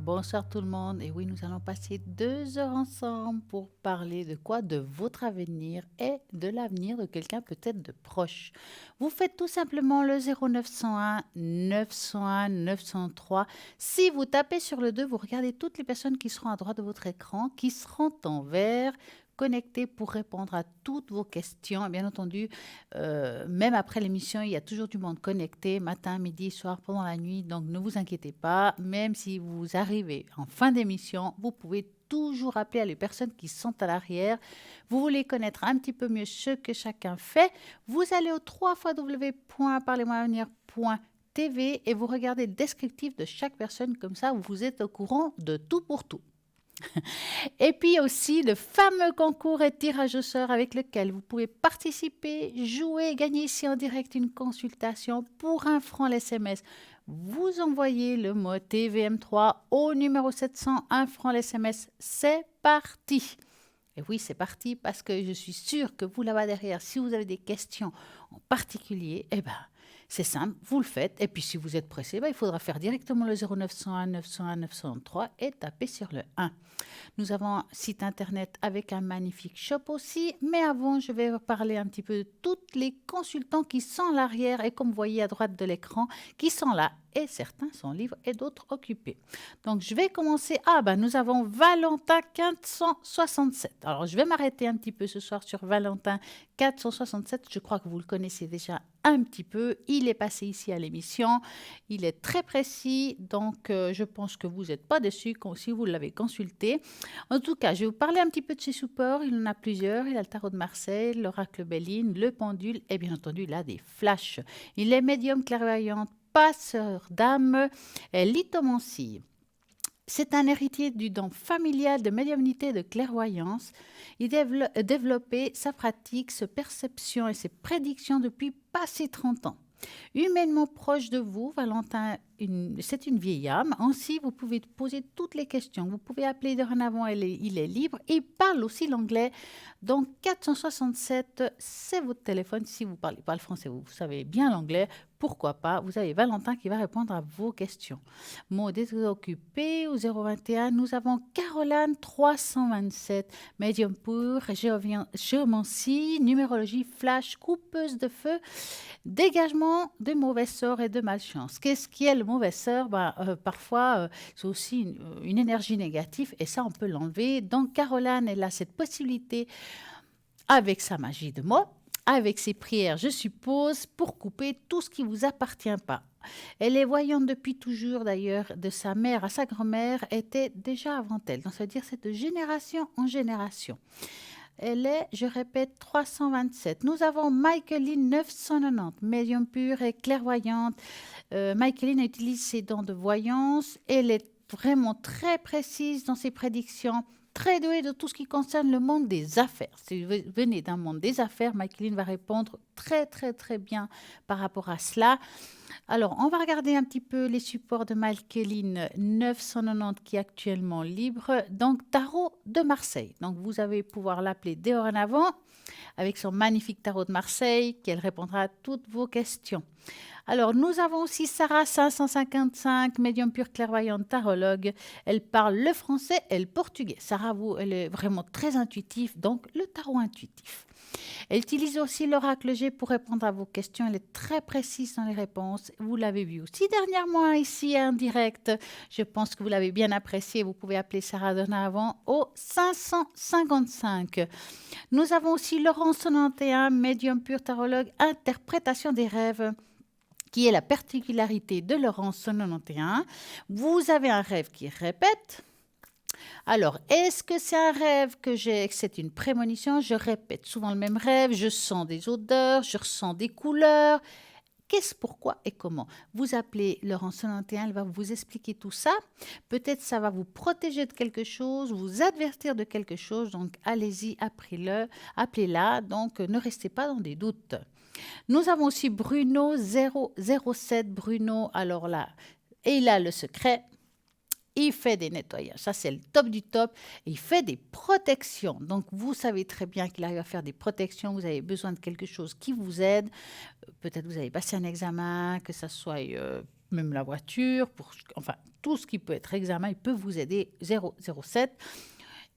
bonsoir tout le monde. Et oui, nous allons passer 2 heures ensemble pour parler de quoi? De votre avenir et de l'avenir de quelqu'un peut-être de proche. Vous faites tout simplement le 0901 901 903. Si vous tapez sur le 2, vous regardez toutes les personnes qui seront à droite de votre écran, qui seront en vert, connectées pour répondre à toutes vos questions. Et bien entendu, même après l'émission, il y a toujours du monde connecté, matin, midi, soir, pendant la nuit. Donc, ne vous inquiétez pas. Même si vous arrivez en fin d'émission, vous pouvez toujours appeler à les personnes qui sont à l'arrière. Vous voulez connaître un petit peu mieux ce que chacun fait. Vous allez au www.parlez-moi-avenir.tv et vous regardez le descriptif de chaque personne. Comme ça, vous êtes au courant de tout pour tout. Et puis aussi le fameux concours et tirage au sort avec lequel vous pouvez participer, jouer, gagner ici en direct une consultation pour 1 franc l'SMS. Vous envoyez le mot TVM3 au numéro 700, 1 franc l'SMS. C'est parti! Et oui, c'est parti parce que je suis sûre que vous là-bas derrière, si vous avez des questions en particulier, eh ben, c'est simple, vous le faites. Et puis si vous êtes pressé, il faudra faire directement le 0901 901 903 et taper sur le 1. Nous avons un site internet avec un magnifique shop aussi. Mais avant, je vais vous parler un petit peu de tous les consultants qui sont à l'arrière et comme vous voyez à droite de l'écran, qui sont là. Et certains sont libres et d'autres occupés. Donc, je vais commencer. Nous avons Valentin 467. Alors, je vais m'arrêter un petit peu ce soir sur Valentin 467. Je crois que vous le connaissez déjà un petit peu. Il est passé ici à l'émission. Il est très précis. Donc, je pense que vous n'êtes pas déçus si vous l'avez consulté. En tout cas, je vais vous parler un petit peu de ses supports. Il en a plusieurs. Il a le tarot de Marseille, l'oracle Béline, le pendule et bien entendu, il a des flashs. Il est médium clairvoyante, passeur d'âme et lithomancie. C'est un héritier du don familial de médiumnité et de clairvoyance. Il a développé sa pratique, sa perception et ses prédictions depuis passé 30 ans. Humainement proche de vous, Valentin, c'est une vieille âme. Ainsi, vous pouvez poser toutes les questions. Vous pouvez appeler dorénavant, il est libre. Il parle aussi l'anglais. Donc, 467, c'est votre téléphone. Si vous ne parlez pas le français, vous savez bien l'anglais, pourquoi pas. Vous avez Valentin qui va répondre à vos questions. Mot désoccupé au 021, nous avons Caroline 327, médium pur, géomancie, numérologie, flash, coupeuse de feu, dégagement de mauvais sorts et de malchance. Qu'est-ce qui est le mauvais sort? Parfois, c'est aussi une énergie négative et ça, on peut l'enlever. Donc, Caroline, elle a cette possibilité avec sa magie de mots, avec ses prières, je suppose, pour couper tout ce qui ne vous appartient pas. Elle est voyante depuis toujours, d'ailleurs, de sa mère à sa grand-mère, était déjà avant elle. Donc, ça veut dire c'est de génération en génération. Elle est, je répète, 327. Nous avons Michaeline 990, médium pure et clairvoyante. Michaeline utilise ses dons de voyance. Elle est vraiment très précise dans ses prédictions, très douée de tout ce qui concerne le monde des affaires. Si vous venez d'un monde des affaires, Michaeline va répondre très, très, très bien par rapport à cela. Alors, on va regarder un petit peu les supports de Michaeline 990 qui est actuellement libre. Donc, tarot de Marseille. Donc, vous allez pouvoir l'appeler dorénavant avec son magnifique tarot de Marseille qu'elle répondra à toutes vos questions. Alors, nous avons aussi Sarah 555, médium pure clairvoyante tarologue. Elle parle le français et le portugais. Sarah, elle est vraiment très intuitive, donc le tarot intuitif. Elle utilise aussi l'oracle G pour répondre à vos questions. Elle est très précise dans les réponses. Vous l'avez vu aussi dernièrement ici en direct. Je pense que vous l'avez bien apprécié. Vous pouvez appeler Sarah dorénavant au 555. Nous avons aussi Laurence 91, médium pur tarologue, interprétation des rêves, qui est la particularité de Laurence 91. Vous avez un rêve qui répète. Alors, est-ce que c'est un rêve que c'est une prémonition? Je répète souvent le même rêve, je sens des odeurs, je ressens des couleurs. Qu'est-ce, pourquoi et comment? Vous appelez Laurence 91, elle va vous expliquer tout ça. Peut-être ça va vous protéger de quelque chose, vous avertir de quelque chose. Donc, allez-y, appelez-la. Donc, ne restez pas dans des doutes. Nous avons aussi Bruno 007. Bruno, alors là, il a le secret. Il fait des nettoyages, ça c'est le top du top. Et il fait des protections. Donc vous savez très bien qu'il arrive à faire des protections. Vous avez besoin de quelque chose qui vous aide. Peut-être vous avez passé un examen, que ça soit même la voiture, enfin tout ce qui peut être examen, il peut vous aider 007.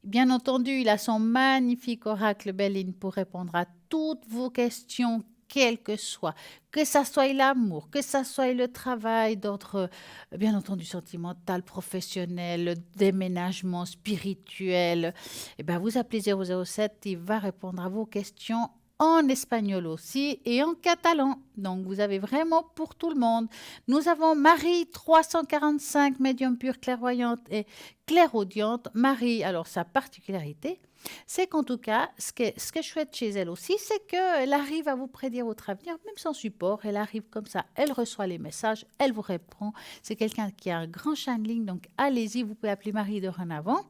Bien entendu, il a son magnifique oracle Béline pour répondre à toutes vos questions, quelles que ça soit l'amour, que ça soit le travail d'ordre, bien entendu, sentimental, professionnel, déménagement spirituel. Eh bien, vous appelez 007, il va répondre à vos questions en espagnol aussi et en catalan. Donc, vous avez vraiment pour tout le monde. Nous avons Marie 345, médium pure, clairvoyante et clairaudiente. Marie, alors sa particularité, c'est qu'en tout cas, ce qui est chouette chez elle aussi, c'est qu'elle arrive à vous prédire votre avenir, même sans support. Elle arrive comme ça, elle reçoit les messages, elle vous répond. C'est quelqu'un qui a un grand channeling, donc allez-y, vous pouvez appeler Marie dorénavant.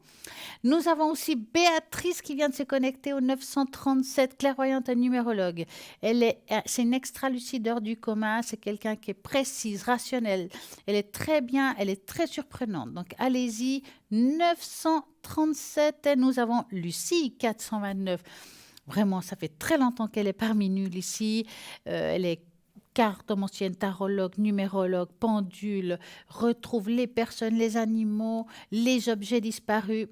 Nous avons aussi Béatrice qui vient de se connecter au 937, clairvoyante et numérologue. C'est une extra-lucideur du commun, c'est quelqu'un qui est précise, rationnelle. Elle est très bien, elle est très surprenante. Donc allez-y, 937 et nous avons Lucie, 429. Vraiment, ça fait très longtemps qu'elle est parmi nous, Lucie. Elle est cartomancienne, tarologue, numérologue, pendule, retrouve les personnes, les animaux, les objets disparus.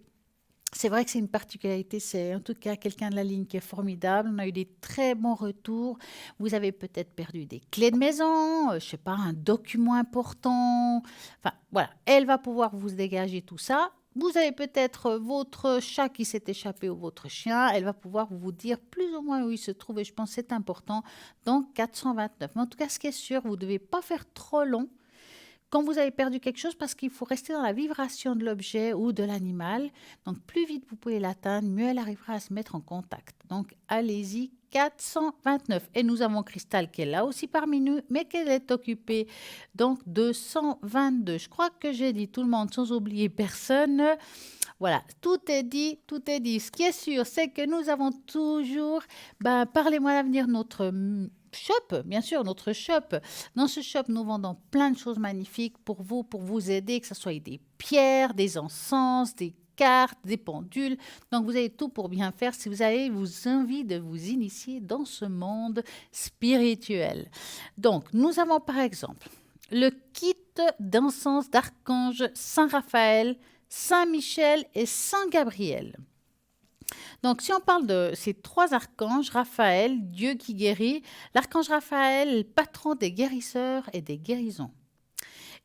C'est vrai que c'est une particularité, c'est en tout cas quelqu'un de la ligne qui est formidable. On a eu des très bons retours. Vous avez peut-être perdu des clés de maison, je ne sais pas, un document important. Enfin, voilà, elle va pouvoir vous dégager tout ça. Vous avez peut-être votre chat qui s'est échappé ou votre chien. Elle va pouvoir vous dire plus ou moins où il se trouve et je pense que c'est important. Donc 429. Mais en tout cas, ce qui est sûr, vous ne devez pas faire trop long quand vous avez perdu quelque chose, parce qu'il faut rester dans la vibration de l'objet ou de l'animal. Donc, plus vite vous pouvez l'atteindre, mieux elle arrivera à se mettre en contact. Donc, allez-y, 429. Et nous avons Cristal qui est là aussi parmi nous, mais qu'elle est occupée. Donc, 222. Je crois que j'ai dit tout le monde sans oublier personne. Voilà, tout est dit, tout est dit. Ce qui est sûr, c'est que nous avons toujours, parlez-moi d'avenir, notre shop, bien sûr, notre shop. Dans ce shop, nous vendons plein de choses magnifiques pour vous aider, que ce soit des pierres, des encens, des cartes, des pendules. Donc, vous avez tout pour bien faire si vous avez envie de vous initier dans ce monde spirituel. Donc, nous avons par exemple le kit d'encens d'archange Saint-Raphaël, Saint-Michel et Saint-Gabriel. Donc, si on parle de ces trois archanges, Raphaël, Dieu qui guérit, l'archange Raphaël, patron des guérisseurs et des guérisons.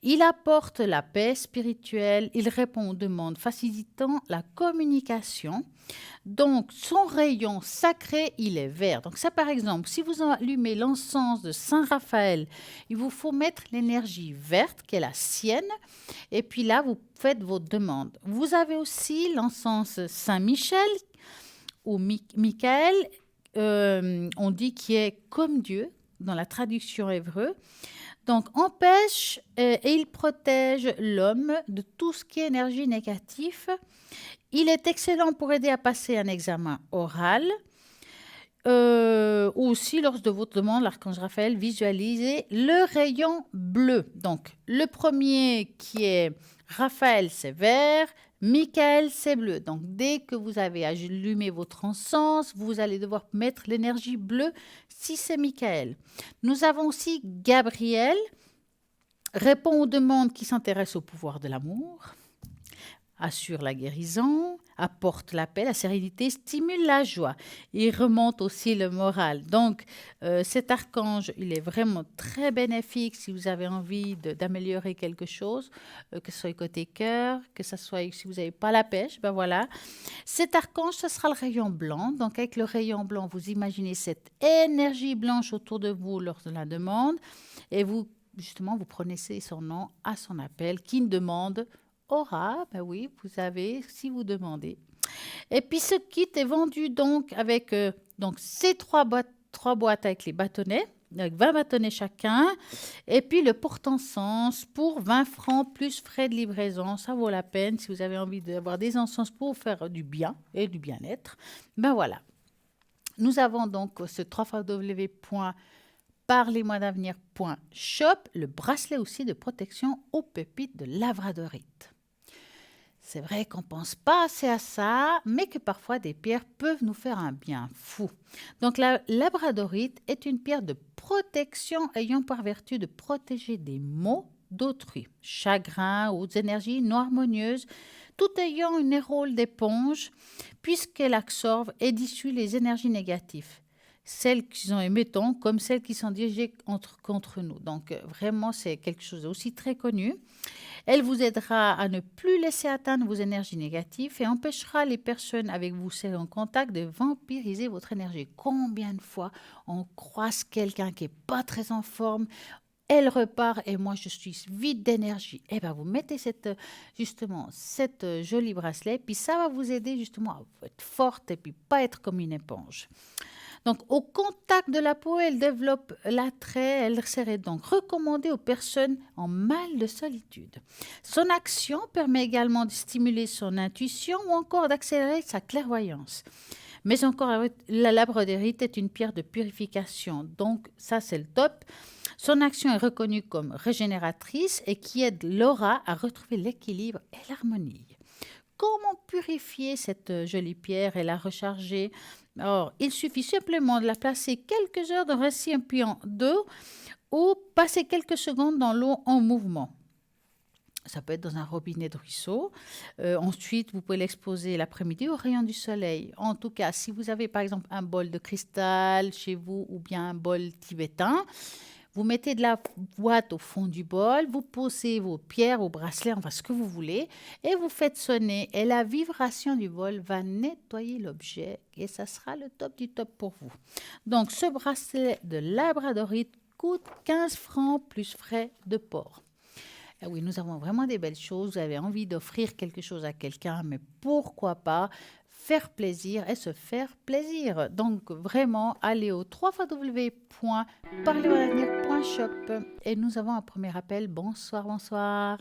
Il apporte la paix spirituelle, il répond aux demandes facilitant la communication. Donc, son rayon sacré, il est vert. Donc, ça, par exemple, si vous allumez l'encens de Saint-Raphaël, il vous faut mettre l'énergie verte, qui est la sienne, et puis là, vous faites vos demandes. Vous avez aussi l'encens Saint-Michel, ou Michael, on dit qu'il est comme Dieu, dans la traduction hébreu. Donc, empêche et il protège l'homme de tout ce qui est énergie négative. Il est excellent pour aider à passer un examen oral. Aussi, lors de votre demande, l'archange Raphaël, visualisez le rayon bleu. Donc, le premier qui est Raphaël, c'est vert. Michael, c'est bleu. Donc, dès que vous avez allumé votre encens, vous allez devoir mettre l'énergie bleue si c'est Michael. Nous avons aussi Gabriel, répond aux demandes qui s'intéressent au pouvoir de l'amour, assure la guérison, apporte la paix, la sérénité, stimule la joie. Il remonte aussi le moral. Donc, cet archange, il est vraiment très bénéfique si vous avez envie d'améliorer quelque chose, que ce soit côté cœur, que ce soit si vous n'avez pas la pêche, ben voilà. Cet archange, ce sera le rayon blanc. Donc, avec le rayon blanc, vous imaginez cette énergie blanche autour de vous lors de la demande et vous, justement, vous prononcez son nom à son appel qui demande Aura, ben oui, vous avez, si vous demandez. Et puis ce kit est vendu donc avec donc ces trois boîtes avec les bâtonnets, avec 20 bâtonnets chacun, et puis le porte-encens pour 20 francs plus frais de livraison. Ça vaut la peine si vous avez envie d'avoir des encens pour faire du bien et du bien-être. Ben voilà. Nous avons donc ce www.parlez-moi-d'avenir.shop, le bracelet aussi de protection aux pépites de labradorite. C'est vrai qu'on ne pense pas assez à ça, mais que parfois des pierres peuvent nous faire un bien fou. Donc la labradorite est une pierre de protection ayant par vertu de protéger des maux d'autrui, chagrin ou énergies non harmonieuses, tout ayant un rôle d'éponge, puisqu'elle absorbe et dissout les énergies négatives, celles qui sont émettons comme celles qui sont dirigées contre nous. Donc, vraiment, c'est quelque chose d'aussi très connu. Elle vous aidera à ne plus laisser atteindre vos énergies négatives et empêchera les personnes avec vous serez en contact de vampiriser votre énergie. Combien de fois on croise quelqu'un qui n'est pas très en forme, elle repart et moi je suis vide d'énergie. Eh bien, vous mettez justement cette jolie bracelet, puis ça va vous aider justement à être forte et puis pas être comme une éponge. Donc, au contact de la peau, elle développe l'attrait. Elle serait donc recommandée aux personnes en mal de solitude. Son action permet également de stimuler son intuition ou encore d'accélérer sa clairvoyance. Mais encore, la labradorite est une pierre de purification. Donc, ça, c'est le top. Son action est reconnue comme régénératrice et qui aide l'aura à retrouver l'équilibre et l'harmonie. Comment purifier cette jolie pierre et la recharger? Alors, il suffit simplement de la placer quelques heures dans un récipient d'eau ou passer quelques secondes dans l'eau en mouvement. Ça peut être dans un robinet de ruisseau. Ensuite, vous pouvez l'exposer l'après-midi au rayon du soleil. En tout cas, si vous avez par exemple un bol de cristal chez vous ou bien un bol tibétain, vous mettez de la boîte au fond du bol, vous posez vos pierres, vos bracelets, enfin ce que vous voulez, et vous faites sonner. Et la vibration du bol va nettoyer l'objet et ça sera le top du top pour vous. Donc, ce bracelet de labradorite coûte 15 francs plus frais de port. Et oui, nous avons vraiment des belles choses. Vous avez envie d'offrir quelque chose à quelqu'un, mais pourquoi pas faire plaisir et se faire plaisir. Donc, vraiment, allez au www.parleuravenir.shop. Et nous avons un premier appel. Bonsoir, bonsoir.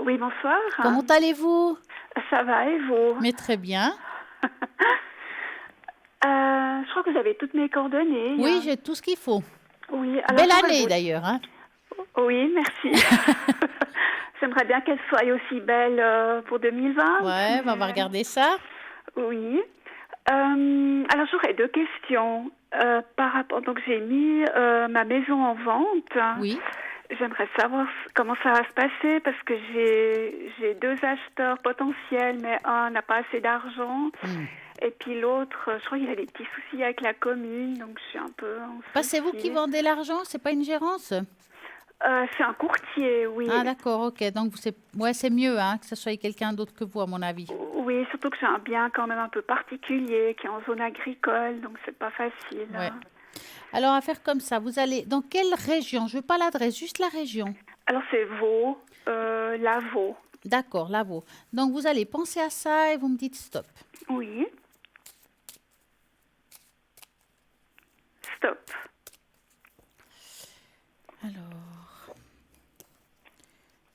Oui, bonsoir. Comment allez-vous? Ça va et vous? Mais très bien. Je crois que vous avez toutes mes coordonnées. Oui, j'ai tout ce qu'il faut. Oui, alors belle année d'ailleurs. Hein? Oui, merci. J'aimerais bien qu'elle soit aussi belle pour 2020. Ouais, on va regarder ça. Oui. Alors j'aurais deux questions. Par rapport, donc j'ai mis ma maison en vente. Oui. J'aimerais savoir comment ça va se passer parce que j'ai deux acheteurs potentiels, mais un n'a pas assez d'argent. Et puis l'autre, je crois qu'il a des petits soucis avec la commune, donc je suis un peu en souci. C'est vous qui vendez l'argent, c'est pas une gérance? C'est un courtier, oui. Ah d'accord, ok. Donc c'est mieux que ce soit quelqu'un d'autre que vous, à mon avis. Oui, surtout que j'ai un bien quand même un peu particulier qui est en zone agricole, donc c'est pas facile. Ouais. Alors, à faire comme ça, vous allez dans quelle région? Je veux pas l'adresse, juste la région. Alors c'est Vaud, Lavaux. D'accord, Lavaux. Donc vous allez penser à ça et vous me dites stop. Oui. Stop. Alors,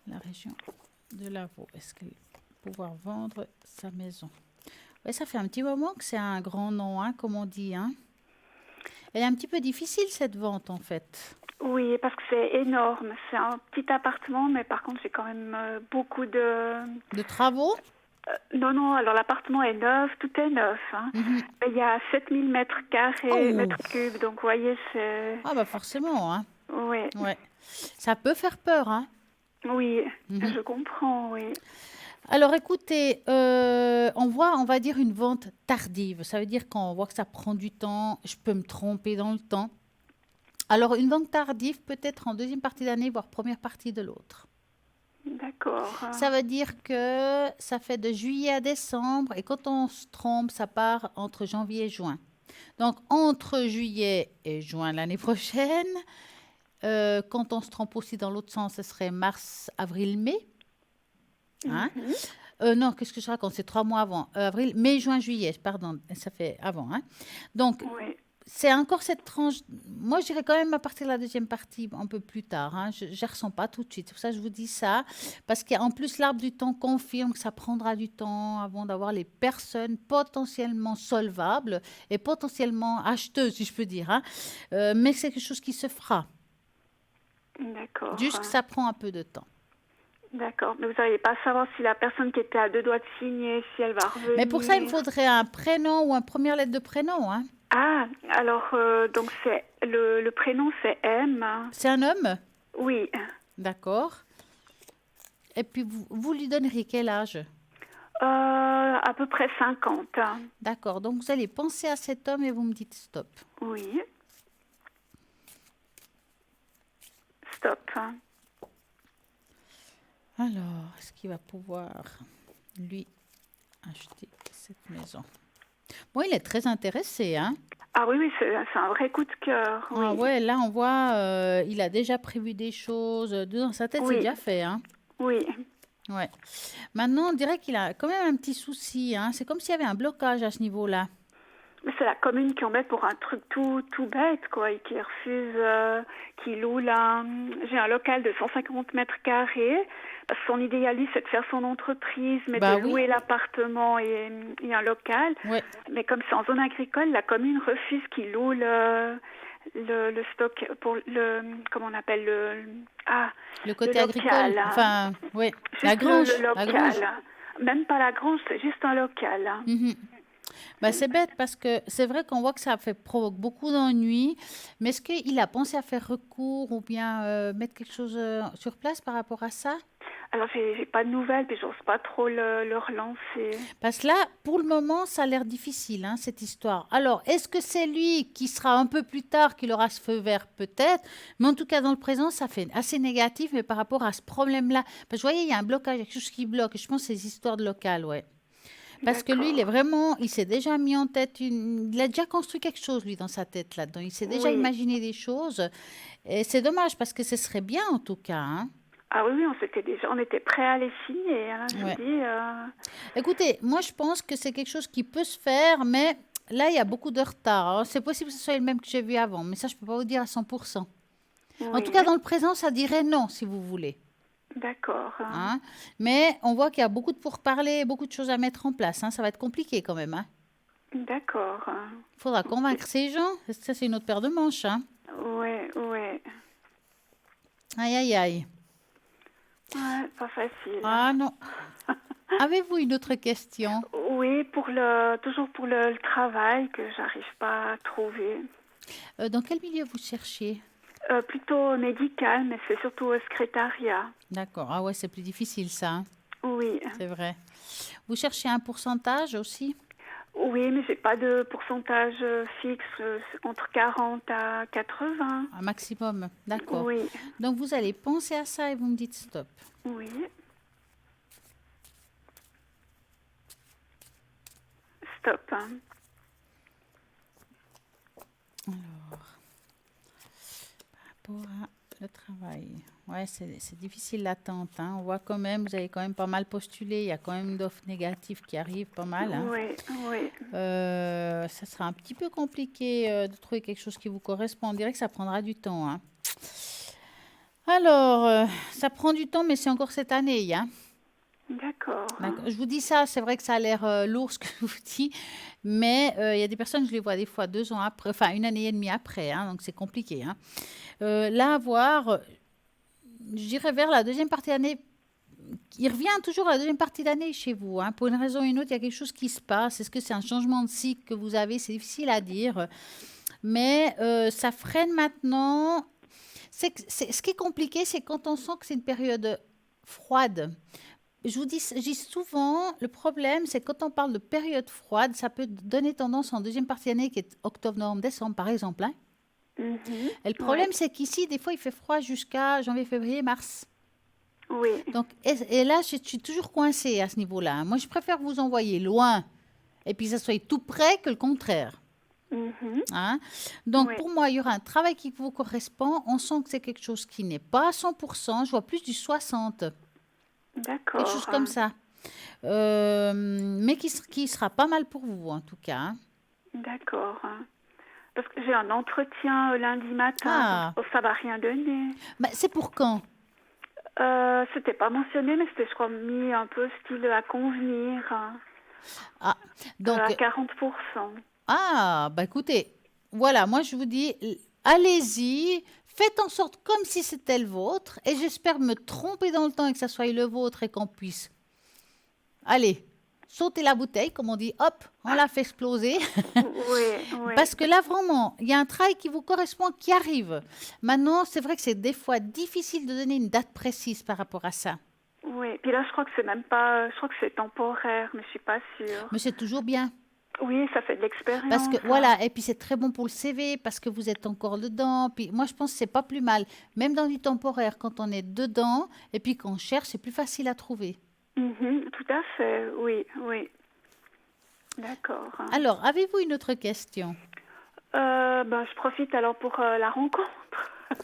la région de Lavaux, est-ce qu'elle va pouvoir vendre sa maison? Oui, ça fait un petit moment que c'est un grand nom, comme on dit. Elle est un petit peu difficile, cette vente, en fait. Oui, parce que c'est énorme. C'est un petit appartement, mais par contre, j'ai quand même beaucoup de... De travaux? Non, alors l'appartement est neuf, tout est neuf. Mais il y a 7000 mètres carrés, mètres cubes, donc vous voyez, c'est... Ah bah forcément, Oui. Ouais. Ça peut faire peur, Oui, je comprends, oui. Alors écoutez, on va dire une vente tardive. Ça veut dire qu'on voit que ça prend du temps, je peux me tromper dans le temps. Alors une vente tardive peut être en deuxième partie d'année, voire première partie de l'autre. D'accord. Ça veut dire que ça fait de juillet à décembre et quand on se trompe, ça part entre janvier et juin. Donc entre juillet et juin l'année prochaine, quand on se trompe aussi dans l'autre sens, ce serait mars, avril, mai. Non, qu'est-ce que je raconte? C'est 3 mois avant. Avril, mai, juin, juillet, pardon, ça fait avant. Donc, c'est encore cette tranche. Moi, je dirais quand même à partir de la deuxième partie, un peu plus tard. Je ne ressens pas tout de suite. C'est pour ça que je vous dis ça. Parce qu'en plus, l'arbre du temps confirme que ça prendra du temps avant d'avoir les personnes potentiellement solvables et potentiellement acheteuses, si je peux dire. Mais c'est quelque chose qui se fera. D'accord. Juste que ça prend un peu de temps. D'accord. Mais vous n'arrivez pas à savoir si la personne qui était à 2 doigts de signer, si elle va revenir. Mais pour ça, il me faudrait un prénom ou une première lettre de prénom. Ah, alors, donc c'est le prénom, c'est M. C'est un homme? Oui. D'accord. Et puis, vous lui donneriez quel âge? À peu près 50. D'accord. Donc, vous allez penser à cet homme et vous me dites stop. Oui. Stop. Alors, est-ce qu'il va pouvoir, lui, acheter cette maison? Bon, il est très intéressé, hein? Ah oui, oui, c'est un vrai coup de cœur. Ah Oui. ouais, là, on voit, il a déjà prévu des choses. Dans sa tête, c'est Oui. déjà fait, hein? Oui. Ouais. Maintenant, on dirait qu'il a quand même un petit souci, hein? C'est comme s'il y avait un blocage à ce niveau-là. Mais c'est la commune qui en met pour un truc tout bête, quoi, et qui refuse, qui loue là. J'ai un local de 150 mètres carrés. Parce que son idéaliste, c'est de faire son entreprise, mais de Bah oui, louer l'appartement et un local. ouais. Mais comme c'est en zone agricole, la commune refuse qu'il loue le stock pour le, comment on appelle Le le côté agricole, local. enfin, ouais. La Juste grange, le la grange. local. Même pas la grange, c'est juste un local. Mhm. Bah, c'est bête parce que c'est vrai qu'on voit que ça provoque beaucoup d'ennuis, mais est-ce qu'il a pensé à faire recours ou bien mettre quelque chose sur place par rapport à ça? Alors, j'ai pas de nouvelles, puis j'ose pas trop le relancer. Parce que là, pour le moment, ça a l'air difficile, hein, cette histoire. Alors, est-ce que c'est lui qui sera un peu plus tard, qu'il aura ce feu vert? Peut-être. Mais en tout cas, dans le présent, ça fait assez négatif, mais par rapport à ce problème-là. Parce que vous voyez, il y a un blocage, il y a quelque chose qui bloque. Je pense que c'est ces histoires de local, ouais. Parce que lui, il est D'accord. vraiment, il s'est déjà mis en tête il a déjà construit quelque chose, lui, dans sa tête, là-dedans. Il s'est déjà Oui. imaginé des choses. Et c'est dommage, parce que ce serait bien, en tout cas, hein. Ah oui, oui, on était prêts à les signer, hein, je vous Ouais. dis. Écoutez, moi, je pense que c'est quelque chose qui peut se faire, mais là, il y a beaucoup de retard. Alors, c'est possible que ce soit le même que j'ai vu avant, mais ça, je ne peux pas vous dire à 100%. En tout Oui. cas, dans le présent, ça dirait non, si vous voulez, D'accord. hein. Mais on voit qu'il y a beaucoup de pourparlers, beaucoup de choses à mettre en place, hein. Ça va être compliqué quand même, hein. D'accord. Il faudra convaincre ces gens. Ça, c'est une autre paire de manches, hein. Ouais, ouais. Aïe, aïe, aïe. Ouais, pas facile. Ah non. Avez-vous une autre question? Oui, toujours pour le travail que j'arrive pas à trouver. Dans quel milieu vous cherchez? Plutôt médical, mais c'est surtout au secrétariat. D'accord. Ah ouais, c'est plus difficile ça, hein. Oui. C'est vrai. Vous cherchez un pourcentage aussi? Oui, mais j'ai pas de pourcentage fixe, entre 40 à 80. Un maximum. D'accord. Oui, Donc vous allez penser à ça et vous me dites stop. oui. Stop. Pour le travail. Ouais, c'est difficile l'attente, hein. On voit quand même, vous avez quand même pas mal postulé. Il y a quand même d'offres négatives qui arrivent pas mal, hein. Oui, oui. Ça sera un petit peu compliqué de trouver quelque chose qui vous correspond. On dirait que ça prendra du temps, hein. Alors, ça prend du temps, mais c'est encore cette année, hein. D'accord. D'accord. Je vous dis ça, c'est vrai que ça a l'air lourd ce que je vous dis, mais il y a des personnes, je les vois des fois 2 ans après, enfin 1 année et demie après, hein, donc c'est compliqué, hein. Là, à voir, j'irai vers la deuxième partie d'année. Il revient toujours à la deuxième partie d'année chez vous, hein. Pour une raison ou une autre, il y a quelque chose qui se passe. Est-ce que c'est un changement de cycle que vous avez? C'est difficile à dire, mais ça freine maintenant. Ce qui est compliqué, c'est quand on sent que c'est une période froide. Je dis souvent, le problème, c'est quand on parle de période froide, ça peut donner tendance en deuxième partie d'année, qui est octobre, novembre, décembre, par exemple, hein. Mhm. Et le Ouais. problème, c'est qu'ici, des fois, il fait froid jusqu'à janvier, février, mars. Oui. Donc, et là, je suis toujours coincée à ce niveau-là, hein. Moi, je préfère vous envoyer loin et puis que ça soit tout près que le contraire, Mhm. hein. Donc, Oui. pour moi, il y aura un travail qui vous correspond. On sent que c'est quelque chose qui n'est pas à 100%. Je vois plus du 60, quelque chose D'accord. comme ça. Mais qui sera pas mal pour vous, en tout cas, hein. D'accord. Parce que j'ai un entretien lundi matin, donc je Ah, pense que ça va rien donner. bah, c'est pour quand? C'était pas mentionné, mais c'était, je crois, mis un peu style à convenir, Ah, à donc, 40%. bah écoutez, voilà, moi je vous dis, allez-y, faites en sorte comme si c'était le vôtre, et j'espère me tromper dans le temps et que ça soit le vôtre et qu'on puisse. Allez, sauter la bouteille, comme on dit, hop, on la fait exploser. Oui. Parce que là, vraiment, il y a un travail qui vous correspond, qui arrive. Maintenant, c'est vrai que c'est des fois difficile de donner une date précise par rapport à ça. Oui. Puis là, je crois que c'est même pas. Je crois que c'est temporaire, mais je suis pas sûre. Mais c'est toujours bien. Oui, ça fait de Parce que l'expérience. voilà, et puis c'est très bon pour le CV parce que vous êtes encore dedans. Puis moi, je pense que c'est pas plus mal. Même dans du temporaire, quand on est dedans et puis qu'on cherche, c'est plus facile à trouver. Tout à fait. Oui. D'accord. Alors, avez-vous une autre question? Je profite alors pour la rencontre.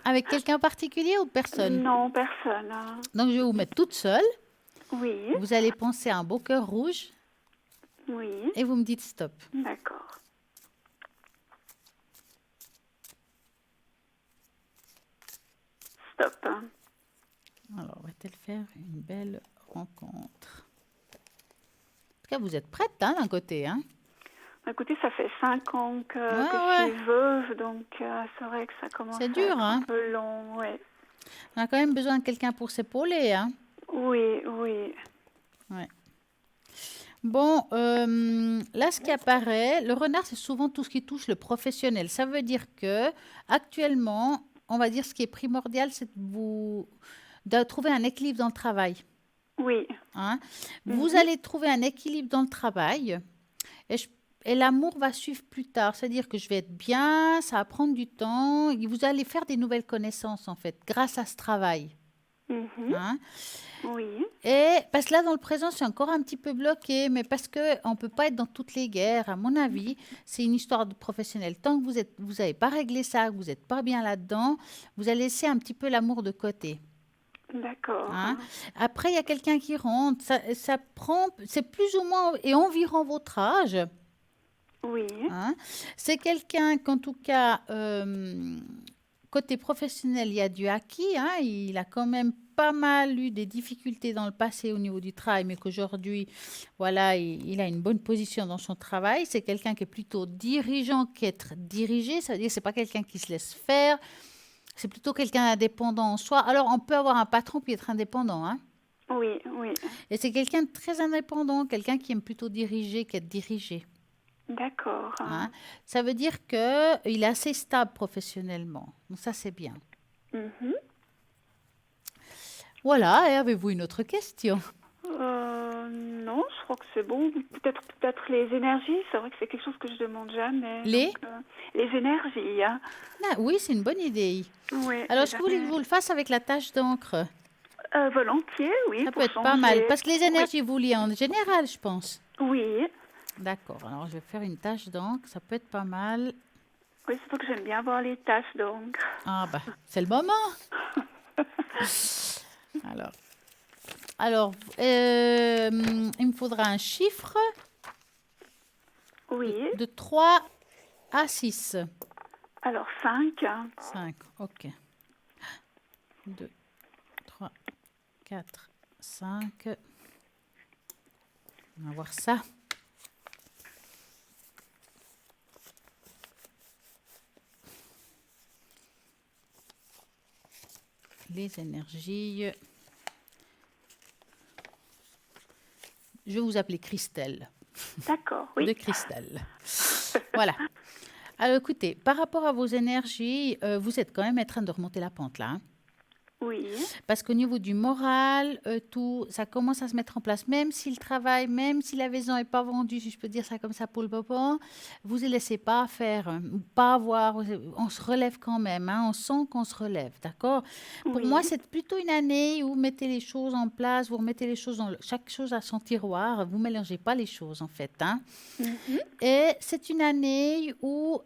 Avec quelqu'un en particulier ou personne? Non, personne. Donc, je vais vous mettre toute seule. Oui. Vous allez penser à un beau cœur rouge Oui. et vous me dites stop. D'accord. Stop. Alors, on va-t-elle faire une belle rencontre? En tout cas, vous êtes prête, hein, d'un côté, hein? Écoutez, ça fait 5 ans que Ouais. je suis veuve, donc c'est vrai que ça commence C'est à dur, être hein? un peu long. Ouais. On a quand même besoin de quelqu'un pour s'épauler, hein? Oui. Ouais. Bon, là, ce qui apparaît, le renard, c'est souvent tout ce qui touche le professionnel. Ça veut dire que, actuellement, on va dire ce qui est primordial, c'est de trouver un équilibre dans le travail. Oui. Hein. Vous allez trouver un équilibre dans le travail et l'amour va suivre plus tard. C'est-à-dire que je vais être bien, ça va prendre du temps. Et vous allez faire des nouvelles connaissances, en fait, grâce à ce travail. Hein. Oui. Et parce que là, dans le présent, c'est encore un petit peu bloqué, mais parce qu'on ne peut pas être dans toutes les guerres, à mon avis, c'est une histoire de professionnel. Tant que vous n'avez pas réglé ça, que vous n'êtes pas bien là-dedans, vous allez laisser un petit peu l'amour de côté. D'accord. Hein. Après, il y a quelqu'un qui rentre, ça prend, c'est plus ou moins et environ votre âge. Oui. Hein. C'est quelqu'un qu'en tout cas, côté professionnel, il y a du acquis. Hein. Il a quand même pas mal eu des difficultés dans le passé au niveau du travail, mais qu'aujourd'hui, voilà, il a une bonne position dans son travail. C'est quelqu'un qui est plutôt dirigeant qu'être dirigé. Ça veut dire que ce n'est pas quelqu'un qui se laisse faire. C'est plutôt quelqu'un d'indépendant en soi. Alors, on peut avoir un patron puis être indépendant. Hein. Oui. Et c'est quelqu'un de très indépendant, quelqu'un qui aime plutôt diriger qu'être dirigé. D'accord. Hein. Ça veut dire qu'il est assez stable professionnellement. Donc ça, c'est bien. Voilà, et avez-vous une autre question? Non, je crois que c'est bon. Peut-être les énergies. C'est vrai que c'est quelque chose que je demande jamais. Les énergies. Hein. Ah, oui, c'est une bonne idée. Oui, Alors, est-ce que vous voulez que je vous le fasse avec la tache d'encre? Volontiers, oui. Ça peut pour être pas mal. changer. Parce que les énergies, vous liez en général, je pense. Oui. D'accord. Alors, je vais faire une tache d'encre. Ça peut être pas mal. Oui, c'est pour que j'aime bien voir les taches d'encre. Ah, bah, c'est le moment. Alors, il me faudra un chiffre Oui. de 3 à 6. Alors 5. 5, ok. 2, 3, 4, 5. On va voir ça. Les énergies. Je vais vous appeler Christelle. D'accord, oui. De Christelle. Voilà. Alors écoutez, par rapport à vos énergies, vous êtes quand même en train de remonter la pente là. Hein. Oui. Parce qu'au niveau du moral, tout, ça commence à se mettre en place. Même si le travail, même si la maison n'est pas vendue, si je peux dire ça comme ça pour le moment, vous ne laissez pas faire, pas avoir. On se relève quand même. Hein, on sent qu'on se relève, d'accord? Pour moi, c'est plutôt une année où vous mettez les choses en place, vous remettez les choses dans chaque chose à son tiroir. Vous ne mélangez pas les choses en fait. Hein. Et c'est une année où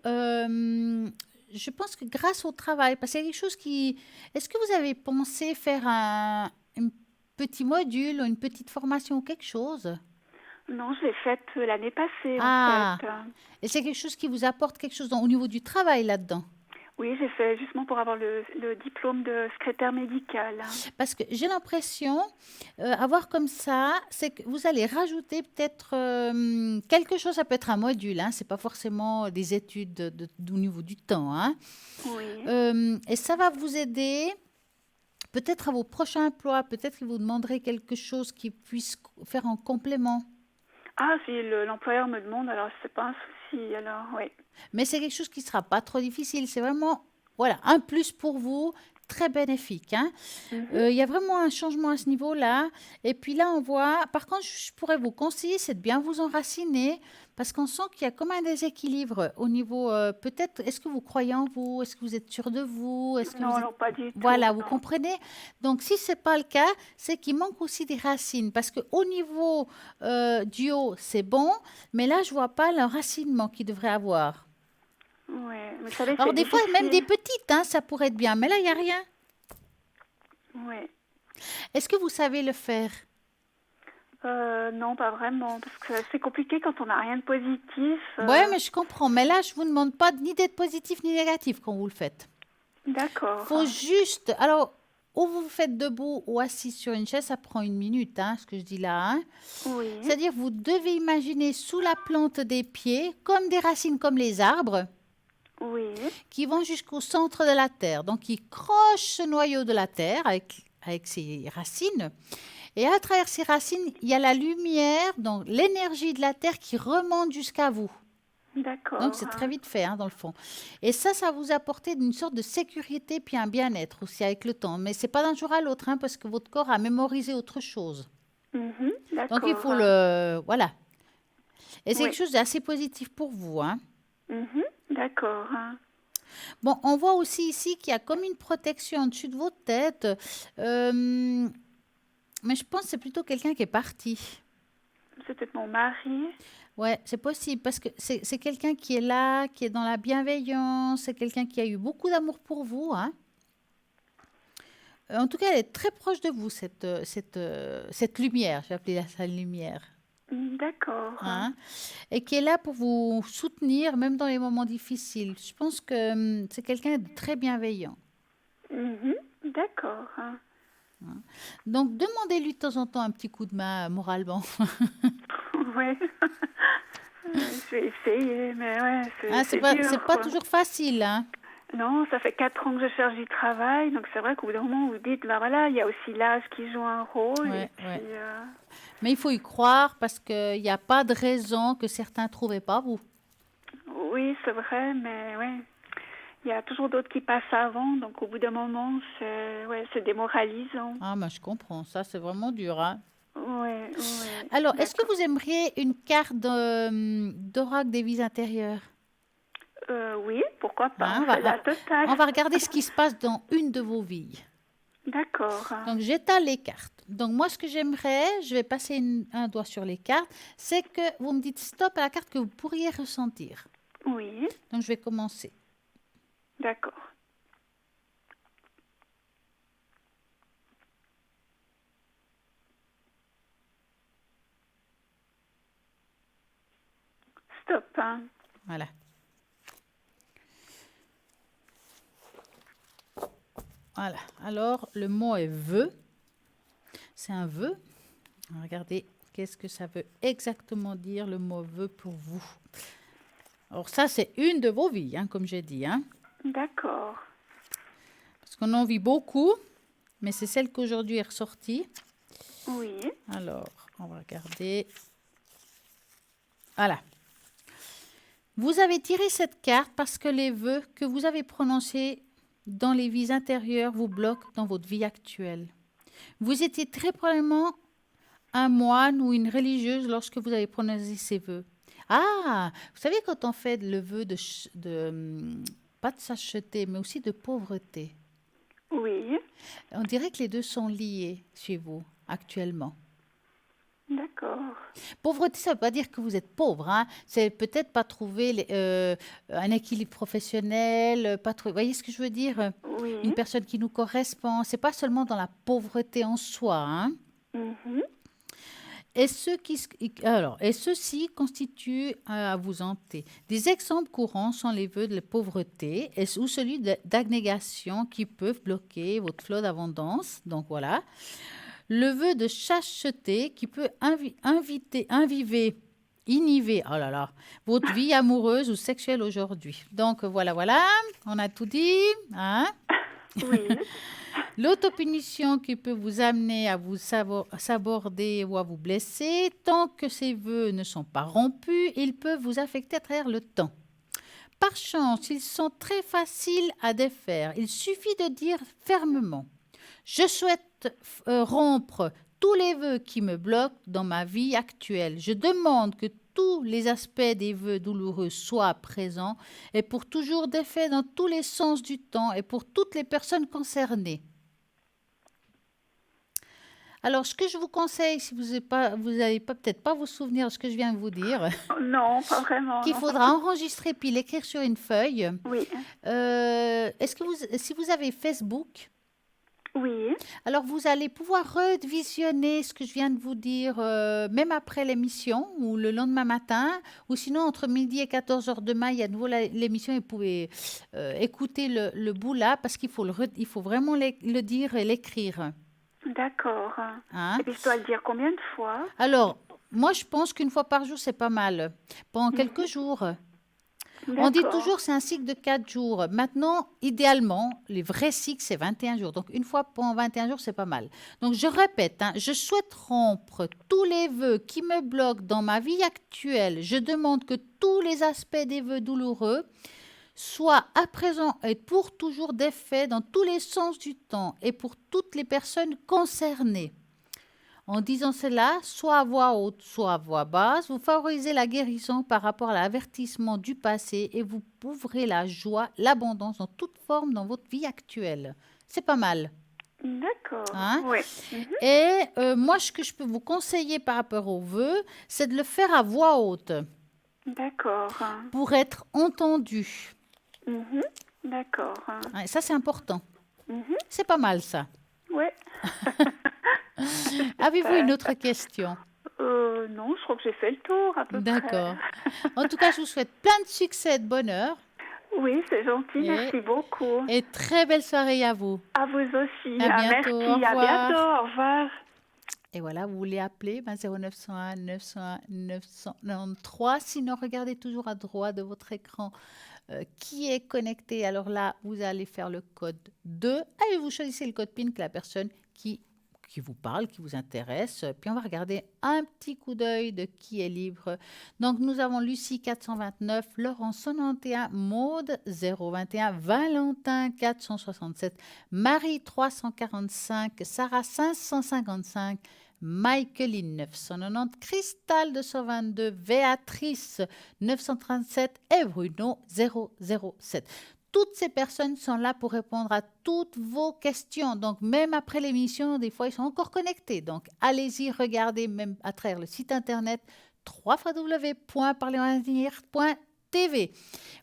je pense que grâce au travail, parce qu'il y a quelque chose qui... Est-ce que vous avez pensé faire un petit module ou une petite formation ou quelque chose? Non, je l'ai faite l'année passée Ah, en fait. et c'est quelque chose qui vous apporte quelque chose au niveau du travail là-dedans? Oui, j'ai fait justement pour avoir le diplôme de secrétaire médicale. Parce que j'ai l'impression, avoir comme ça, c'est que vous allez rajouter peut-être quelque chose, ça peut être un module, hein, c'est pas forcément des études au niveau du temps. Hein. Oui. Et ça va vous aider peut-être à vos prochains emplois, peut-être qu'ils vous demanderaient quelque chose qui puisse faire en complément. Ah, si l'employeur me demande, alors c'est pas un souci, alors oui. Mais c'est quelque chose qui ne sera pas trop difficile. C'est vraiment, voilà, un plus pour vous, très bénéfique, hein. Mhm. Il y a vraiment un changement à ce niveau-là. Et puis là, on voit, par contre, je pourrais vous conseiller, c'est de bien vous enraciner, parce qu'on sent qu'il y a comme un déséquilibre au niveau, peut-être, est-ce que vous croyez en vous? Est-ce que vous êtes sûr de vous? Est-ce que vous Non, êtes... non, pas du tout, Voilà, vous non. comprenez? Donc, si ce n'est pas le cas, c'est qu'il manque aussi des racines, parce qu'au niveau du haut, c'est bon, mais là, je ne vois pas l'enracinement qu'il devrait avoir. Oui, vous savez, Alors, c'est des fois, même des difficile. petites, hein, ça pourrait être bien, mais là, il n'y a rien. Oui. Est-ce que vous savez le faire? Non, pas vraiment, parce que c'est compliqué quand on n'a rien de positif. Ouais, mais je comprends. Mais là, je vous demande pas ni d'être positif ni négatif quand vous le faites. D'accord. Faut juste. Alors, ou vous le faites debout ou assis sur une chaise, ça prend 1 minute, hein, ce que je dis là, hein. Oui, C'est-à-dire, vous devez imaginer sous la plante des pieds, comme des racines, comme les arbres, oui, qui vont jusqu'au centre de la terre. Donc, ils crochent ce noyau de la terre avec ses racines. Et à travers ces racines, il y a la lumière, donc l'énergie de la terre qui remonte jusqu'à vous. Donc, d'accord. c'est très vite fait, hein, dans le fond. Et ça vous apporte une sorte de sécurité puis un bien-être aussi avec le temps. Mais c'est pas d'un jour à l'autre, hein, parce que votre corps a mémorisé autre chose. Mhm, Donc, il d'accord. faut le... Voilà. Et c'est Oui, quelque chose d'assez positif pour vous, hein. mhm, d'accord. Bon, on voit aussi ici qu'il y a comme une protection au-dessus de votre tête. Euh, mais je pense que c'est plutôt quelqu'un qui est parti. C'est peut-être mon mari. Ouais, c'est possible parce que c'est quelqu'un qui est là, qui est dans la bienveillance, c'est quelqu'un qui a eu beaucoup d'amour pour vous, hein. En tout cas, elle est très proche de vous, cette lumière, j'ai appelé ça lumière, D'accord. hein, et qui est là pour vous soutenir, même dans les moments difficiles. Je pense que c'est quelqu'un de très bienveillant. Mhm, d'accord. Donc, demandez-lui de temps en temps un petit coup de main moralement. Ouais. Je vais essayer, mais ouais, Hein, c'est c'est dur, pas quoi. toujours facile, hein. Non, ça fait 4 ans que je cherche du travail, donc c'est vrai qu'au bout d'un moment, vous dites, ben voilà, il y a aussi l'âge qui joue un rôle, et Ouais, puis, ouais. Mais il faut y croire parce qu'il n'y a pas de raison que certains ne trouvaient pas vous. oui, c'est vrai, mais ouais, il y a toujours d'autres qui passent avant, donc au bout d'un moment, c'est ouais, c'est démoralisant. Ah, mais je comprends, ça c'est vraiment dur, hein. Ouais, ouais, Alors, est-ce que d'accord. vous aimeriez une carte d'oracle des vies intérieures? Oui, pourquoi pas, Hein, on fait la totale. on va regarder ce qui se passe dans une de vos vies. D'accord. Donc, j'étale les cartes. Donc, moi, ce que j'aimerais, je vais passer un doigt sur les cartes, c'est que vous me dites stop à la carte que vous pourriez ressentir. Oui, Donc, je vais commencer. d'accord. Stop, hein. Voilà. Voilà. Alors, le mot est vœu. C'est un vœu. Regardez, qu'est-ce que ça veut exactement dire le mot vœu pour vous. Alors ça, c'est une de vos vies, hein, comme j'ai dit, hein, D'accord. parce qu'on en vit beaucoup, mais c'est celle qu'aujourd'hui est ressortie. Oui, Alors, on va regarder. Voilà. Vous avez tiré cette carte parce que les vœux que vous avez prononcés dans les vies intérieures vous bloquent dans votre vie actuelle. Vous étiez très probablement un moine ou une religieuse lorsque vous avez prononcé ces vœux. Ah, vous savez quand on fait le vœu pas de satiété, mais aussi de pauvreté, oui, on dirait que les deux sont liés chez vous actuellement. d'accord. Pauvreté, ça ne veut pas dire que vous êtes pauvre, hein. C'est peut-être pas trouver un équilibre professionnel, pas trouver, vous voyez ce que je veux dire? Une Oui, personne qui nous correspond. C'est pas seulement dans la pauvreté en soi, hein. mhm, Et ceux-ci constituent, à vous hanter. Des exemples courants sont les vœux de la pauvreté ou celui d'abnégation qui peuvent bloquer votre flot d'abondance. Donc voilà. Le vœu de chasteté qui peut inhiber, oh là là, votre vie amoureuse ou sexuelle aujourd'hui. Donc voilà, on a tout dit, hein. Oui, L'autopunition qui peut vous amener à vous saborder ou à vous blesser, tant que ces vœux ne sont pas rompus, ils peuvent vous affecter à travers le temps. Par chance, ils sont très faciles à défaire. Il suffit de dire fermement: je souhaite rompre tous les vœux qui me bloquent dans ma vie actuelle. Je demande que tous les aspects des vœux douloureux soient présents et pour toujours défaits dans tous les sens du temps et pour toutes les personnes concernées. Alors, ce que je vous conseille, si vous n'allez pas, peut-être pas vous souvenir de ce que je viens de vous dire, non, pas vraiment, qu'il non. faudra enregistrer puis l'écrire sur une feuille. Oui, Est-ce que si vous avez Facebook, oui, alors vous allez pouvoir revisionner ce que je viens de vous dire, même après l'émission ou le lendemain matin, ou sinon entre midi et 14 heures demain, il y a de nouveau l'émission et vous pouvez écouter le bout là parce il faut vraiment le dire et l'écrire. d'accord. Hein? Et puis je dois le dire combien de fois? Alors, moi je pense qu'une fois par jour, c'est pas mal. Pendant quelques jours. On dit D'accord, toujours c'est un cycle de 4 jours. Maintenant, idéalement, les vrais cycles, c'est 21 jours. Donc, une fois pendant 21 jours, c'est pas mal. Donc, je répète, hein, je souhaite rompre tous les vœux qui me bloquent dans ma vie actuelle. Je demande que tous les aspects des vœux douloureux soient à présent et pour toujours défaits dans tous les sens du temps et pour toutes les personnes concernées. En disant cela, soit à voix haute, soit à voix basse, vous favorisez la guérison par rapport à l'avertissement du passé et vous ouvrez la joie, l'abondance dans toute forme dans votre vie actuelle. C'est pas mal. d'accord, Hein? oui. Mhm. Et moi, ce que je peux vous conseiller par rapport aux vœux, c'est de le faire à voix haute D'accord, pour être entendu. mhm. D'accord, Ouais, ça, c'est important. mhm. C'est pas mal, ça. Ouais. Avez-vous une autre question? Non, je crois que j'ai fait le tour à peu près. D'accord. En tout cas, je vous souhaite plein de succès et de bonheur. Oui, c'est gentil, Et merci beaucoup. Et très belle soirée à vous. À vous aussi. À Ah, bientôt. merci, Au à revoir. bientôt, au revoir. Et voilà, vous voulez appeler 0901 901 993. Sinon, regardez toujours à droite de votre écran qui est connecté. Alors là, vous allez faire le code 2. Et vous choisissez le code PIN que la personne qui vous parle, qui vous intéresse. Puis on va regarder un petit coup d'œil de qui est libre. Donc nous avons Lucie 429, Laurent 91, Maude 021, Valentin 467, Marie 345, Sarah 555, Michaeline 990, Cristal 222, Béatrice 937 et Bruno 007. Toutes ces personnes sont là pour répondre à toutes vos questions. Donc, même après l'émission, des fois, ils sont encore connectés. Donc, allez-y, regardez même à travers le site internet www.parlezavenir.tv.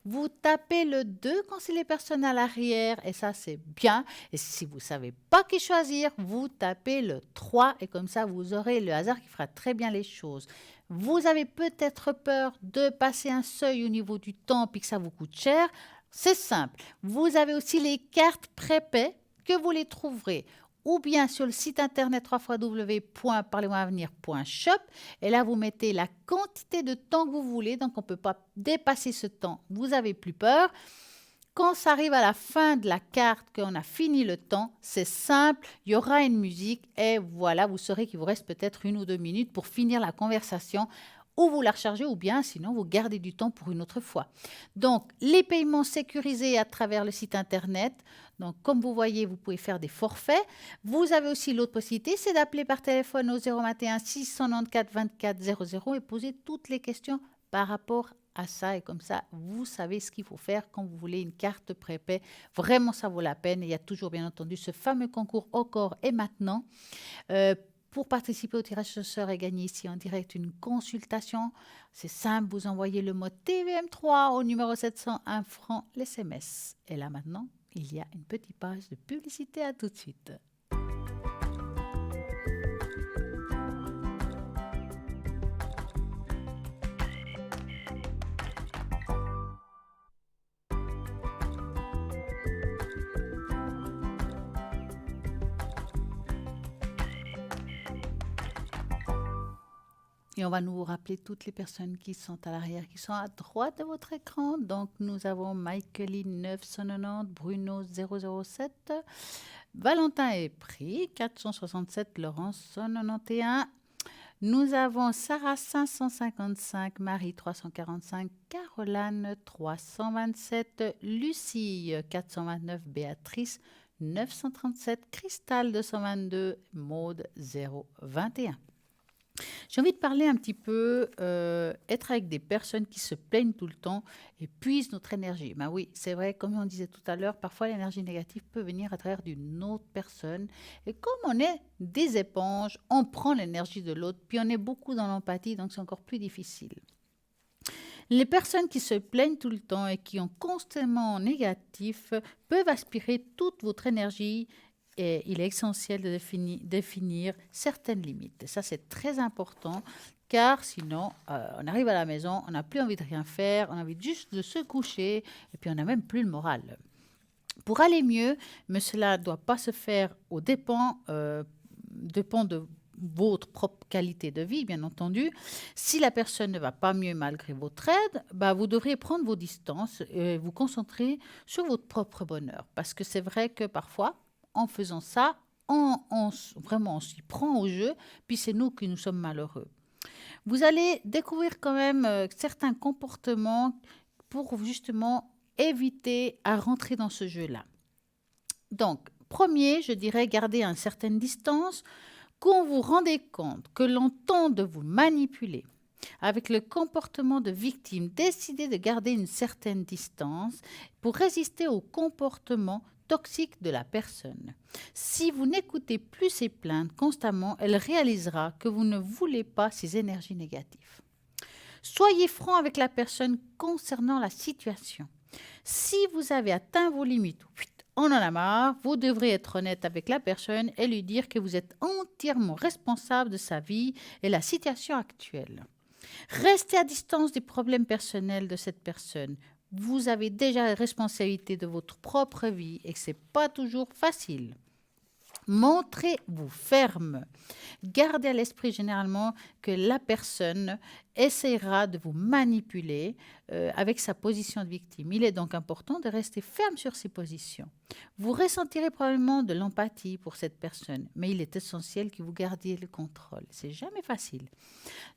Vous tapez le 2 quand c'est les personnes à l'arrière et ça, c'est bien. Et si vous ne savez pas qui choisir, vous tapez le 3 et comme ça, vous aurez le hasard qui fera très bien les choses. Vous avez peut-être peur de passer un seuil au niveau du temps puis que ça vous coûte cher. C'est simple. Vous avez aussi les cartes prépaies que vous les trouverez ou bien sur le site internet www.parlezavenir.shop et là vous mettez la quantité de temps que vous voulez, donc on ne peut pas dépasser ce temps. Vous n'avez plus peur. Quand ça arrive à la fin de la carte, qu'on a fini le temps, c'est simple, il y aura une musique et voilà, vous saurez qu'il vous reste peut-être 1 ou 2 minutes pour finir la conversation. Ou vous la rechargez ou bien sinon vous gardez du temps pour une autre fois. Donc, les paiements sécurisés à travers le site internet. Donc, comme vous voyez, vous pouvez faire des forfaits. Vous avez aussi l'autre possibilité, c'est d'appeler par téléphone au 021 694 24 00 et poser toutes les questions par rapport à ça. Et comme ça, vous savez ce qu'il faut faire quand vous voulez une carte prépay. Vraiment, ça vaut la peine. Et il y a toujours, bien entendu, ce fameux concours Encore et Maintenant. Pour participer au tirage au sort et gagner ici en direct une consultation, c'est simple, vous envoyez le mot TVM3 au numéro 701 francs l'SMS. Et là maintenant, il y a une petite page de publicité. À tout de suite. Et on va nous rappeler toutes les personnes qui sont à l'arrière, qui sont à droite de votre écran. Donc, nous avons Michaeline 990, Bruno 007, Valentin est pris, 467, Laurence 191. Nous avons Sarah 555, Marie 345, Caroline 327, Lucie 429, Béatrice 937, Cristal 222, Maude 021. J'ai envie de parler un petit peu, être avec des personnes qui se plaignent tout le temps et puisent notre énergie. Ben oui, c'est vrai, comme on disait tout à l'heure, parfois l'énergie négative peut venir à travers d'une autre personne. Et comme on est des éponges, on prend l'énergie de l'autre, puis on est beaucoup dans l'empathie, donc c'est encore plus difficile. Les personnes qui se plaignent tout le temps et qui ont constamment négatif peuvent aspirer toute votre énergie. Et il est essentiel de définir certaines limites. Et ça, c'est très important, car sinon, on arrive à la maison, on n'a plus envie de rien faire, on a envie juste de se coucher, et puis on n'a même plus le moral. Pour aller mieux, mais cela ne doit pas se faire aux dépens de votre propre qualité de vie, bien entendu. Si la personne ne va pas mieux malgré votre aide, vous devriez prendre vos distances et vous concentrer sur votre propre bonheur. Parce que c'est vrai que parfois, en faisant ça, on s'y prend au jeu, puis c'est nous qui nous sommes malheureux. Vous allez découvrir quand même certains comportements pour justement éviter à rentrer dans ce jeu-là. Donc, premier, je dirais garder une certaine distance. Quand vous vous rendez compte que l'on tente de vous manipuler avec le comportement de victime, décidez de garder une certaine distance pour résister au comportement toxique de la personne. Si vous n'écoutez plus ses plaintes constamment, elle réalisera que vous ne voulez pas ces énergies négatives. Soyez franc avec la personne concernant la situation. Si vous avez atteint vos limites, on en a marre, vous devrez être honnête avec la personne et lui dire que vous êtes entièrement responsable de sa vie et la situation actuelle. Restez à distance des problèmes personnels de cette personne. Vous avez déjà la responsabilité de votre propre vie et que ce n'est pas toujours facile. Montrez-vous ferme. Gardez à l'esprit généralement que la personne essaiera de vous manipuler avec sa position de victime. Il est donc important de rester ferme sur ses positions. Vous ressentirez probablement de l'empathie pour cette personne, mais il est essentiel que vous gardiez le contrôle. C'est jamais facile.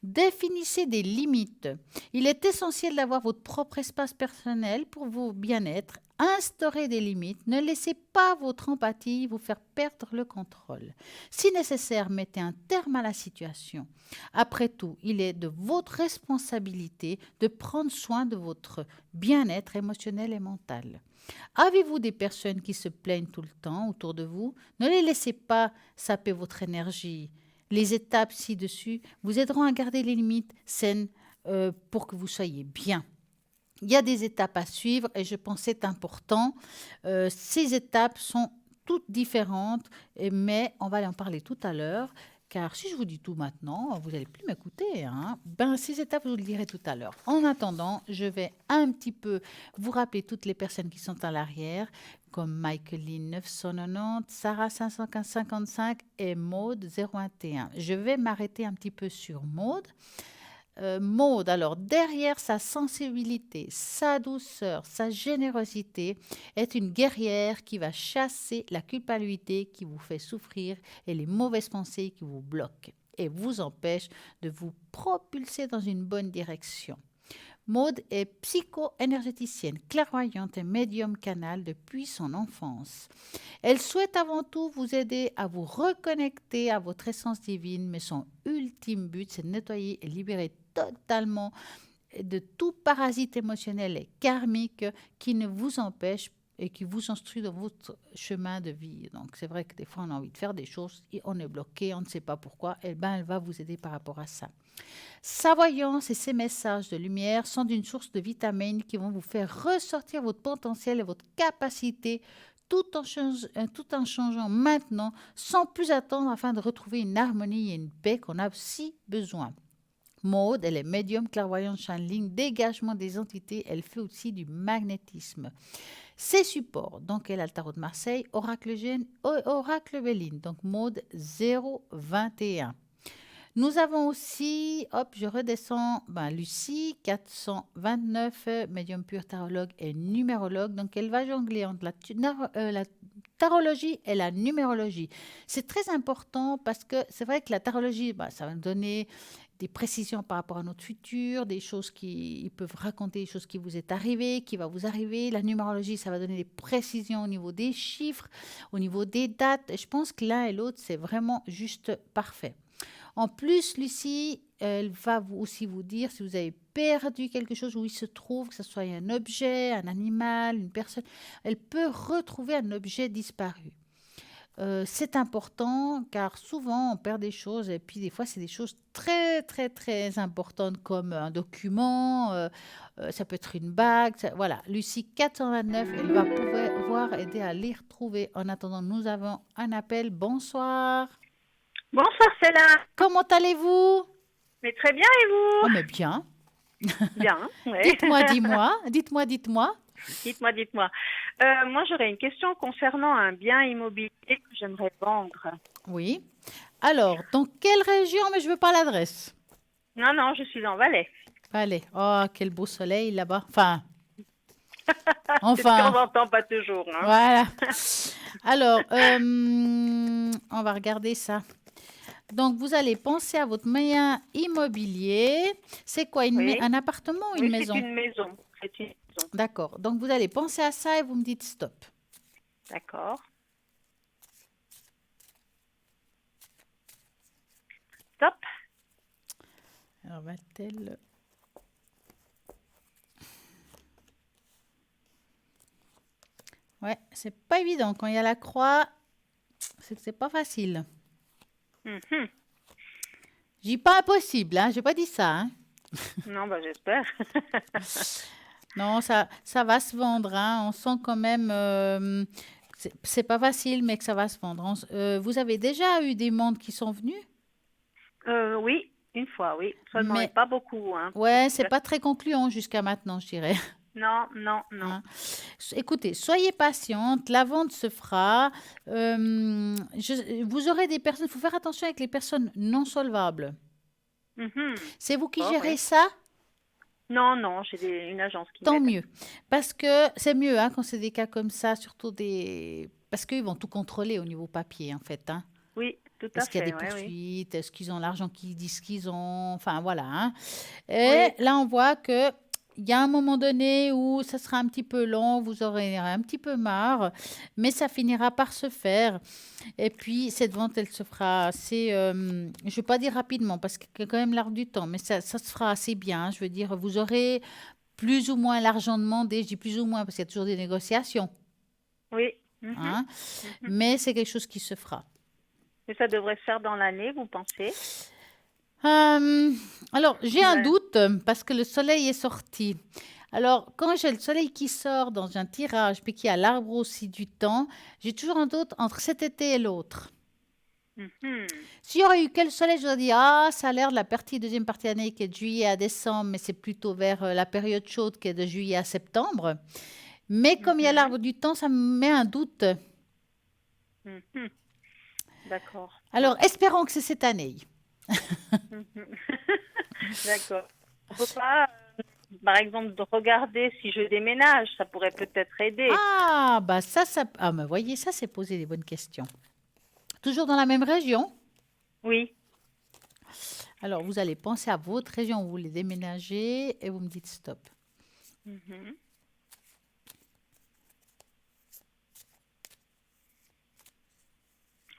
Définissez des limites. Il est essentiel d'avoir votre propre espace personnel pour vos bien-être. Instaurez des limites. Ne laissez pas votre empathie vous faire perdre le contrôle. Si nécessaire, mettez un terme à la situation. Après tout, il est de votre responsabilité de prendre soin de votre bien-être émotionnel et mental. Avez-vous des personnes qui se plaignent tout le temps autour de vous? Ne les laissez pas saper votre énergie. Les étapes ci-dessus vous aideront à garder les limites saines pour que vous soyez bien. Il y a des étapes à suivre et je pense que c'est important. Ces étapes sont toutes différentes, mais on va en parler tout à l'heure. Car si je vous dis tout maintenant, vous n'allez plus m'écouter. Ces étapes, je vous le dirai tout à l'heure. En attendant, je vais un petit peu vous rappeler toutes les personnes qui sont à l'arrière, comme Michaeline 990, Sarah 555 et Maude 021. Je vais m'arrêter un petit peu sur Maude. Maude, alors derrière sa sensibilité, sa douceur, sa générosité, est une guerrière qui va chasser la culpabilité qui vous fait souffrir et les mauvaises pensées qui vous bloquent et vous empêchent de vous propulser dans une bonne direction. Maude est psycho-énergéticienne, clairvoyante et médium canal depuis son enfance. Elle souhaite avant tout vous aider à vous reconnecter à votre essence divine, mais son ultime but, c'est de nettoyer et libérer totalement de tout parasite émotionnel et karmique qui ne vous empêche et qui vous instruit dans votre chemin de vie. Donc, c'est vrai que des fois, on a envie de faire des choses et on est bloqué, on ne sait pas pourquoi. Elle va vous aider par rapport à ça. Sa voyance et ses messages de lumière sont d'une source de vitamines qui vont vous faire ressortir votre potentiel et votre capacité tout en changeant maintenant, sans plus attendre afin de retrouver une harmonie et une paix qu'on a si besoin. Maude, elle est médium, clairvoyante, channeling, dégagement des entités, elle fait aussi du magnétisme. Ses supports, donc elle a le tarot de Marseille, Oracle Gène, Oracle Béline, donc Maude 021. Nous avons aussi, hop, je redescends, Lucie, 429, médium pur, tarologue et numérologue. Donc, elle va jongler entre la tarologie et la numérologie. C'est très important parce que c'est vrai que la tarologie, ça va nous donner des précisions par rapport à notre futur, des choses qui ils peuvent raconter des choses qui vous est arrivées, qui va vous arriver. La numérologie, ça va donner des précisions au niveau des chiffres, au niveau des dates. Et je pense que l'un et l'autre, c'est vraiment juste parfait. En plus, Lucie, elle va aussi vous dire si vous avez perdu quelque chose où il se trouve, que ce soit un objet, un animal, une personne. Elle peut retrouver un objet disparu. C'est important car souvent on perd des choses et puis des fois c'est des choses très très très importantes comme un document, ça peut être une bague, voilà. Lucie 429, elle va pouvoir aider à les retrouver. En attendant, nous avons un appel. Bonsoir. Bonsoir, c'est là. Comment allez-vous? Mais très bien, et Oh, vous? mais bien. Bien, ouais. Dites-moi, dites-moi. Dites-moi. Moi, j'aurais une question concernant un bien immobilier que j'aimerais vendre. Oui. Alors, dans quelle région? Mais je veux pas l'adresse. Non, je suis en Valais. Allez. Oh, quel beau soleil là-bas. Enfin, C'est ce qu'on n'entend pas toujours. Hein. Voilà. Alors, on va regarder ça. Donc, vous allez penser à votre moyen immobilier. C'est quoi, Oui. un appartement ou une maison? C'est une maison. C'est une maison. D'accord. Donc, vous allez penser à ça et vous me dites stop. D'accord. Stop. Alors, va-t-elle... Ouais, c'est pas évident. Quand il y a la croix, c'est que c'est pas facile. Mhm. Je dis pas impossible, hein. J'ai pas dit ça, hein. Non, j'espère. Non, ça va se vendre, hein. On sent quand même, c'est pas facile, mais que ça va se vendre. Vous avez déjà eu des mondes qui sont venus? Oui, une fois, oui. Seulement, Mais pas beaucoup. Hein. ouais, c'est pas très concluant jusqu'à maintenant, je dirais. Non. Hein. Écoutez, soyez patiente, la vente se fera. Vous aurez des personnes, il faut faire attention avec les personnes non solvables. Mhm. C'est vous qui Oh, gérez oui. ça? Non, j'ai une agence qui Tant m'aide. mieux. Parce que c'est mieux hein, quand c'est des cas comme ça, surtout des... Parce qu'ils vont tout contrôler au niveau papier, en fait. Hein. Oui, tout à Est-ce qu'il y a des fait. Oui. poursuites? Est-ce qu'ils ont l'argent qu'ils disent qu'ils ont? Enfin, voilà. Hein. Oui. Et là, on voit que il y a un moment donné où ça sera un petit peu long, vous aurez un petit peu marre, mais ça finira par se faire. Et puis, cette vente, elle se fera assez, je ne vais pas dire rapidement, parce qu'il y a quand même l'art du temps, mais ça se fera assez bien. Hein. Je veux dire, vous aurez plus ou moins l'argent demandé. Je dis plus ou moins, parce qu'il y a toujours des négociations. Oui. Hein. Mais c'est quelque chose qui se fera. Et ça devrait se faire dans l'année, vous pensez? Alors, j'ai un Ouais. doute parce que le soleil est sorti. Alors, quand j'ai le soleil qui sort dans un tirage, puis qu'il y a l'arbre aussi du temps, j'ai toujours un doute entre cet été et l'autre. Mhm. S'il y aurait eu que le soleil, je vous aurais dit, ah, ça a l'air de la deuxième partie de l'année qui est de juillet à décembre, mais c'est plutôt vers la période chaude qui est de juillet à septembre. Mais comme il y a l'arbre du temps, ça me met un doute. Mhm. D'accord. Alors, espérons que c'est cette année. D'accord. On peut pas, par exemple, de regarder si je déménage, ça pourrait peut-être aider. Ah, bah ça, ah, mais voyez, ça, c'est poser des bonnes questions. Toujours dans la même région? Oui. Alors, vous allez penser à votre région où vous voulez déménager et vous me dites stop. Mhm.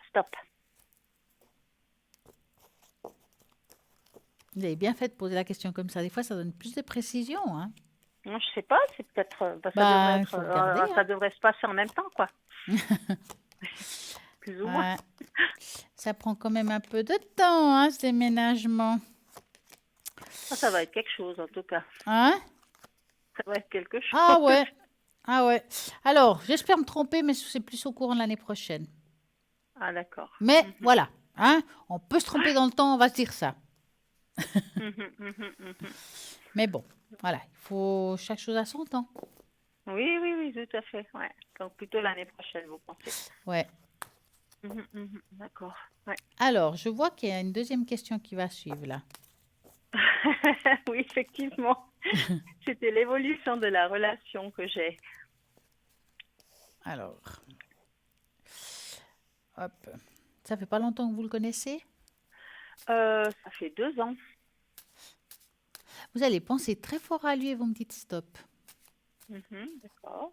Stop. Vous avez bien fait de poser la question comme ça. Des fois, ça donne plus de précision. Hein. Non, je sais pas, c'est peut-être, Bah, faut regarder, ça hein. devrait se passer en même temps, quoi. Plus ou moins. Ouais. Ça prend quand même un peu de temps, hein, ce déménagement. Ça va être quelque chose, en tout cas. Hein? Ça va être quelque chose. Ah ouais. Ah ouais. Alors, j'espère me tromper, mais c'est plus au courant de l'année prochaine. Ah, d'accord. Mais voilà. Hein, on peut se tromper dans le temps, on va se dire ça. Mais bon, voilà. Il faut chaque chose à son temps. Oui, tout à fait. Ouais. Donc plutôt l'année prochaine, vous pensez? Ouais. D'accord. Ouais. Alors, je vois qu'il y a une deuxième question qui va suivre là. Oui, effectivement. C'était l'évolution de la relation que j'ai. Alors, hop. Ça fait pas longtemps que vous le connaissez? Ça fait 2 ans. Vous allez penser très fort à lui et vous me dites stop. D'accord.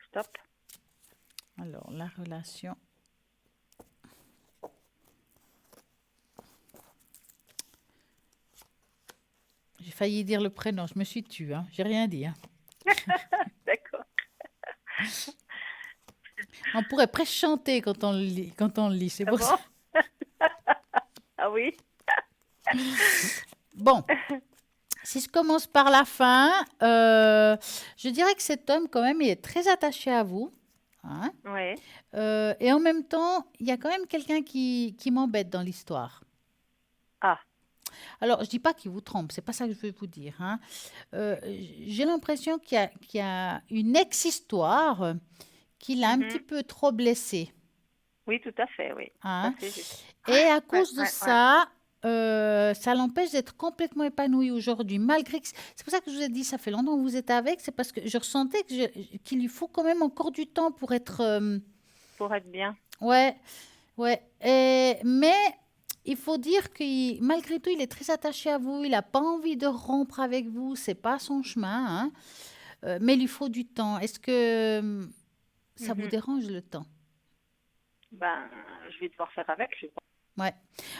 Stop. Alors, la relation. J'ai failli dire le prénom, je me suis tue, hein. J'ai rien dit, hein. D'accord. On pourrait presque chanter quand on le lit, c'est Ah pour ça. bon? Ah oui? Bon, si je commence par la fin, je dirais que cet homme, quand même, il est très attaché à vous, hein. Oui. Et en même temps, il y a quand même quelqu'un qui m'embête dans l'histoire. Ah. Alors, je dis pas qu'il vous trompe, c'est pas ça que je veux vous dire, hein. Euh, j'ai l'impression qu'il y a une ex-histoire qui l'a un petit peu trop blessé, Oui, tout à fait, oui. Ça, hein. c'est juste. Et à Ouais, cause de ouais, ouais. ça, ça l'empêche d'être complètement épanoui aujourd'hui, malgré que... C'est pour ça que je vous ai dit, ça fait longtemps que vous êtes avec, c'est parce que je ressentais qu'il lui faut quand même encore du temps pour être... Pour être bien. ouais, ouais. Mais il faut dire que malgré tout, il est très attaché à vous, il n'a pas envie de rompre avec vous, c'est pas son chemin, hein. Mais il lui faut du temps. Est-ce que ça vous Mhm. dérange le temps? Ben, je vais devoir faire avec, je pense. Ouais.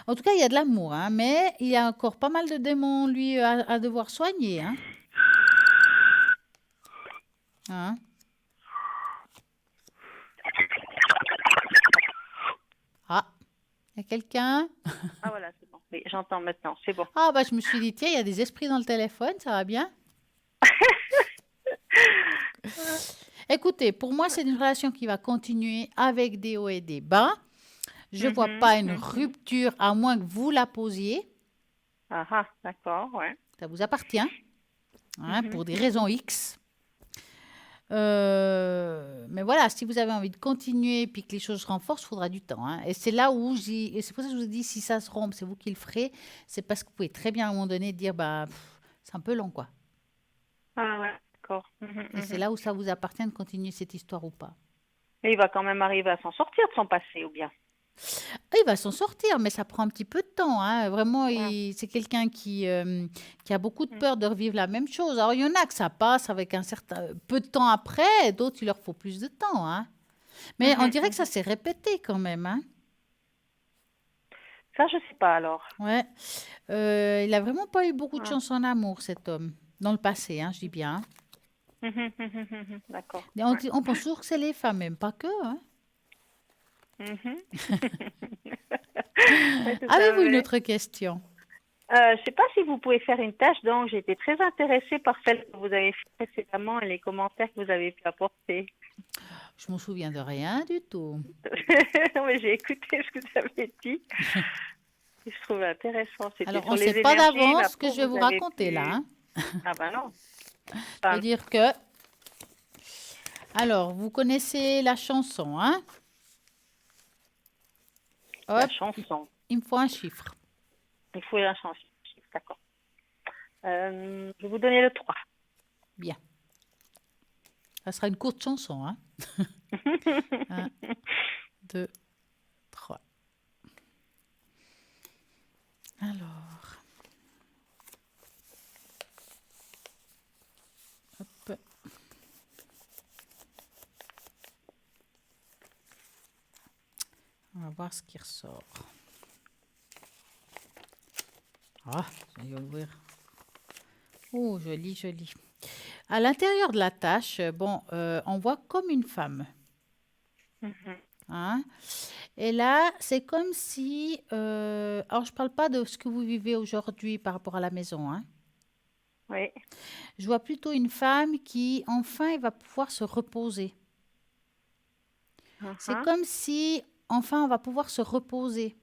En tout cas, il y a de l'amour, hein, mais il y a encore pas mal de démons, lui, à devoir soigner, hein. Hein. Ah, il y a quelqu'un? Ah voilà, c'est bon. Oui, j'entends maintenant, c'est bon. Ah, bah, je me suis dit, tiens, il y a des esprits dans le téléphone, ça va bien? Écoutez, pour moi, c'est une relation qui va continuer avec des hauts et des bas. Je ne vois pas une rupture à moins que vous la posiez. Ah ah, d'accord, ouais. Ça vous appartient, hein, Mhm, pour des raisons X. Mais voilà, si vous avez envie de continuer et puis que les choses se renforcent, il faudra du temps, hein. Et c'est là où et c'est pour ça que je vous dis, si ça se rompt, c'est vous qui le ferez. C'est parce que vous pouvez très bien à un moment donné dire, bah, c'est un peu long, quoi. Ah ouais, d'accord. Et c'est là où ça vous appartient de continuer cette histoire ou pas. Et il va quand même arriver à s'en sortir de son passé, ou bien? Il va s'en sortir, mais ça prend un petit peu de temps, hein. Vraiment, Ouais. c'est quelqu'un qui a beaucoup de peur de revivre la même chose. Alors, il y en a que ça passe avec un certain peu de temps après, et d'autres, il leur faut plus de temps, hein. Mais on dirait que ça s'est répété quand même, hein. Ça, je sais pas alors. Ouais. Il a vraiment pas eu beaucoup de Ah. chance en amour, cet homme. Dans le passé, hein, je dis bien, D'accord. hein. Ouais. On pense toujours que c'est les femmes, même pas que, hein. Mhm. Ouais, tout à Avez-vous une fait. autre question? Je sais pas si vous pouvez faire une tâche, donc j'ai été très intéressée par celle que vous avez fait précédemment et les commentaires que vous avez pu apporter. Je m'en souviens de rien du tout. Oui, j'ai écouté ce que vous avez dit. Et je trouve intéressant. C'était Alors, sur on ne les sait pas énergies, mais d'avance ce que après je vais vous vous avez raconter là, pu... hein. Ah ben non. Je veux Enfin, dire que... Alors, vous connaissez la chanson, hein? la Hop, chanson. il me faut un chiffre. Il faut la chanson. D'accord. Je vais vous donner le 3. Bien. Ça sera une courte chanson, hein? 1, 2, 3. Alors... Hop. On va voir ce qui ressort. Ah, je vais ouvrir. Oh, joli, joli. À l'intérieur de la tâche, bon, on voit comme une femme, hein? Et là, c'est comme si... alors, je ne parle pas de ce que vous vivez aujourd'hui par rapport à la maison, hein. Oui. Je vois plutôt une femme qui, enfin, elle va pouvoir se reposer. C'est comme si, enfin, on va pouvoir se reposer.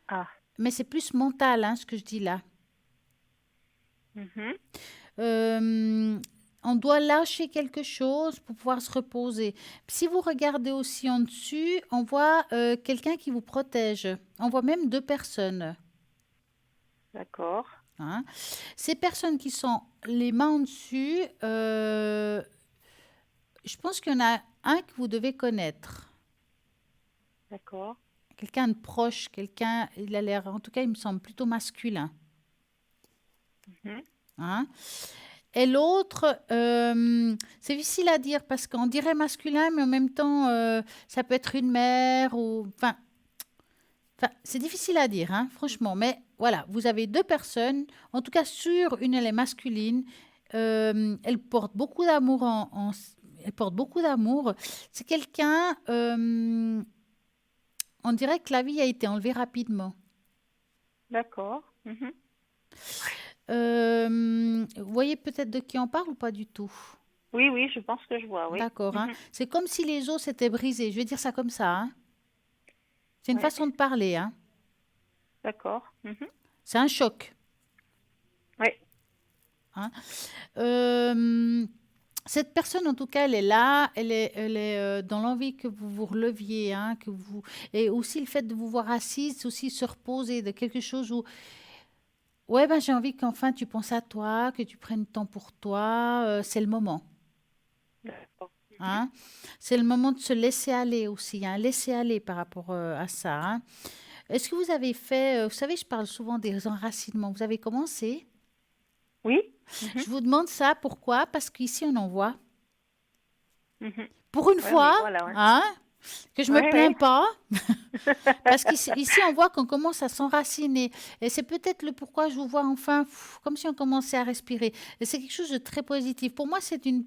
Ah. Mais c'est plus mental, hein, ce que je dis là. Mhm. Euh, on doit lâcher quelque chose pour pouvoir se reposer. Si vous regardez aussi en dessus, on voit quelqu'un qui vous protège. On voit même 2 personnes. D'accord. Hein. Ces personnes qui sont les mains en dessus, je pense qu'il y en a un que vous devez connaître. D'accord. Quelqu'un de proche, quelqu'un, il a l'air, en tout cas, il me semble plutôt masculin. Mhm. Hein. Et l'autre, c'est difficile à dire parce qu'on dirait masculin, mais en même temps, ça peut être une mère ou... Enfin, c'est difficile à dire, hein, franchement. Mais voilà, vous avez 2 personnes. En tout cas, une, elle est masculine. Elle porte beaucoup d'amour elle porte beaucoup d'amour. C'est quelqu'un, on dirait que la vie a été enlevée rapidement. D'accord. Mhm. Vous voyez peut-être de qui on parle ou pas du tout? Oui, oui, je pense que je vois, oui. D'accord, hein. Mhm. C'est comme si les os s'étaient brisés. Je vais dire ça comme ça, hein. C'est une Ouais. façon de parler, hein. D'accord. Mhm. C'est un choc, Oui. hein. Euh, Cette personne, en tout cas, elle est là, elle est dans l'envie que vous vous releviez, hein, et aussi le fait de vous voir assise, c'est aussi se reposer de quelque chose où, ouais, ben j'ai envie qu'enfin tu penses à toi, que tu prennes le temps pour toi, c'est le moment, D'accord. hein. C'est le moment de se laisser aller aussi, hein, laisser aller par rapport à ça, hein. Est-ce que vous avez fait, vous savez, je parle souvent des enracinements, vous avez commencé? Oui. Mhm. Je vous demande ça, pourquoi? Parce qu'ici, on en voit. Mhm. Pour une Oui, oui, fois, voilà, ouais. hein, que je me Oui, plains oui. pas, parce qu'ici, on voit qu'on commence à s'enraciner. Et c'est peut-être le pourquoi je vous vois enfin, comme si on commençait à respirer. Et c'est quelque chose de très positif. Pour moi, c'est une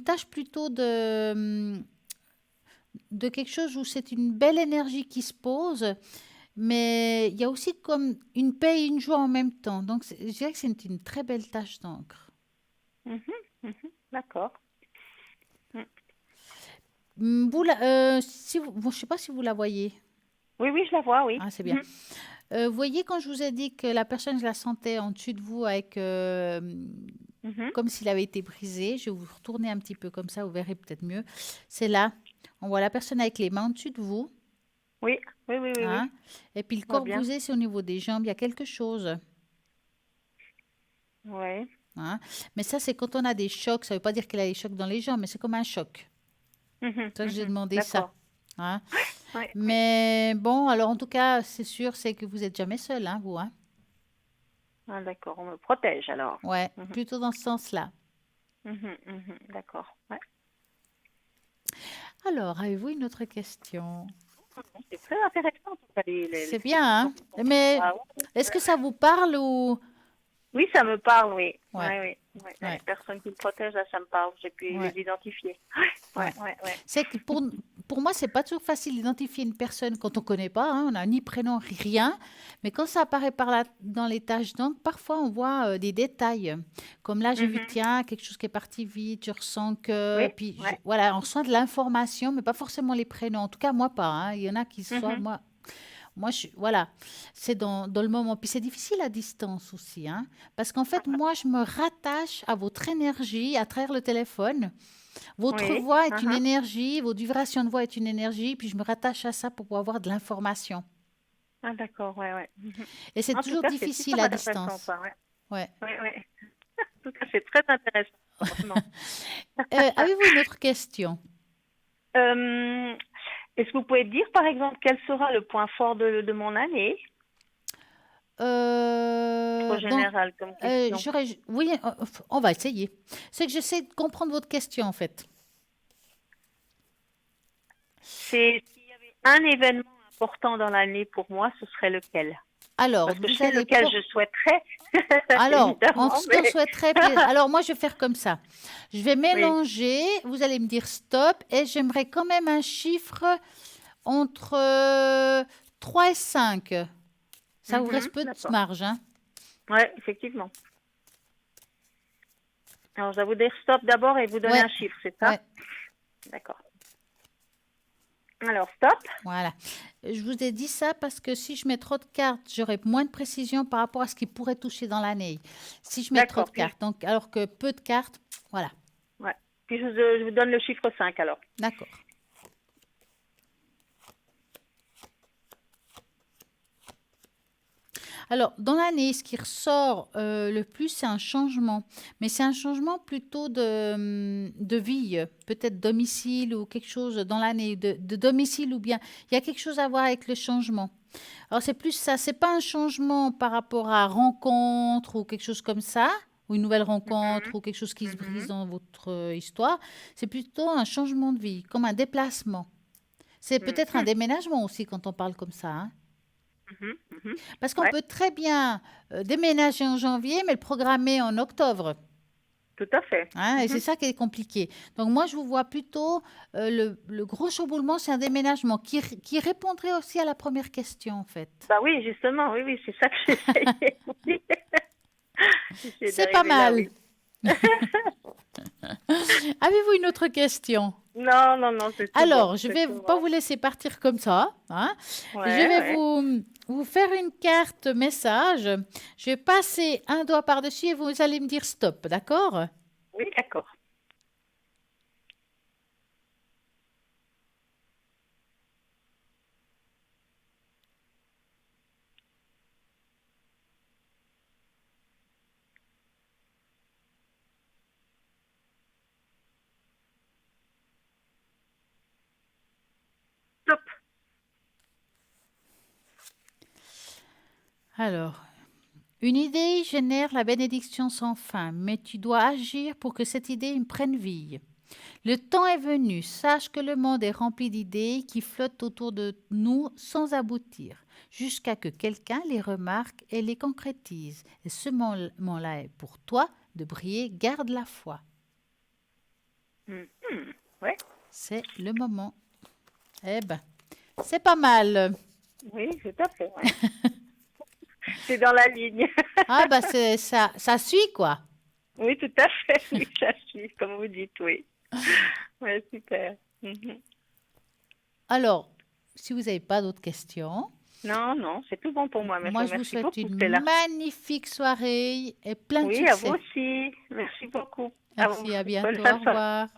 tâche plutôt de quelque chose où c'est une belle énergie qui se pose, mais il y a aussi comme une paix et une joie en même temps. Donc, je dirais que c'est une très belle tâche d'encre. Mhm. Mhm. D'accord. Mm. Si bon, je ne sais pas si vous la voyez. Oui, oui, je la vois, oui. Ah, c'est bien. Mhm. Vous voyez, quand je vous ai dit que la personne, je la sentais en dessus de vous avec Mhm. comme s'il avait été brisé. Je vais vous retourner un petit peu comme ça, vous verrez peut-être mieux. C'est là. On voit la personne avec les mains en dessus de vous. Oui, oui, oui, oui, Hein. oui. Et puis le Je vois corps bien. brisé, c'est au niveau des jambes. Il y a quelque chose. Ouais. Hein. Mais ça, c'est quand on a des chocs. Ça ne veut pas dire qu'il a des chocs dans les jambes, mais c'est comme un choc. Mhm. C'est ça que j'ai Mhm. demandé ça. D'accord. Hein. Ouais, ouais. Mais bon, alors en tout cas, c'est sûr, c'est que vous n'êtes jamais seul, hein, vous. Hein. Ah, d'accord, on me protège alors. Ouais, Mhm. plutôt dans ce sens-là. Mhm. Mhm. D'accord. Ouais. Alors, avez-vous une autre question? C'est très intéressant, en tout cas, C'est bien, l'explication. hein? Mais Ah, ouais. est-ce que ça vous parle ou... Oui, ça me parle, oui. Ouais, Ouais, oui. Ouais. ouais, Les personnes qui me protègent, là, ça me parle. J'ai pu les ouais, identifier. Ouais, ouais. ouais, ouais. C'est que pour moi, c'est pas toujours facile d'identifier une personne quand on connaît pas, hein, on n'a ni prénom, rien. Mais quand ça apparaît dans les tâches d'encre, parfois on voit des détails. Comme là, j'ai vu, Mhm. tiens, quelque chose qui est parti vite, je ressens que... Oui, Puis ouais. voilà, on ressent de l'information, mais pas forcément les prénoms. En tout cas, moi pas, hein. Il y en a qui soient... Mhm. Moi, voilà, c'est dans le moment. Puis c'est difficile à distance aussi, hein, parce qu'en fait, moi, je me rattache à votre énergie à travers le téléphone. Votre Oui. voix est une Mhm. énergie, votre vibration de voix est une énergie, puis je me rattache à ça pour pouvoir avoir de l'information. Ah, d'accord, ouais, ouais. Mhm. Et c'est En tout toujours cas, c'est difficile super à intéressant, distance. ça, ouais. Ouais. Ouais, ouais. En tout cas, c'est très intéressant, franchement. Avez-vous une autre question? Euh, Est-ce que vous pouvez dire, par exemple, quel sera le point fort de mon année? Trop Bon, général comme question. oui, on va essayer. C'est que j'essaie de comprendre votre question, en fait. C'est s'il y avait un événement important dans l'année pour moi, ce serait lequel? Alors, Parce que je vous sais allez lequel je souhaiterais, Alors, évidemment, ce qu'on mais souhaiterait, alors moi je vais faire comme ça. Je vais oui. mélanger, vous allez me dire stop, et j'aimerais quand même un chiffre entre 3 et 5. Ça vous Mhm, reste peu de d'accord. marge, hein? Ouais, effectivement. Alors, je vais vous dire stop d'abord et vous donner Ouais, un chiffre, c'est ça? ouais. D'accord. Alors, stop. Voilà. Je vous ai dit ça parce que si je mets trop de cartes, j'aurai moins de précision par rapport à ce qui pourrait toucher dans l'année. Si je mets trop de D'accord. cartes, donc, alors que peu de cartes, voilà. Ouais. Puis je vous donne le chiffre 5 alors. D'accord. Alors, dans l'année, ce qui ressort le plus, c'est un changement. Mais c'est un changement plutôt de vie, peut-être domicile ou quelque chose dans l'année, de domicile ou bien. Il y a quelque chose à voir avec le changement. Alors, c'est plus ça. C'est pas un changement par rapport à rencontre ou quelque chose comme ça, ou une nouvelle rencontre Mhm, ou quelque chose qui se brise mhm, dans votre histoire. C'est plutôt un changement de vie, comme un déplacement. C'est peut-être un mhm, déménagement aussi quand on parle comme ça, hein. mhm, mhm. Parce qu'on Ouais, peut très bien déménager en janvier, mais le programmer en octobre, tout à fait. hein, et c'est Mhm. ça qui est compliqué. Donc moi, je vous vois plutôt le gros chamboulement, c'est un déménagement qui répondrait aussi à la première question, en fait. Bah oui, justement, oui, oui, c'est ça que j'essayais. Oui. J'essaie C'est pas d'arriver là, mal. oui. Avez-vous une autre question? Non, non, non, c'est tout bon, Alors, je c'est vais tout pas bon. vous laisser partir comme ça, hein. Je Ouais, vais ouais. vous faire une carte message. Je vais passer un doigt par-dessus et vous allez me dire stop, d'accord? Oui, d'accord. Stop. Alors, une idée génère la bénédiction sans fin, mais tu dois agir pour que cette idée prenne vie. Le temps est venu, sache que le monde est rempli d'idées qui flottent autour de nous sans aboutir, jusqu'à que quelqu'un les remarque et les concrétise. Et ce moment-là est pour toi de briller, garde la foi. Mhm. Ouais, C'est le moment. Eh ben, c'est pas mal. oui, tout à fait, ouais. C'est dans la ligne. Ah bah c'est ça, ça suit quoi. Oui, tout à fait, oui, ça suit, comme vous dites, oui. Ouais, super. Mhm. Alors, si vous n'avez pas d'autres questions, Non, non, c'est tout bon pour moi, mais je moi vous je vous remercie souhaite beaucoup, une Stella. magnifique soirée et plein de Oui, à vous succès. aussi. Merci beaucoup. À vous. Merci, à Bonne bientôt, fin au de soirée. revoir.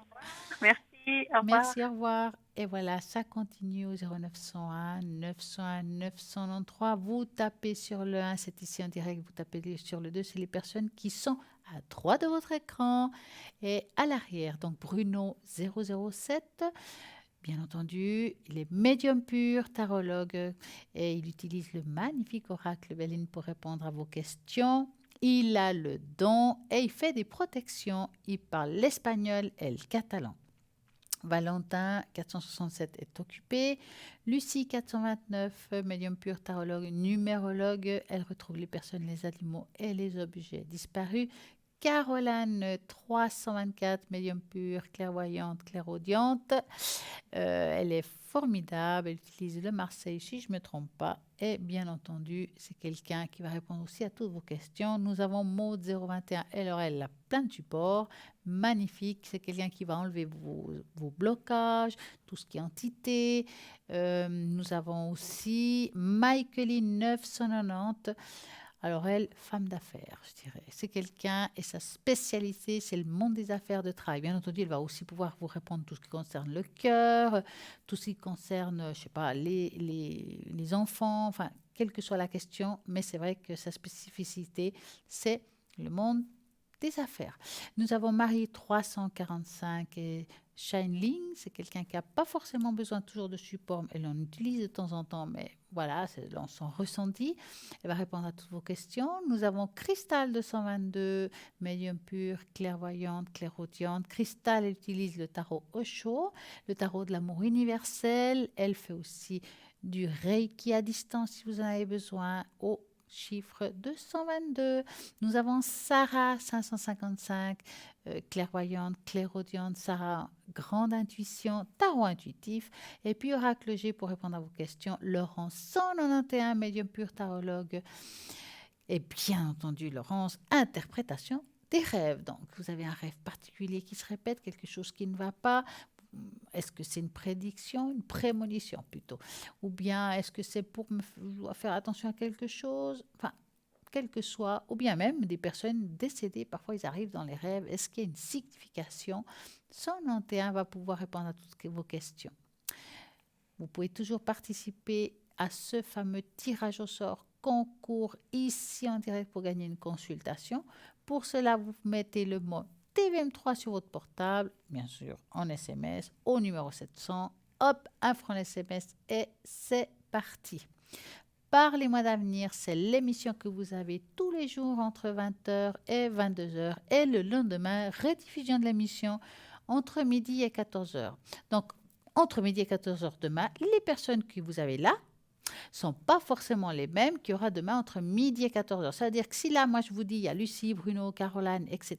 Merci, au revoir. Merci, au revoir. Et voilà, ça continue au 0901 901 993. Vous tapez sur le 1, c'est ici en direct. Vous tapez sur le 2, c'est les personnes qui sont à droite de votre écran et à l'arrière. Donc Bruno 007. Bien entendu, il est médium pur, tarologue, et il utilise le magnifique oracle Béline pour répondre à vos questions. Il a le don et il fait des protections. Il parle l'espagnol et le catalan. Valentin 467 est occupé. Lucie 429, médium pur, tarologue, numérologue. Elle retrouve les personnes, les animaux et les objets disparus. Caroline 324, médium pur, clairvoyante, clairaudiente. Elle est formidable, elle utilise le Marseille si je ne me trompe pas. Et bien entendu, c'est quelqu'un qui va répondre aussi à toutes vos questions. Nous avons Maud 021, elle a plein de supports, magnifique. C'est quelqu'un qui va enlever vos blocages, tout ce qui est entité. Nous avons aussi Michaeline 990. Alors elle, femme d'affaires, je dirais. C'est quelqu'un et sa spécialité, c'est le monde des affaires de travail. Bien entendu, elle va aussi pouvoir vous répondre tout ce qui concerne le cœur, tout ce qui concerne, je sais pas, les enfants, enfin, quelle que soit la question. Mais c'est vrai que sa spécificité, c'est le monde des affaires. Nous avons Marie 345 et Shineling, c'est quelqu'un qui n'a pas forcément besoin toujours de support, elle en utilise de temps en temps, mais voilà, c'est dans son ressenti. Elle va répondre à toutes vos questions. Nous avons Cristal 222, médium pur, clairvoyante, clairaudiente. Cristal, elle utilise le tarot Osho, le tarot de l'amour universel. Elle fait aussi du Reiki à distance si vous en avez besoin, au chiffre 222. Nous avons Sarah 555, clairvoyante, clairaudiente. Sarah, grande intuition, tarot intuitif. Et puis Oracle G pour répondre à vos questions. Laurence 191, médium pur tarologue. Et bien entendu, Laurence, interprétation des rêves. Donc, vous avez un rêve particulier qui se répète, quelque chose qui ne va pas. est-ce que c'est une prédiction, une prémonition plutôt? Ou bien est-ce que c'est pour je dois faire attention à quelque chose? Enfin, quel que soit, ou bien même des personnes décédées, parfois ils arrivent dans les rêves. Est-ce qu'il y a une signification? 191 va pouvoir répondre à toutes vos questions. Vous pouvez toujours participer à ce fameux tirage au sort concours ici en direct pour gagner une consultation. Pour cela, vous mettez le mot TVM3 sur votre portable, bien sûr en SMS, au numéro 700. Hop, un franc SMS et c'est parti. Parlez-moi d'avenir, c'est l'émission que vous avez tous les jours entre 20h et 22h et le lendemain, rediffusion de l'émission entre midi et 14h. Donc, entre midi et 14h demain, les personnes que vous avez là ne sont pas forcément les mêmes qu'il y aura demain entre midi et 14h. Ça veut dire que si là, moi, je vous dis, il y a Lucie, Bruno, Caroline, etc.,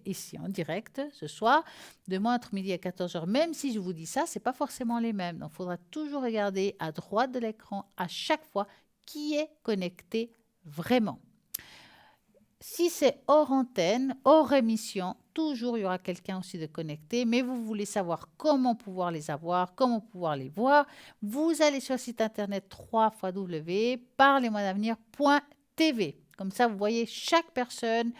ici en direct ce soir, demain entre midi et 14h, même si je vous dis ça, ce n'est pas forcément les mêmes. Donc, il faudra toujours regarder à droite de l'écran à chaque fois qui est connecté vraiment. Si c'est hors antenne, hors émission, toujours il y aura quelqu'un aussi de connecté, mais vous voulez savoir comment pouvoir les avoir, comment pouvoir les voir, vous allez sur le site internet www.parlez-moi-d'avenir.tv. Comme ça, vous voyez chaque personne,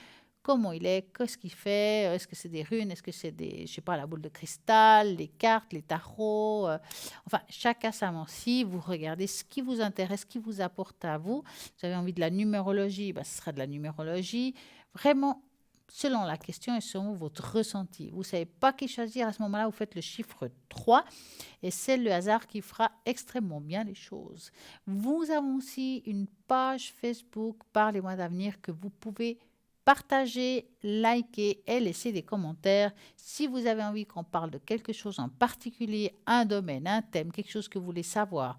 comment il est, qu'est-ce qu'il fait, est-ce que c'est des runes, est-ce que c'est des, je sais pas, la boule de cristal, les cartes, les tarots, enfin, chacun sa mancie, vous regardez ce qui vous intéresse, ce qui vous apporte à vous. Vous avez envie de la numérologie, ce sera de la numérologie. Vraiment, selon la question et selon votre ressenti. Vous ne savez pas qui choisir, à ce moment-là, vous faites le chiffre 3 et c'est le hasard qui fera extrêmement bien les choses. Vous avez aussi une page Facebook Parlez-moi d'avenir que vous pouvez partagez, likez et laissez des commentaires. Si vous avez envie qu'on parle de quelque chose en particulier, un domaine, un thème, quelque chose que vous voulez savoir,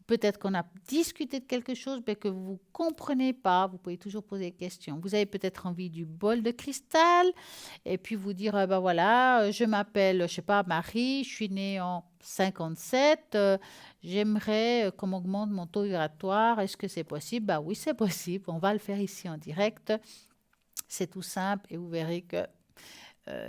peut-être qu'on a discuté de quelque chose mais que vous ne comprenez pas, vous pouvez toujours poser des questions. Vous avez peut-être envie du bol de cristal et puis vous dire, voilà, je m'appelle, je sais pas, Marie, je suis née en 57, j'aimerais qu'on augmente mon taux vibratoire. Est-ce que c'est possible? Oui, c'est possible. On va le faire ici en direct. C'est tout simple et vous verrez que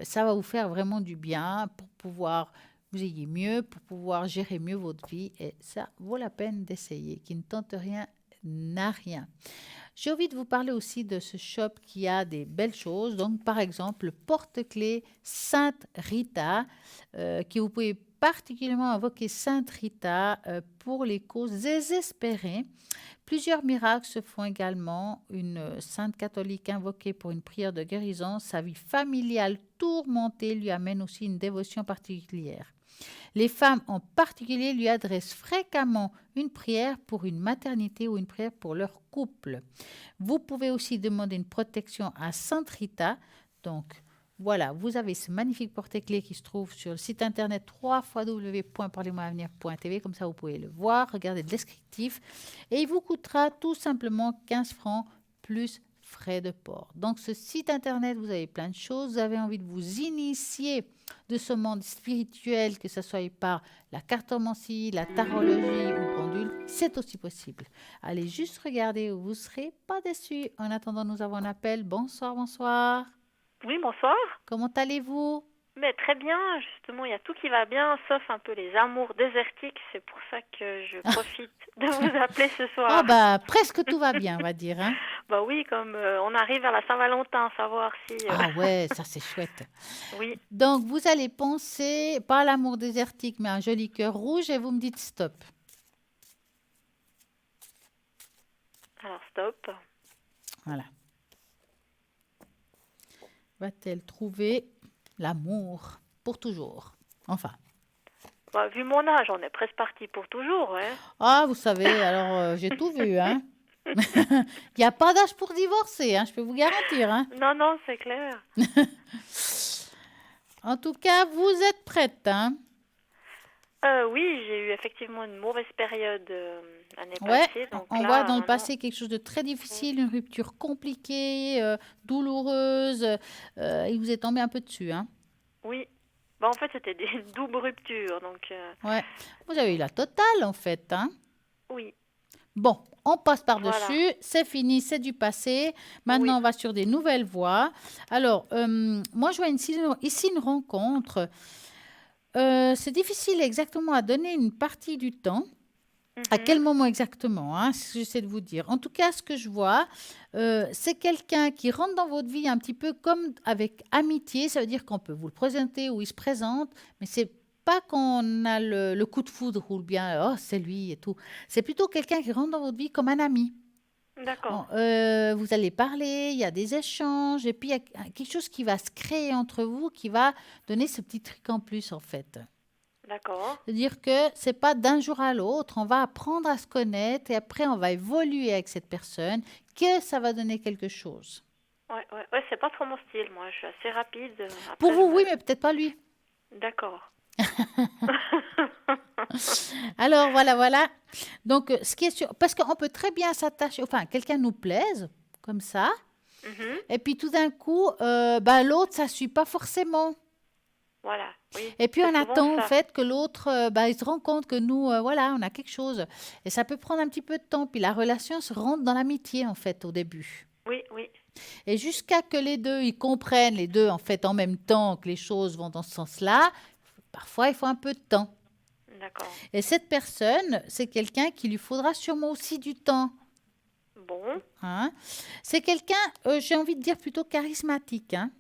ça va vous faire vraiment du bien pour pouvoir vous ayez mieux, pour pouvoir gérer mieux votre vie et ça vaut la peine d'essayer. Qui ne tente rien n'a rien. J'ai envie de vous parler aussi de ce shop qui a des belles choses. Donc, par exemple, le porte-clés Sainte Rita, que vous pouvez particulièrement invoquer Sainte Rita pour les causes désespérées. Plusieurs miracles se font également. Une sainte catholique invoquée pour une prière de guérison, sa vie familiale tourmentée lui amène aussi une dévotion particulière. Les femmes en particulier lui adressent fréquemment une prière pour une maternité ou une prière pour leur couple. Vous pouvez aussi demander une protection à Sainte Rita. Donc, voilà, vous avez ce magnifique porte-clés qui se trouve sur le site internet www.parlez-moi-d'avenir.tv. Comme ça, vous pouvez le voir, regarder le descriptif. Et il vous coûtera tout simplement 15 francs plus frais de port. Donc, ce site internet, vous avez plein de choses. Vous avez envie de vous initier de ce monde spirituel, que ce soit par la cartomancie, la tarologie ou pendule, c'est aussi possible. Allez juste regarder, vous ne serez pas déçus. En attendant, nous avons un appel. Bonsoir, bonsoir. Oui, bonsoir. Comment allez-vous? Mais très bien, justement, il y a tout qui va bien, sauf un peu les amours désertiques. C'est pour ça que je profite de vous appeler ce soir. Presque tout va bien, on va dire. Hein? Oui, comme on arrive vers la Saint-Valentin, savoir si... Ah ouais, ça c'est chouette. Oui. Donc, vous allez penser, pas à l'amour désertique, mais à un joli cœur rouge et vous me dites stop. Alors, stop. Voilà. Va-t-elle trouver l'amour pour toujours? Enfin. Vu mon âge, on est presque parti pour toujours. Hein. Ah, vous savez, alors j'ai tout vu. Hein. Il n'y a pas d'âge pour divorcer, hein, je peux vous garantir. Hein. Non, c'est clair. En tout cas, vous êtes prête. Hein. Oui, j'ai eu effectivement une mauvaise période l'année passée. Donc on voit dans le passé quelque chose de très difficile, une rupture compliquée, douloureuse, et vous êtes tombé un peu dessus. Hein. Oui. En fait, c'était des doubles ruptures. Donc, ouais. Vous avez eu la totale, en fait. Hein. Oui. Bon, on passe par-dessus. Voilà. C'est fini, c'est du passé. Maintenant, on va sur des nouvelles voies. Alors, moi, je vois ici une rencontre. c'est difficile exactement à donner une partie du temps. À quel moment exactement, hein, j'essaie de vous dire. En tout cas, ce que je vois, c'est quelqu'un qui rentre dans votre vie un petit peu comme avec amitié. Ça veut dire qu'on peut vous le présenter ou il se présente, mais c'est pas qu'on a le coup de foudre ou bien oh c'est lui et tout. C'est plutôt quelqu'un qui rentre dans votre vie comme un ami. D'accord. Vous allez parler, il y a des échanges et puis il y a quelque chose qui va se créer entre vous qui va donner ce petit truc en plus en fait. D'accord. C'est-à-dire que c'est pas d'un jour à l'autre, on va apprendre à se connaître et après on va évoluer avec cette personne, que ça va donner quelque chose. Ouais, c'est pas trop mon style, moi. Je suis assez rapide. Pour Après, vous, oui, mais peut-être pas lui. D'accord. Alors voilà. Donc, ce qui est sûr, parce qu'on peut très bien s'attacher, enfin, quelqu'un nous plaise, comme ça, Mhm. et puis tout d'un coup, l'autre, ça suit pas forcément. Voilà, oui. Et puis C'est on souvent attend, en ça. fait, que l'autre, il se rend compte que nous, voilà, on a quelque chose. Et ça peut prendre un petit peu de temps, puis la relation se rentre dans l'amitié, en fait, au début. Oui. Et jusqu'à que les deux, ils comprennent, les deux, en fait, en même temps, que les choses vont dans ce sens-là, parfois, il faut un peu de temps. D'accord. Et cette personne, c'est quelqu'un qui lui faudra sûrement aussi du temps. Bon. Hein. C'est quelqu'un, j'ai envie de dire, plutôt charismatique. Hein.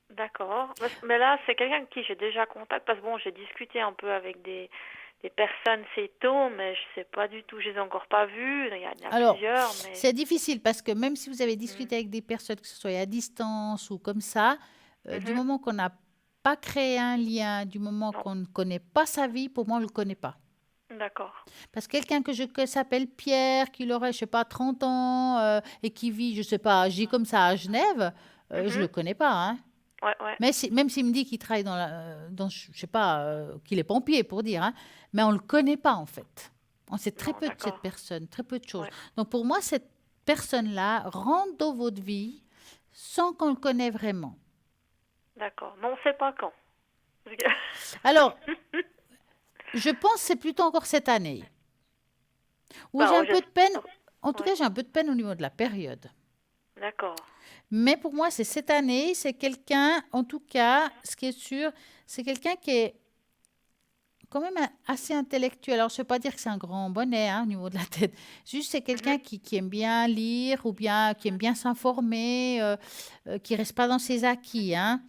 D'accord. Mais là, c'est quelqu'un avec qui j'ai déjà contact. Parce que bon, j'ai discuté un peu avec des personnes ces tôt, mais je sais pas du tout. Je les ai encore pas vues. Il y en a Alors, plusieurs, mais... c'est difficile parce que même si vous avez discuté avec des personnes, que ce soit à distance ou comme ça, du Mhm. moment qu'on n'a pas créé un lien, du moment Non. qu'on ne connaît pas sa vie, pour moi, on ne le connaît pas. D'accord. Parce que quelqu'un que s'appelle Pierre, qui aurait, je sais pas, 30 ans et qui vit, je sais pas, je dis comme ça à Genève, je le Mhm. connais pas. Hein. Ouais. Mais même s'il me dit qu'il travaille je sais pas, qu'il est pompier pour dire, hein, mais on le connaît pas en fait. On sait très Non, peu de cette d'accord. personne, très peu de choses. Ouais. Donc pour moi, cette personne-là rentre dans votre vie sans qu'on le connaisse vraiment. D'accord. Mais on sait pas quand. Parce que- Alors, je pense que c'est plutôt encore cette année où j'ai Bah, un peu de peine. En tout ouais. cas, j'ai un peu de peine au niveau de la période. D'accord. Mais pour moi, c'est cette année, c'est quelqu'un, en tout cas, ce qui est sûr, c'est quelqu'un qui est quand même assez intellectuel. Alors, je ne veux pas dire que c'est un grand bonnet hein, au niveau de la tête. Juste, c'est quelqu'un Mhm. qui aime bien lire ou bien qui aime bien s'informer, qui ne reste pas dans ses acquis. Hein.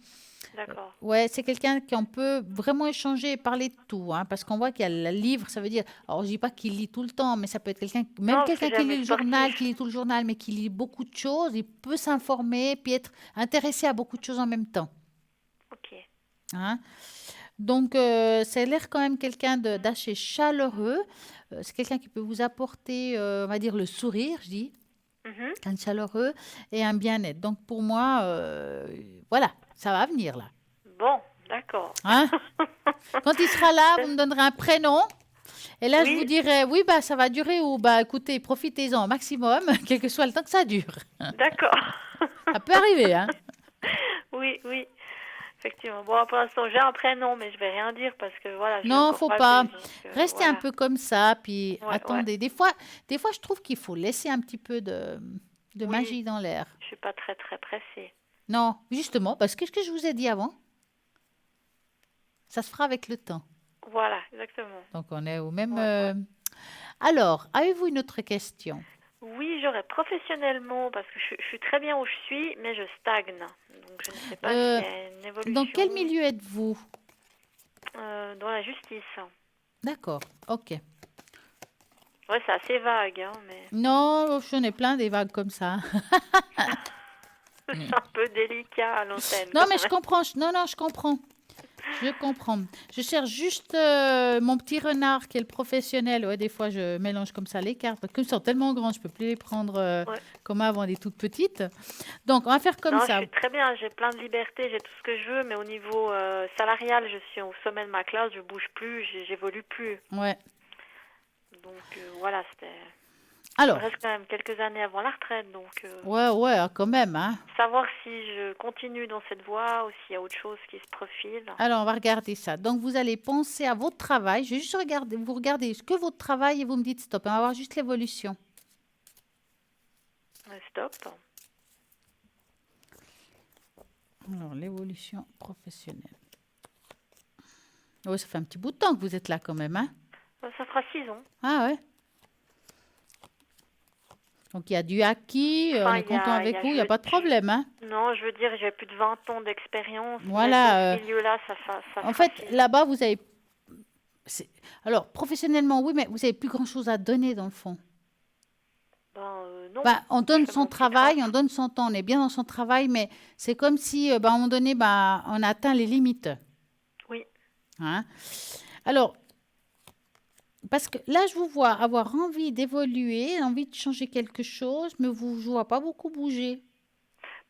D'accord. Ouais, c'est quelqu'un qu'on peut vraiment échanger et parler de tout. Hein, parce qu'on voit qu'il y a le livre, ça veut dire. Alors, je ne dis pas qu'il lit tout le temps, mais ça peut être quelqu'un, même Non, parce que quelqu'un qui j'aime lit les le journal, qui sportifs. lit tout le journal, mais qui lit beaucoup de choses. Il peut s'informer puis être intéressé à beaucoup de choses en même temps. Ok. Hein. Donc, ça a l'air quand même quelqu'un d'assez chaleureux. C'est quelqu'un qui peut vous apporter, on va dire, le sourire, je dis, Mhm. un chaleureux et un bien-être. Donc, pour moi, voilà, ça va venir là. Bon, d'accord. Hein? Quand il sera là, vous me donnerez un prénom. Et là, je vous Oui, dirai, oui, bah, ça va durer ou, bah, écoutez, profitez-en au maximum, quel que soit le temps que ça dure. d'accord. Ça peut arriver, hein? Oui, effectivement. Bon, pour l'instant, j'ai un prénom, mais je vais rien dire parce que voilà, je l'ai Non, encore faut pas pas. vu. Donc, Restez un voilà. peu comme ça, puis Ouais. attendez. Des fois, je trouve qu'il faut laisser un petit peu de Oui, magie dans l'air. je suis pas très pressée. Non, justement, parce que ce que je vous ai dit avant, ça se fera avec le temps. Voilà, exactement. Donc, on est au même... Ouais. Alors, avez-vous une autre question? Oui, j'aurais professionnellement, parce que je suis très bien où je suis, mais je stagne. Donc, je ne sais pas s'il Euh, y a une dans quel évolution milieu êtes-vous? dans la justice. D'accord, ok. Ouais, c'est assez vague, hein, mais Non, j'en ai plein des vagues comme ça. c'est un peu délicat à l'antenne Non, quand mais je même. comprends. Non, je comprends. Je comprends. Je cherche juste mon petit renard qui est le professionnel. Ouais, des fois, je mélange comme ça les cartes. Parce que ils sont tellement grands, je peux plus les prendre Ouais. comme avant, des toutes petites. Donc, on va faire comme Non, je ça. suis très bien, j'ai plein de liberté, j'ai tout ce que je veux, mais au niveau salarial, je suis au sommet de ma classe, je bouge plus, j'évolue plus. Ouais. Donc voilà, il me Alors, reste quand même quelques années avant la retraite, donc ouais, quand même. Hein. savoir si je continue dans cette voie ou s'il y a autre chose qui se profile. Alors, on va regarder ça. Donc, vous allez penser à votre travail. Je vais juste regarder, vous regardez ce que votre travail et vous me dites stop. On va voir juste l'évolution. Stop. Alors, l'évolution professionnelle. Oui, ça fait un petit bout de temps que vous êtes là quand même, hein? Ça fera 6 ans. Ah ouais. Donc, il y a du acquis, on Enfin, est content avec vous, il n'y a pas de je- problème, hein? Non, je veux dire, j'ai plus de 20 ans d'expérience. Mais Voilà. dans ce milieu-là, ça En fera fait, 6 ans. là-bas, vous avez... Alors, professionnellement, oui, mais vous n'avez plus grand-chose à donner, dans le fond. Non, Bah, on je donne fais son mon petit travail, taf. on donne son temps, on est bien dans son travail, mais c'est comme si, à un moment donné, on a atteint les limites. Oui. Hein. Alors, parce que là, je vous vois avoir envie d'évoluer, envie de changer quelque chose, mais je ne vois pas beaucoup bouger.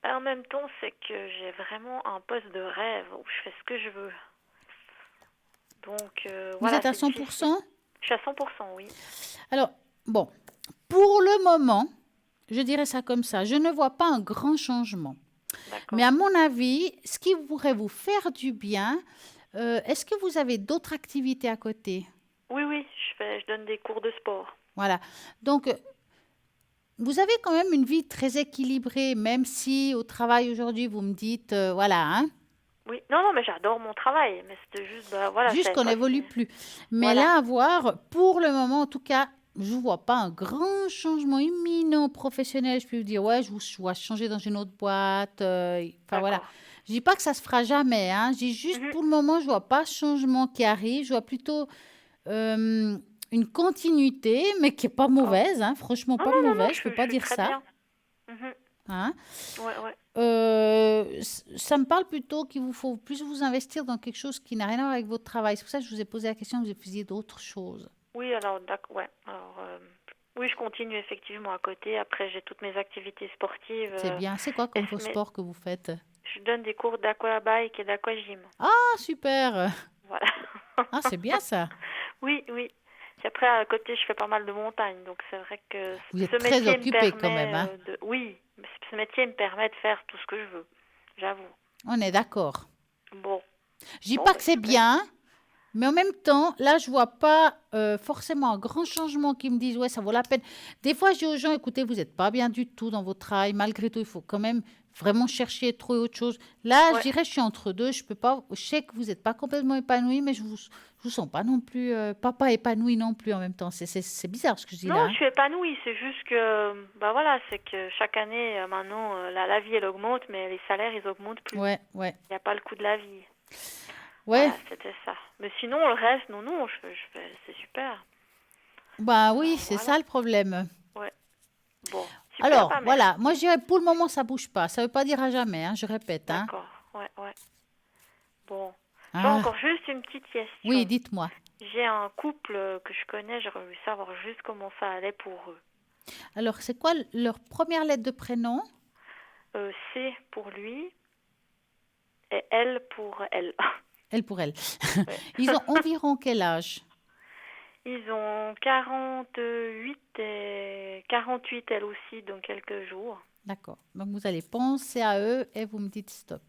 En même temps, c'est que j'ai vraiment un poste de rêve où je fais ce que je veux. Donc, Vous voilà, êtes à c'est difficile. 100%? Je suis à 100%, oui. Alors, bon, pour le moment, je dirais ça comme ça, je ne vois pas un grand changement. D'accord. Mais à mon avis, ce qui pourrait vous faire du bien, est-ce que vous avez d'autres activités à côté? Oui, je donne des cours de sport. Voilà. Donc, vous avez quand même une vie très équilibrée, même si au travail aujourd'hui, vous me dites, voilà, hein, Oui, non, mais j'adore mon travail. Mais c'était juste, voilà, je juste savais qu'on pas n'évolue si... plus. Mais Voilà. là, à voir, pour le moment, en tout cas, je ne vois pas un grand changement imminent professionnel. Je peux vous dire, ouais, je vois changer dans une autre boîte. Enfin, voilà. D'accord. Je dis pas que ça se fera jamais, hein. Je dis juste, Mhm. pour le moment, je vois pas de changement qui arrive. Je vois plutôt une continuité, mais qui n'est pas D'accord. mauvaise, hein. Franchement, pas Non, mauvaise. Je peux je pas suis dire très ça. bien. Mhm. Hein. Ouais. Ça me parle plutôt qu'il vous faut plus vous investir dans quelque chose qui n'a rien à voir avec votre travail. C'est pour ça que je vous ai posé la question, vous faisiez d'autres choses. Oui, alors, d'accord, ouais. Alors, oui, je continue effectivement à côté. Après, j'ai toutes mes activités sportives. C'est bien. C'est quoi comme vos Mais sports que vous faites? je donne des cours d'aquabike et d'aquagym. Ah, super. Voilà. Ah, c'est bien ça. Oui. Puis après, à côté, je fais pas mal de montagne. Donc, c'est vrai que Vous êtes ce très métier me occupé quand même, permet hein. Oui, ce métier me permet de faire tout ce que je veux. J'avoue. On est d'accord. Bon. Je dis pas que c'est Super. bien, mais en même temps, là, je vois pas forcément un grand changement qui me disent, ouais, ça vaut la peine. Des fois, je dis aux gens, écoutez, vous n'êtes pas bien du tout dans votre travail. Malgré tout, il faut quand même vraiment chercher trouver autre chose. Là, je Ouais. dirais, je suis entre deux. Je peux pas. Je sais que vous n'êtes pas complètement épanoui, mais je vous sens pas non plus, pas épanoui non plus en même temps. C'est bizarre ce que je dis Non, là. je Hein. suis épanouie. C'est juste que, voilà, c'est que chaque année, maintenant, la vie, elle augmente, mais les salaires, ils augmentent plus. Ouais. Il n'y a pas le coût de la vie. Ouais. Voilà, c'était ça. Mais sinon, le reste, non, c'est super. Bah oui, Alors, c'est voilà. ça le problème. Ouais. Bon, super, Alors, merci. voilà, moi je dirais pour le moment ça bouge pas. Ça veut pas dire à jamais, hein, je répète. Hein. D'accord, ouais. Bon, j'ai Ah, encore juste une petite question. oui, dites-moi. J'ai un couple que je connais, j'aurais voulu savoir juste comment ça allait pour eux. Alors, c'est quoi leur première lettre de prénom? C pour lui et L pour elle. Elle pour elle. Ouais. Ils ont environ quel âge? Ils ont 48 et 48 elle aussi dans quelques jours. D'accord. Donc, vous allez penser à eux et vous me dites stop.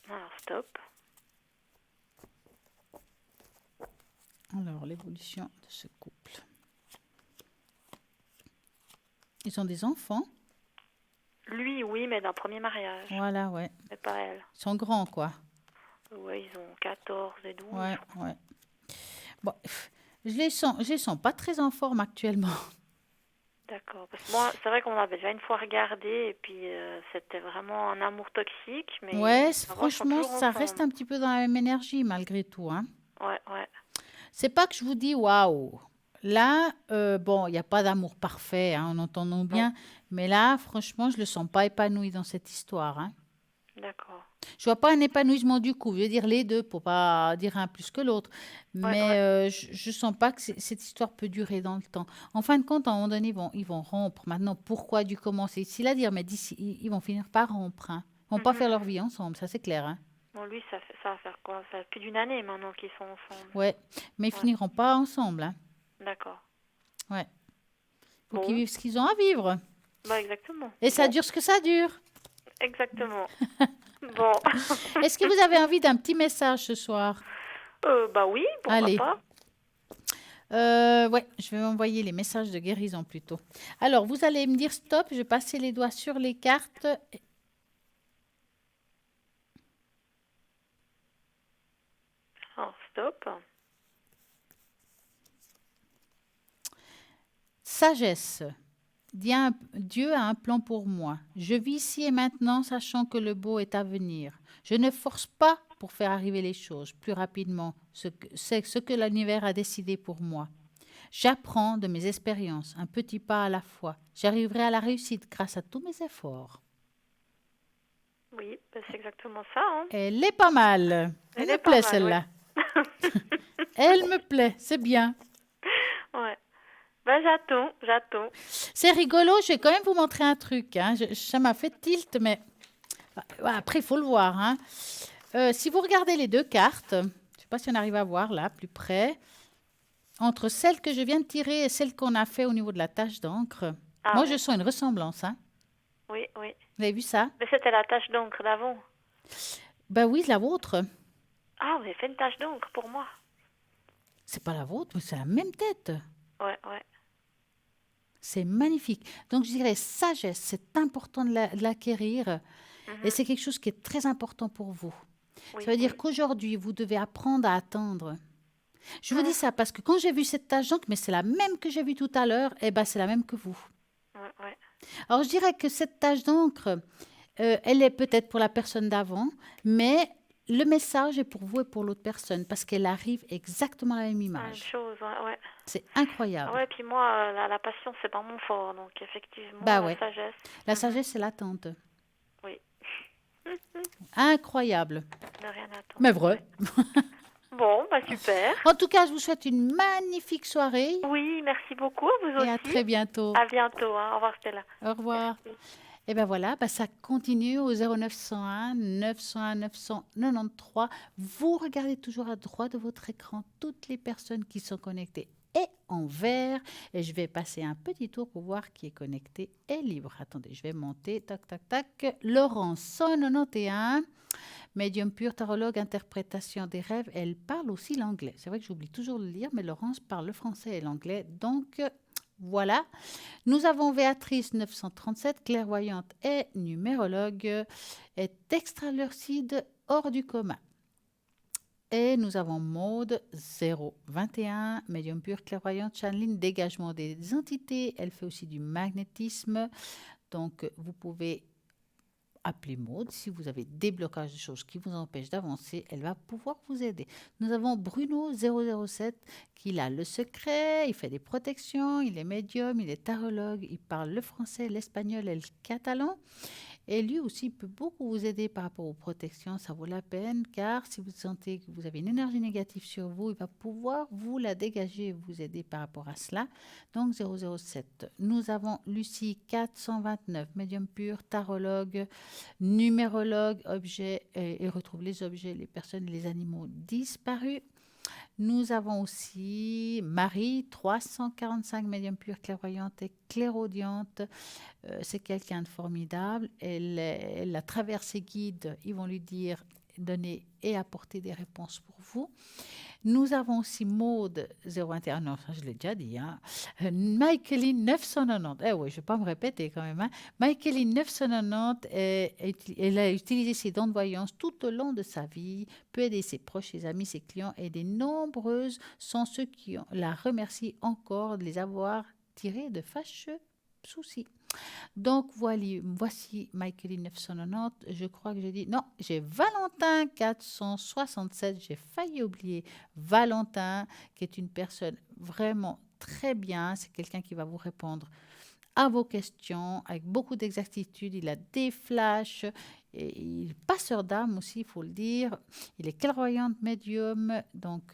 Alors stop. Alors, l'évolution de ce couple. Ils ont des enfants? Lui, oui, mais d'un premier mariage. Voilà, ouais. Mais pas elle. Ils sont grands, quoi. Ouais, ils ont 14 et 12. Ouais. Bon, je les sens pas très en forme actuellement. D'accord. Parce que moi, c'est vrai qu'on avait déjà une fois regardé et puis c'était vraiment un amour toxique. Mais Ouais, avant, ils sont franchement, toujours ça ensemble. reste un petit peu dans la même énergie malgré tout, hein. Ouais. C'est pas que je vous dis waouh. Là, bon, il n'y a pas d'amour parfait, hein, en entendant bien. Mais là, franchement, je le sens pas épanoui dans cette histoire. Hein. D'accord. Je vois pas un épanouissement du coup. Je veux dire les deux, pour pas dire un plus que l'autre. Mais je sens pas que cette histoire peut durer dans le temps. En fin de compte, à un moment donné, ils vont rompre. Maintenant, pourquoi du comment? C'est difficile à dire, mais d'ici, ils vont finir par rompre. Hein. Ils vont pas faire leur vie ensemble, ça c'est clair. Hein. Bon, lui, ça va faire quoi? Ça fait plus d'une année maintenant qu'ils sont ensemble. Ouais, mais ils finiront pas ensemble. Hein. D'accord. Ouais. Faut Bon. qu'ils vivent ce qu'ils ont à vivre. Bah, exactement. Et ça Bon. dure ce que ça dure. Exactement. Bon. Est-ce que vous avez envie d'un petit message ce soir? Bah oui, pourquoi Allez. pas. Ouais, je vais envoyer les messages de guérison plutôt. Alors, vous allez me dire stop, je vais passer les doigts sur les cartes Oh, stop. Sagesse. Dieu a un plan pour moi. Je vis ici et maintenant, sachant que le beau est à venir. Je ne force pas pour faire arriver les choses plus rapidement. C'est ce que l'univers a décidé pour moi. J'apprends de mes expériences, un petit pas à la fois. J'arriverai à la réussite grâce à tous mes efforts. Oui, ben, c'est exactement ça. Hein. Elle est pas mal. Elle me est pas plaît mal, celle-là. ouais. Elle me plaît, c'est bien. Ouais. Ben, j'attends. C'est rigolo, je vais quand même vous montrer un truc. Hein. Ça m'a fait tilt, mais après, il faut le voir. Hein. Si vous regardez les deux cartes, je ne sais pas si on arrive à voir là, plus près, entre celle que je viens de tirer et celle qu'on a fait au niveau de la tache d'encre, Ah, moi, ouais. je sens une ressemblance. Hein. Oui. Vous avez vu ça? Mais c'était la tache d'encre d'avant. Ben oui, la vôtre. Ah, vous avez fait une tache d'encre pour moi. C'est pas la vôtre, mais c'est la même tête. Ouais. C'est magnifique. Donc, je dirais sagesse, c'est important de l'acquérir. Et c'est quelque chose qui est très important pour vous. Oui, Ça veut dire qu'aujourd'hui, vous devez apprendre à attendre. Je vous dis ça parce que quand j'ai vu cette tache d'encre, mais c'est la même que j'ai vue tout à l'heure, eh ben c'est la même que vous. Ouais. Alors, je dirais que cette tache d'encre, elle est peut-être pour la personne d'avant, mais le message est pour vous et pour l'autre personne parce qu'elle arrive exactement à la même Même image. chose, ouais. C'est incroyable. Ouais, puis moi, la passion, c'est pas mon fort, donc effectivement, Bah la ouais. sagesse. La sagesse, c'est l'attente. Oui, Incroyable. ne rien attendre. Mais vrai. Bon, bah super. En tout cas, je vous souhaite une magnifique soirée Oui, merci beaucoup, à vous aussi. et à très bientôt. À bientôt, hein. Au revoir Stella. Au revoir. Et bien voilà, ça continue au 0901 901 993. Vous regardez toujours à droite de votre écran toutes les personnes qui sont connectées et en vert. Et je vais passer un petit tour pour voir qui est connecté et libre. Attendez, je vais monter. Tac, tac, tac. Laurence 191. Médium pur, tarologue, interprétation des rêves. Elle parle aussi l'anglais. C'est vrai que j'oublie toujours de le lire, mais Laurence parle le français et l'anglais. Donc, voilà. Nous avons Béatrice 937, clairvoyante et numérologue, est extralucide hors du commun. Et nous avons Maude 021, médium pur, clairvoyante, channeling, dégagement des entités. Elle fait aussi du magnétisme. Donc, vous pouvez appeler Maude si vous avez des blocages de choses qui vous empêchent d'avancer. Elle va pouvoir vous aider. Nous avons Bruno 007 qui a le secret, il fait des protections, il est médium, il est tarologue, il parle le français, l'espagnol et le catalan. Et lui aussi peut beaucoup vous aider par rapport aux protections, ça vaut la peine, car si vous sentez que vous avez une énergie négative sur vous, il va pouvoir vous la dégager et vous aider par rapport à cela. Donc 007. Nous avons Lucie 429, médium pur, tarologue, numérologue, objet, et retrouve les objets, les personnes, les animaux disparus. Nous avons aussi Marie, 345, médium pur, clairvoyante et clairaudiente. C'est quelqu'un de formidable. Elle, à travers ses guides, ils vont lui dire, donner et apporter des réponses pour vous. Nous avons aussi Maude 021, non, ça je l'ai déjà dit. Hein. Michaeline 990, oui, je ne vais pas me répéter quand même. Hein. Michaeline 990, elle a utilisé ses dons de voyance tout au long de sa vie, peut aider ses proches, ses amis, ses clients, et des nombreuses sont ceux qui la remercient encore de les avoir tirés de fâcheux soucis. Donc, voici Michaeline 990. Je crois que j'ai dit... Non, j'ai Valentin 467. J'ai failli oublier Valentin, qui est une personne vraiment très bien. C'est quelqu'un qui va vous répondre à vos questions avec beaucoup d'exactitude. Il a des flashs. Et il est passeur d'âme aussi, il faut le dire. Il est clairvoyante médium. Donc...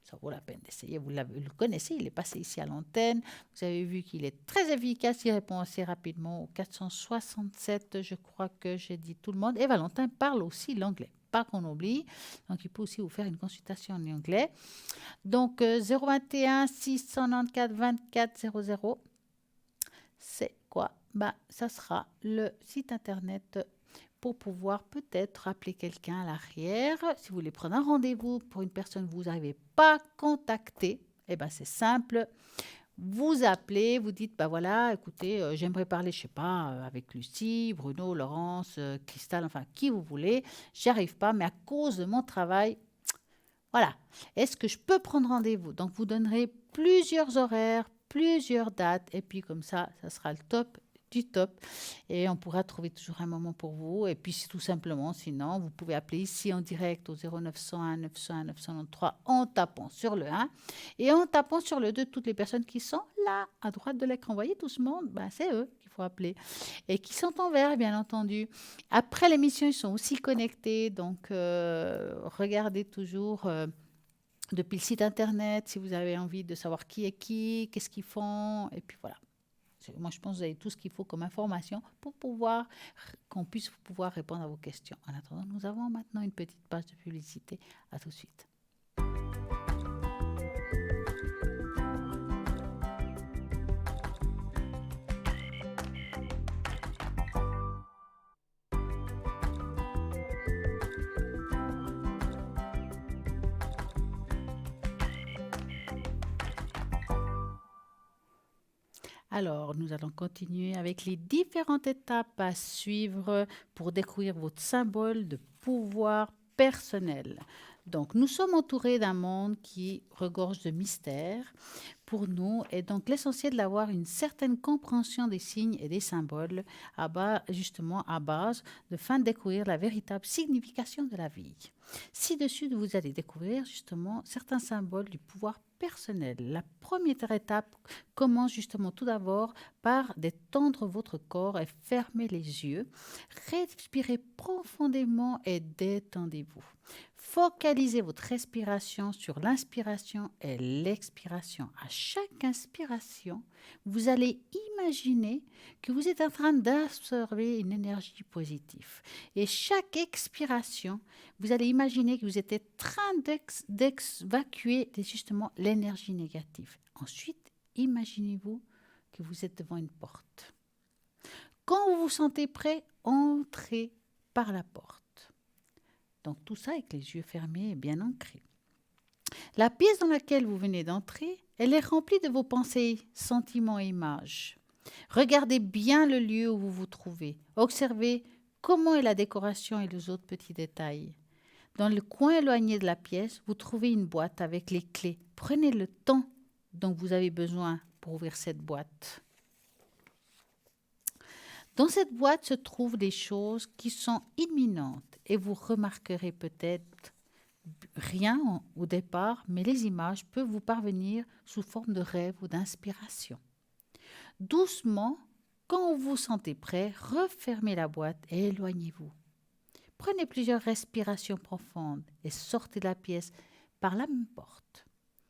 ça vaut la peine d'essayer. Vous le connaissez, il est passé ici à l'antenne. Vous avez vu qu'il est très efficace. Il répond assez rapidement au 467. Je crois que j'ai dit tout le monde. Et Valentin parle aussi l'anglais. Pas qu'on oublie. Donc, il peut aussi vous faire une consultation en anglais. Donc, 021 694 24 00. C'est quoi? Ça sera le site internet pour pouvoir peut-être appeler quelqu'un à l'arrière. Si vous voulez prendre un rendez-vous pour une personne que vous n'arrivez pas à contacter, c'est simple. Vous appelez, vous dites, voilà, écoutez, j'aimerais parler, je ne sais pas, avec Lucie, Bruno, Laurence, Cristal, enfin, qui vous voulez. J'y arrive pas, mais à cause de mon travail, Voilà. Est-ce que je peux prendre rendez-vous? Donc, vous donnerez plusieurs horaires, plusieurs dates, et puis comme ça sera le top du top. Et on pourra trouver toujours un moment pour vous. Et puis, tout simplement, sinon, vous pouvez appeler ici en direct au 0901 901 993 en tapant sur le 1 et en tapant sur le 2, toutes les personnes qui sont là, à droite de l'écran. Vous voyez tout ce monde? Ben, c'est eux qu'il faut appeler. Et qui sont en vert, bien entendu. Après l'émission, ils sont aussi connectés. Donc, regardez toujours depuis le site internet si vous avez envie de savoir qui est qui, qu'est-ce qu'ils font. Et puis voilà. Moi, je pense que vous avez tout ce qu'il faut comme information pour qu'on puisse pouvoir répondre à vos questions. En attendant, nous avons maintenant une petite page de publicité. À tout de suite. Alors, nous allons continuer avec les différentes étapes à suivre pour découvrir votre symbole de pouvoir personnel. Donc, nous sommes entourés d'un monde qui regorge de mystères pour nous et donc l'essentiel d'avoir une certaine compréhension des signes et des symboles justement à base de fin de découvrir la véritable signification de la vie. Ci-dessus, vous allez découvrir justement certains symboles du pouvoir personnel. La première étape commence justement tout d'abord par détendre votre corps et fermer les yeux. Respirez profondément et détendez-vous. Focalisez votre respiration sur l'inspiration et l'expiration. À chaque inspiration, vous allez imaginer que vous êtes en train d'absorber une énergie positive. Et chaque expiration, vous allez imaginer que vous êtes en train d'évacuer justement l'énergie négative. Ensuite, imaginez-vous que vous êtes devant une porte. Quand vous vous sentez prêt, entrez par la porte. Donc tout ça avec les yeux fermés et bien ancrés. La pièce dans laquelle vous venez d'entrer, elle est remplie de vos pensées, sentiments et images. Regardez bien le lieu où vous vous trouvez. Observez comment est la décoration et les autres petits détails. Dans le coin éloigné de la pièce, vous trouvez une boîte avec les clés. Prenez le temps dont vous avez besoin pour ouvrir cette boîte. Dans cette boîte se trouvent des choses qui sont imminentes et vous remarquerez peut-être rien au départ, mais les images peuvent vous parvenir sous forme de rêve ou d'inspiration. Doucement, quand vous vous sentez prêt, refermez la boîte et éloignez-vous. Prenez plusieurs respirations profondes et sortez de la pièce par la même porte.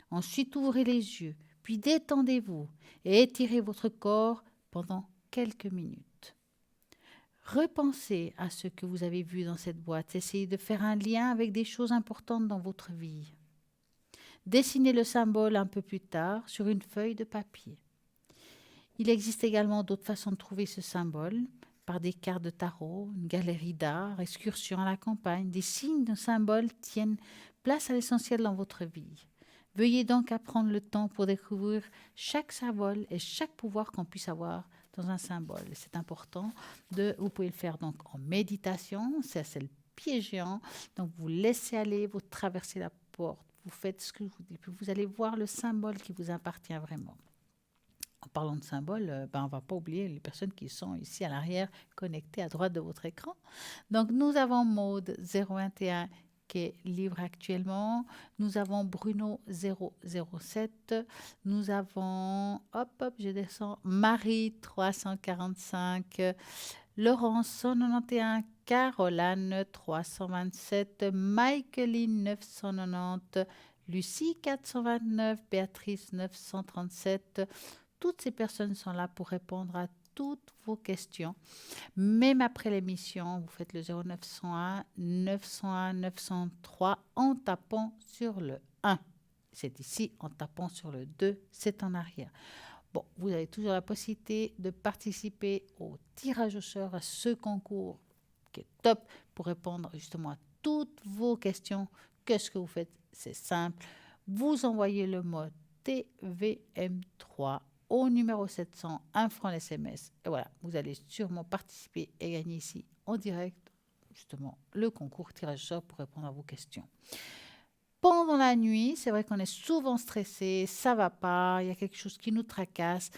Ensuite, ouvrez les yeux, puis détendez-vous et étirez votre corps pendant quelques minutes. Repensez à ce que vous avez vu dans cette boîte. Essayez de faire un lien avec des choses importantes dans votre vie. Dessinez le symbole un peu plus tard sur une feuille de papier. Il existe également d'autres façons de trouver ce symbole, par des cartes de tarot, une galerie d'art, excursions à la campagne. Des signes de symboles tiennent place à l'essentiel dans votre vie. Veuillez donc prendre le temps pour découvrir chaque symbole et chaque pouvoir qu'on puisse avoir dans un symbole. C'est important. Vous pouvez le faire donc en méditation, c'est le pied géant. Donc vous laissez aller, vous traversez la porte, vous faites ce que vous dites, puis vous allez voir le symbole qui vous appartient vraiment. En parlant de symboles, on ne va pas oublier les personnes qui sont ici à l'arrière, connectées à droite de votre écran. Donc nous avons Maude 021 qui est libre actuellement. Nous avons Bruno 007. Nous avons, je descends, Marie 345, Laurence 191, Caroline 327, Michaeline 990, Lucie 429, Béatrice 937. Toutes ces personnes sont là pour répondre à toutes vos questions. Même après l'émission, vous faites le 0901 901 903 en tapant sur le 1. C'est ici, en tapant sur le 2, c'est en arrière. Bon, vous avez toujours la possibilité de participer au tirage au sort, à ce concours qui est top pour répondre justement à toutes vos questions. Qu'est-ce que vous faites? C'est simple. Vous envoyez le mot TVM3 au numéro 700, 1 franc SMS. Et voilà, vous allez sûrement participer et gagner ici en direct, justement, le concours tirage au sort pour répondre à vos questions. pendant la nuit, c'est vrai qu'on est souvent stressé, ça va pas, il y a quelque chose qui nous tracasse.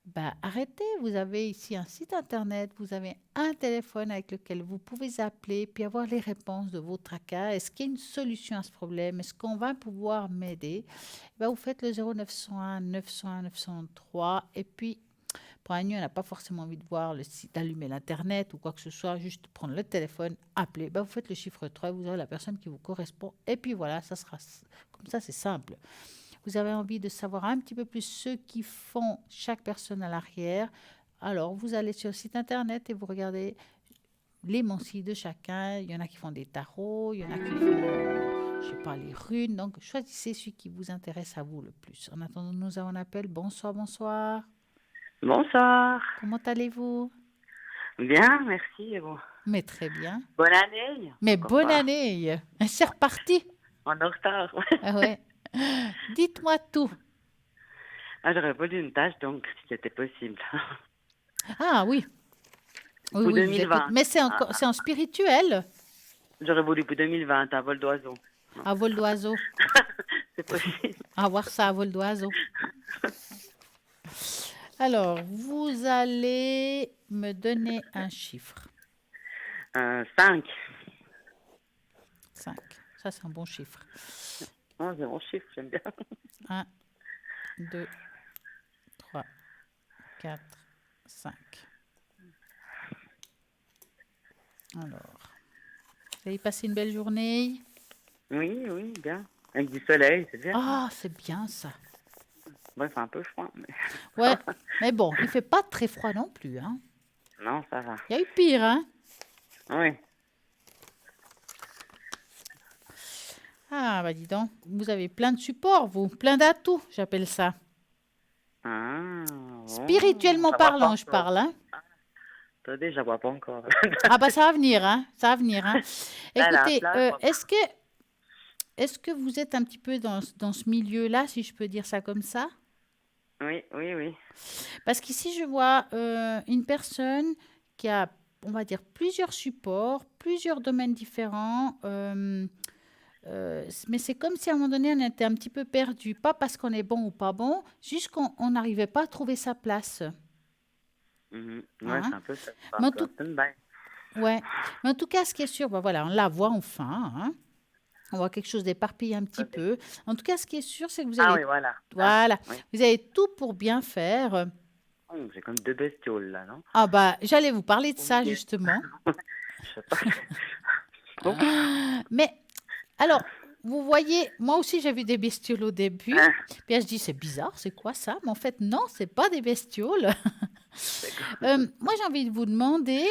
Ben, arrêtez, vous avez ici un site internet, vous avez un téléphone avec lequel vous pouvez appeler puis avoir les réponses de vos tracas. Est-ce qu'il y a une solution à ce problème? Est-ce qu'on va pouvoir m'aider? Ben, vous faites le 0901 901 903 et puis pour la nuit, on n'a pas forcément envie de voir le site, d'allumer l'internet ou quoi que ce soit, juste prendre le téléphone, appeler. Ben, vous faites le chiffre 3 et vous aurez la personne qui vous correspond et puis voilà, ça sera comme ça, c'est simple. Vous avez envie de savoir un petit peu plus ce qui font chaque personne à l'arrière. Alors, vous allez sur le site internet et vous regardez les mancies de chacun. Il y en a qui font des tarots, il y en a qui font, je sais pas, les runes. Donc, choisissez celui qui vous intéresse à vous le plus. En attendant, nous avons un appel. Bonsoir, bonsoir. Bonsoir. Comment allez-vous? Bien, merci. Et bon. Mais très bien. Bonne année. Mais Encore bonne pas. année. C'est reparti. En retard. Ah ouais. Dites-moi tout. Ah, j'aurais voulu une tâche, donc, si c'était possible. Ah oui. Oui, Pour oui, je vous 2020. écoute. Mais c'est en spirituel, J'aurais voulu pour 2020, à vol d'oiseau. à vol d'oiseau. C'est possible. À voir ça à vol d'oiseau. Alors, vous allez me donner un chiffre. 5. 5. Ça, c'est un bon chiffre. Oh, c'est mon chiffre, j'aime bien. 1, 2, 3, 4, 5. Alors, vous avez passé une belle journée? Oui, oui, bien. Avec du soleil, c'est bien. Ah, c'est bien ça. Bon, il fait un peu froid, mais Ouais, mais bon, il fait pas très froid non plus, hein. non, ça va. Il y a eu pire, hein. Oui. Ah, bah dis donc, vous avez plein de supports, vous, plein d'atouts, j'appelle ça. Ah, bon. Spirituellement Ça va parlant, pas je encore. parle, hein. Attendez, je la vois pas encore. Ah bah ça va venir, hein. Ça va venir, hein. Là, Écoutez, là, je vois est-ce que vous êtes un petit peu dans ce milieu-là, si je peux dire ça comme ça? Oui, oui, oui. Parce qu'ici, je vois une personne qui a, on va dire, plusieurs supports, plusieurs domaines différents. Mais c'est comme si à un moment donné, on était un petit peu perdu. Pas parce qu'on est bon ou pas bon, juste qu'on n'arrivait pas à trouver sa place. Mhm. Ouais, Hein? c'est un peu ça. Mais en C'est un tout, stand-by. ouais. Mais en tout cas, ce qui est sûr, bah voilà, on la voit enfin, hein. On voit quelque chose d'éparpillé un petit peu. En tout cas, ce qui est sûr, c'est que vous Ah avez, oui, voilà. voilà, Oui. vous avez tout pour bien faire. Oh, j'ai comme 2 bestioles, là, non? Ah bah, j'allais vous parler de ça Oui. justement. Je sais pas. Bon. Mais alors, vous voyez, moi aussi j'ai vu des bestioles au début. Ah, Puis là, je dis, c'est bizarre, c'est quoi ça? Mais en fait, non, c'est pas des bestioles. d'accord. Moi, j'ai envie de vous demander,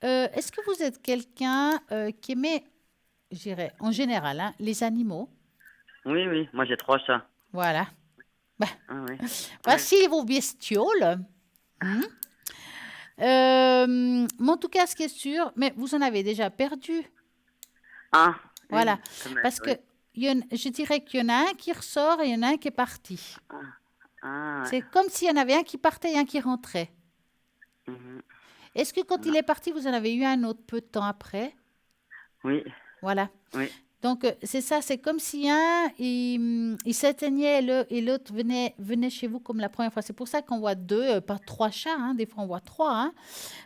est-ce que vous êtes quelqu'un qui aimait, je dirais, en général, hein, les animaux? Oui, oui, moi j'ai 3 chats. Voilà. Bah, Ah oui. voici vos bestioles. Hmm. Mais en tout cas, ce qui est sûr, mais vous en avez déjà perdu. Ah, Voilà. quand même, Parce que oui. je dirais qu'il y en a un qui ressort et il y en a un qui est parti. Ah, ouais. C'est comme s'il y en avait un qui partait et un qui rentrait. Mhm. Est-ce que quand il est parti, vous en avez eu un autre peu de temps après? Oui, Voilà. oui. Donc, c'est ça, c'est comme si un, il s'éteignait et l'autre venait chez vous comme la première fois. C'est pour ça qu'on voit 2, pas 3 chats, hein. Des fois, on voit 3, hein,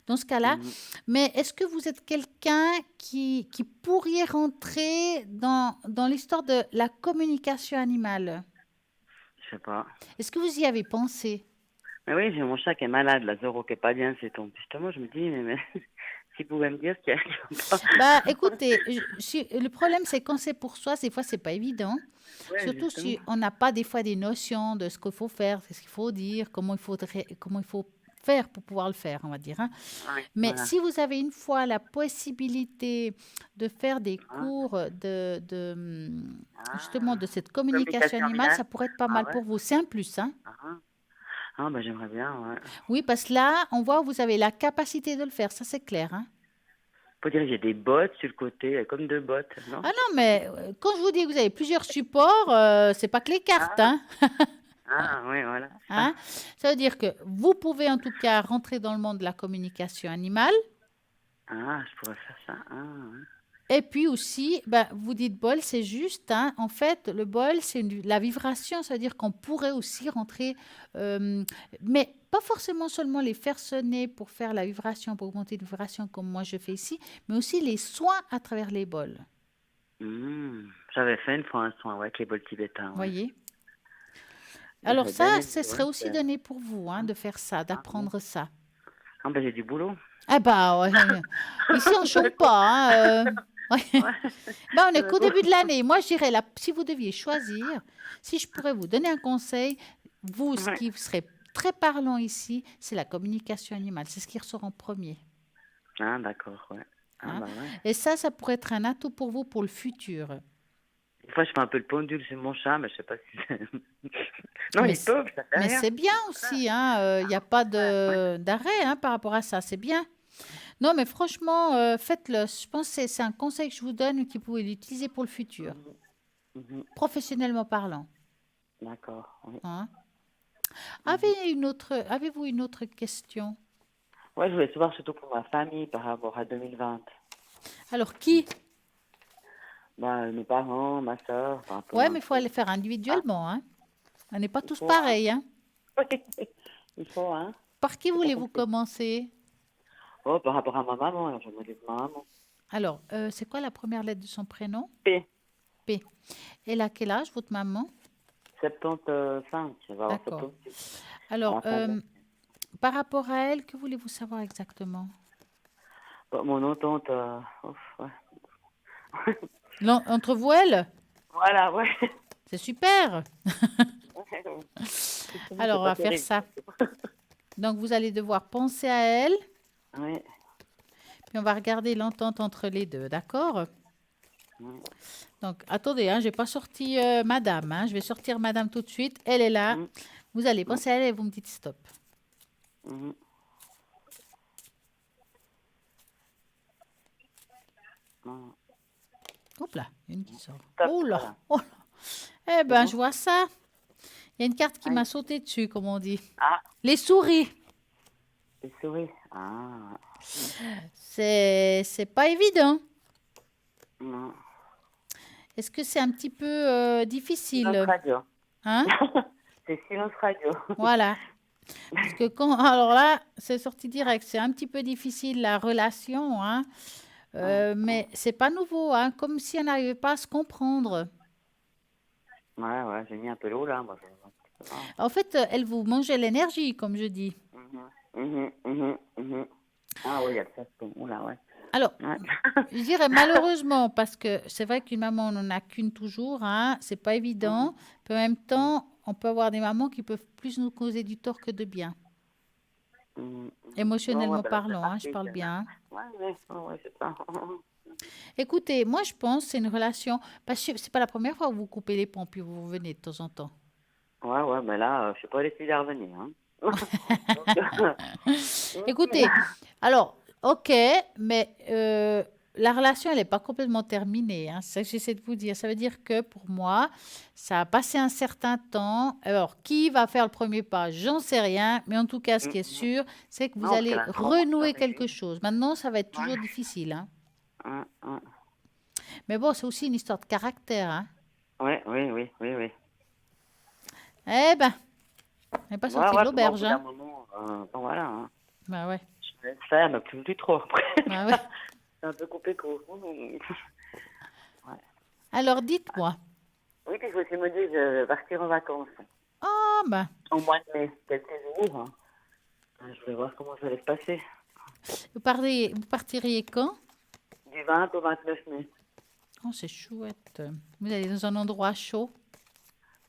dans ce cas-là. Mhm. Mais est-ce que vous êtes quelqu'un qui pourriez rentrer dans l'histoire de la communication animale? Je sais pas. Est-ce que vous y avez pensé? Mais oui, j'ai mon chat qui est malade, là, Zoro qui est pas bien, c'est ton. Justement, je me dis, mais s'il pouvait me dire ce qu'il y a. Bah, écoutez, le problème, c'est quand c'est pour soi, des fois, c'est pas évident. Ouais, Surtout justement. si on n'a pas des fois des notions de ce qu'il faut faire, ce qu'il faut dire, comment il faut faire pour pouvoir le faire, on va dire, hein. Ouais, Mais voilà. si vous avez une fois la possibilité de faire des Ah, cours justement de cette communication communication animale, animale. ça pourrait être pas Ah mal ouais. pour vous. C'est un plus, hein. Ah, ah, bah j'aimerais bien, ouais. Oui, parce que là, on voit que vous avez la capacité de le faire, ça c'est clair, hein. Faut dire que j'ai des bottes sur le côté, comme 2 bottes, non? Ah non, mais quand je vous dis que vous avez plusieurs supports, c'est pas que les cartes, Ah, hein. ah, oui, voilà. Hein? Ça veut dire que vous pouvez en tout cas rentrer dans le monde de la communication animale. Ah, je pourrais faire ça. Ah, ouais. Et puis aussi, ben, vous dites bol, c'est juste, hein, en fait, le bol, c'est la vibration, c'est-à-dire qu'on pourrait aussi rentrer, mais pas forcément seulement les faire sonner pour faire la vibration, pour augmenter la vibration comme moi je fais ici, mais aussi les soins à travers les bols. J'avais fait une fois un soin avec les bols tibétains. Vous voyez? Et Alors j'avais bien ça, aimé, ce serait aussi c'est- donné pour vous, hein, de faire ça, d'apprendre ça. Ah, ben, j'ai du boulot. Ah bah, ouais, ici on ne chôme pas, hein, ouais. Ben, on est qu'au début de l'année. Moi, je dirais, si vous deviez choisir, si je pourrais vous donner un conseil, vous, ce Ouais. qui serait très parlant ici, c'est la communication animale. C'est ce qui ressort en premier. Ah, d'accord, ouais. Ah, Hein. bah ouais. Et ça pourrait être un atout pour vous pour le futur. Des fois, je fais un peu le pendule sur mon chat, mais je sais pas si c'est... Non, Mais ils peuvent, ça fait Mais rien. c'est bien aussi, hein. Il n'y a pas d'arrêt hein, par rapport à ça. C'est bien. Non, mais franchement, faites-le. Je pense que c'est un conseil que je vous donne et que vous pouvez l'utiliser pour le futur, Mhm. professionnellement parlant. D'accord, oui. Hein. Avez-vous une autre question? Ouais, je voulais savoir surtout pour ma famille par rapport à 2020. Alors, qui? Bah, mes parents, ma soeur, enfin, un peu Ouais, un mais il faut aller faire individuellement. Hein. On n'est pas Il tous faut, hein. pareils. Hein. Il faut, hein. Par qui C'est pas voulez-vous facile. commencer? Oh, par rapport à ma maman, alors je me dis ma maman. Alors, c'est quoi la première lettre de son prénom? P, P. Elle a quel âge, votre maman? 75, elle va avoir D'accord. 76. Alors, À la fin de- par rapport à elle, que voulez-vous savoir exactement? Bah, mon tante, ouf, ouais. Entre vous, elle? Voilà, ouais. C'est super. C'est Alors, on pas va faire terrible. ça. Donc, vous allez devoir penser à elle, Oui. puis on va regarder l'entente entre les deux, d'accord? Mm. Donc, attendez, hein, je n'ai pas sorti madame. Hein, je vais sortir madame tout de suite. Elle est là. Mm. Vous allez penser à elle et vous me dites stop. Mhm. Mm. Hop là, il y a une qui sort. Stop, Oh là, voilà. oh là. Eh ben, bon je vois ça. Il y a une carte qui Aïe. m'a sauté dessus, comme on dit. Ah, Les souris. les souris. Ah, C'est pas évident. non. Est-ce que c'est un petit peu Silence difficile? radio. Hein? C'est silence radio. Voilà. Parce que alors là, c'est sorti direct. C'est un petit peu difficile la relation, hein. Mais c'est pas nouveau, hein. Comme si on n'arrivait pas à se comprendre. Ouais, ouais, j'ai mis un peu l'eau là. Moi, En fait, elle vous mangeait l'énergie, comme je dis. Ah oui, il y a de ça. Oula, ouais. Alors, Ouais. je dirais malheureusement, parce que c'est vrai qu'une maman, on n'en a qu'une toujours, hein. C'est pas évident. Puis en même temps, on peut avoir des mamans qui peuvent plus nous causer du tort que de bien. Émotionnellement parlant, hein, je parle bien. Hein. Ouais, c'est ça. Écoutez, moi je pense que c'est une relation, parce que c'est pas la première fois que vous coupez les ponts puis vous revenez de temps en temps. Ouais, mais là, je sais pas décidé à revenir. Hein. Écoutez, alors, ok, mais la relation, elle n'est pas complètement terminée. Hein, c'est ça que j'essaie de vous dire. Ça veut dire que pour moi, ça a passé un certain temps. Alors, qui va faire le premier pas? J'en sais rien. Mais en tout cas, ce qui est sûr, c'est que vous Non, parce allez qu'elle a un grand renouer mentor, quelque chose. Maintenant, ça va être toujours difficile. Hein. Mais bon, c'est aussi une histoire de caractère. Hein. Oui. Eh ben, on n'est pas sorti de l'auberge. Hein. Bon, voilà. Hein. Bah ouais. Je vais le faire, mais plus trop après. Bah ouais. C'est un peu coupé court. Alors, dites-moi. Oui, puis je me suis dit, je vais partir en vacances. Ah, ben, Au mois de mai, quelques jours. Hein. Je vais voir comment ça va se passer. vous partiriez quand? Du 20 au 29 mai. Oh, c'est chouette. Vous allez dans un endroit chaud.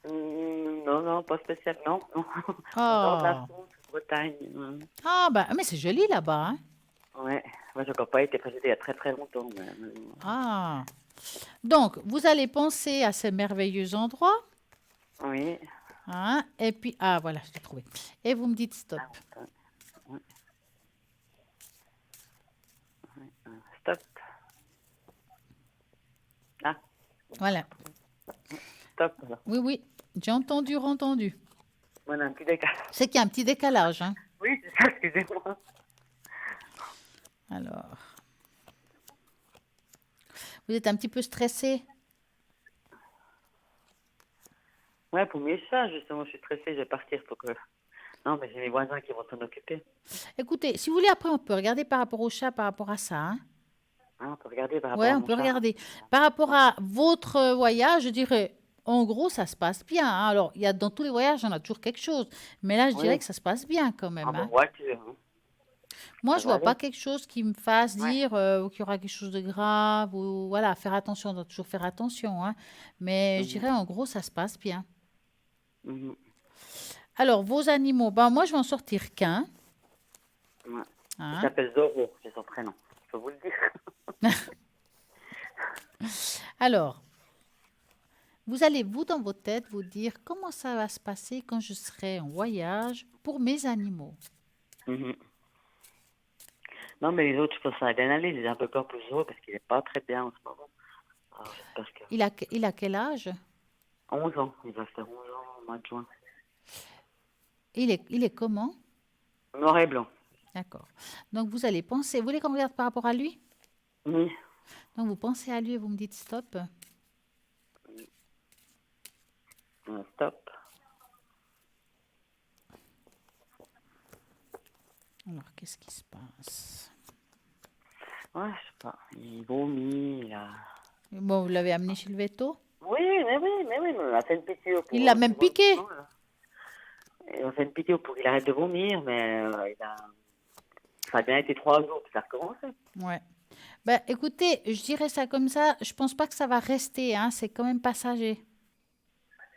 Non, pas spécialement. Non. Oh. Dans la France, Bretagne. Ah, bah, mais c'est joli là-bas. Hein? Ouais. Moi, j'ai encore pas été précédée il y a très très longtemps. Ah. Donc, vous allez penser à ces merveilleux endroits. Oui. Hein? Et puis, ah, voilà, je l'ai trouvé. Et vous me dites stop. Stop. Ah, Voilà. stop. Alors. Oui, j'ai entendu. Voilà, un petit décalage. C'est qu'il y a un petit décalage. Hein? Oui, c'est ça, excusez-moi. Alors. Vous êtes un petit peu stressé? Ouais, pour mieux ça, justement, je suis stressée, je vais partir pour que... Non, mais j'ai mes voisins qui vont s'en occuper. Écoutez, si vous voulez, après, on peut regarder par rapport au chat, par rapport à ça, hein. Hein, on peut regarder par rapport Ouais, à on mon peut chat. regarder. Par rapport à votre voyage, je dirais, en gros, ça se passe bien, hein. Alors, il y a dans tous les voyages, on a toujours quelque chose. Mais là, je dirais Oui, que ça se passe bien quand en même, bonne hein. voiture, hein. Moi, Ça je va vois pas aller. quelque chose qui me fasse Ouais. dire qu'il y aura quelque chose de grave ou voilà, faire attention, on doit toujours faire attention, hein. Mais je Mhm, dirais, en gros, ça se passe bien. mhm, Alors, vos animaux, ben, moi, je vais en sortir qu'un, ouais. Il hein. s'appelle Zoro, c'est son prénom. Je peux vous le dire. Alors, vous allez, vous, dans votre tête, vous dire comment ça va se passer quand je serai en voyage pour mes animaux. Mhm. Non, mais les autres, je pense que ça va bien aller. J'ai un peu peur pour Zoro parce qu'il n'est pas très bien en ce moment. Alors, j'espère que... Il a quel âge? 11 ans, il va faire 11 ans au mois de juin. Il est comment? Noir et blanc. D'accord. Donc, vous allez penser, vous voulez qu'on regarde par rapport à lui? Oui. Donc, vous pensez à lui et vous me dites stop. Stop. Alors, qu'est-ce qui se passe? Ouais, je sais pas. Il vomit, il a... Bon, vous l'avez amené chez le veto? Oui, mais on a fait une piqûre Il pour... l'a tu même vois, piqué. non, là. Et on a fait une piqûre pour qu'il arrête de vomir, mais ça a bien été 3 jours, puis ça a recommencé. Ouais. Ben, écoutez, je dirais ça comme ça. Je pense pas que ça va rester, hein. C'est quand même passager.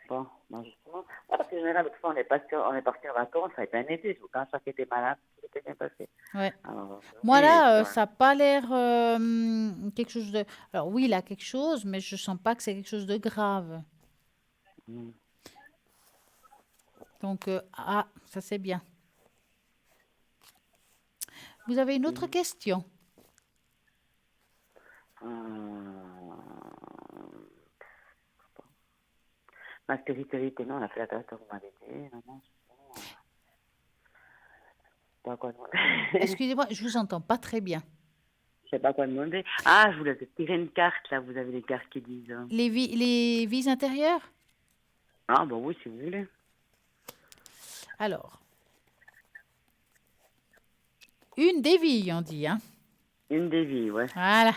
Bon, non, justement. Ah, parce que en général, l'autre fois, on est parti en vacances, ça a été un été. Quand chaque était malade, tout était bien passé. Ouais. Alors, Moi, oui, là, ouais. ça n'a pas l'air quelque chose de... Alors, oui, il a quelque chose, mais je sens pas que c'est quelque chose de grave. Mm. Donc, ça c'est bien. Vous avez une autre question? Ma spiritualité, non, on a fait la tâche que vous m'avez dit. Non, je sais pas quoi demander. Excusez-moi, je vous entends pas très bien. Je sais pas quoi demander. Ah, je voulais tirer une carte, là. Vous avez des cartes qui disent... Les vies intérieures? Ah, bon, oui, si vous voulez. Alors, une des vies, on dit, hein. Une des vies, ouais. Voilà.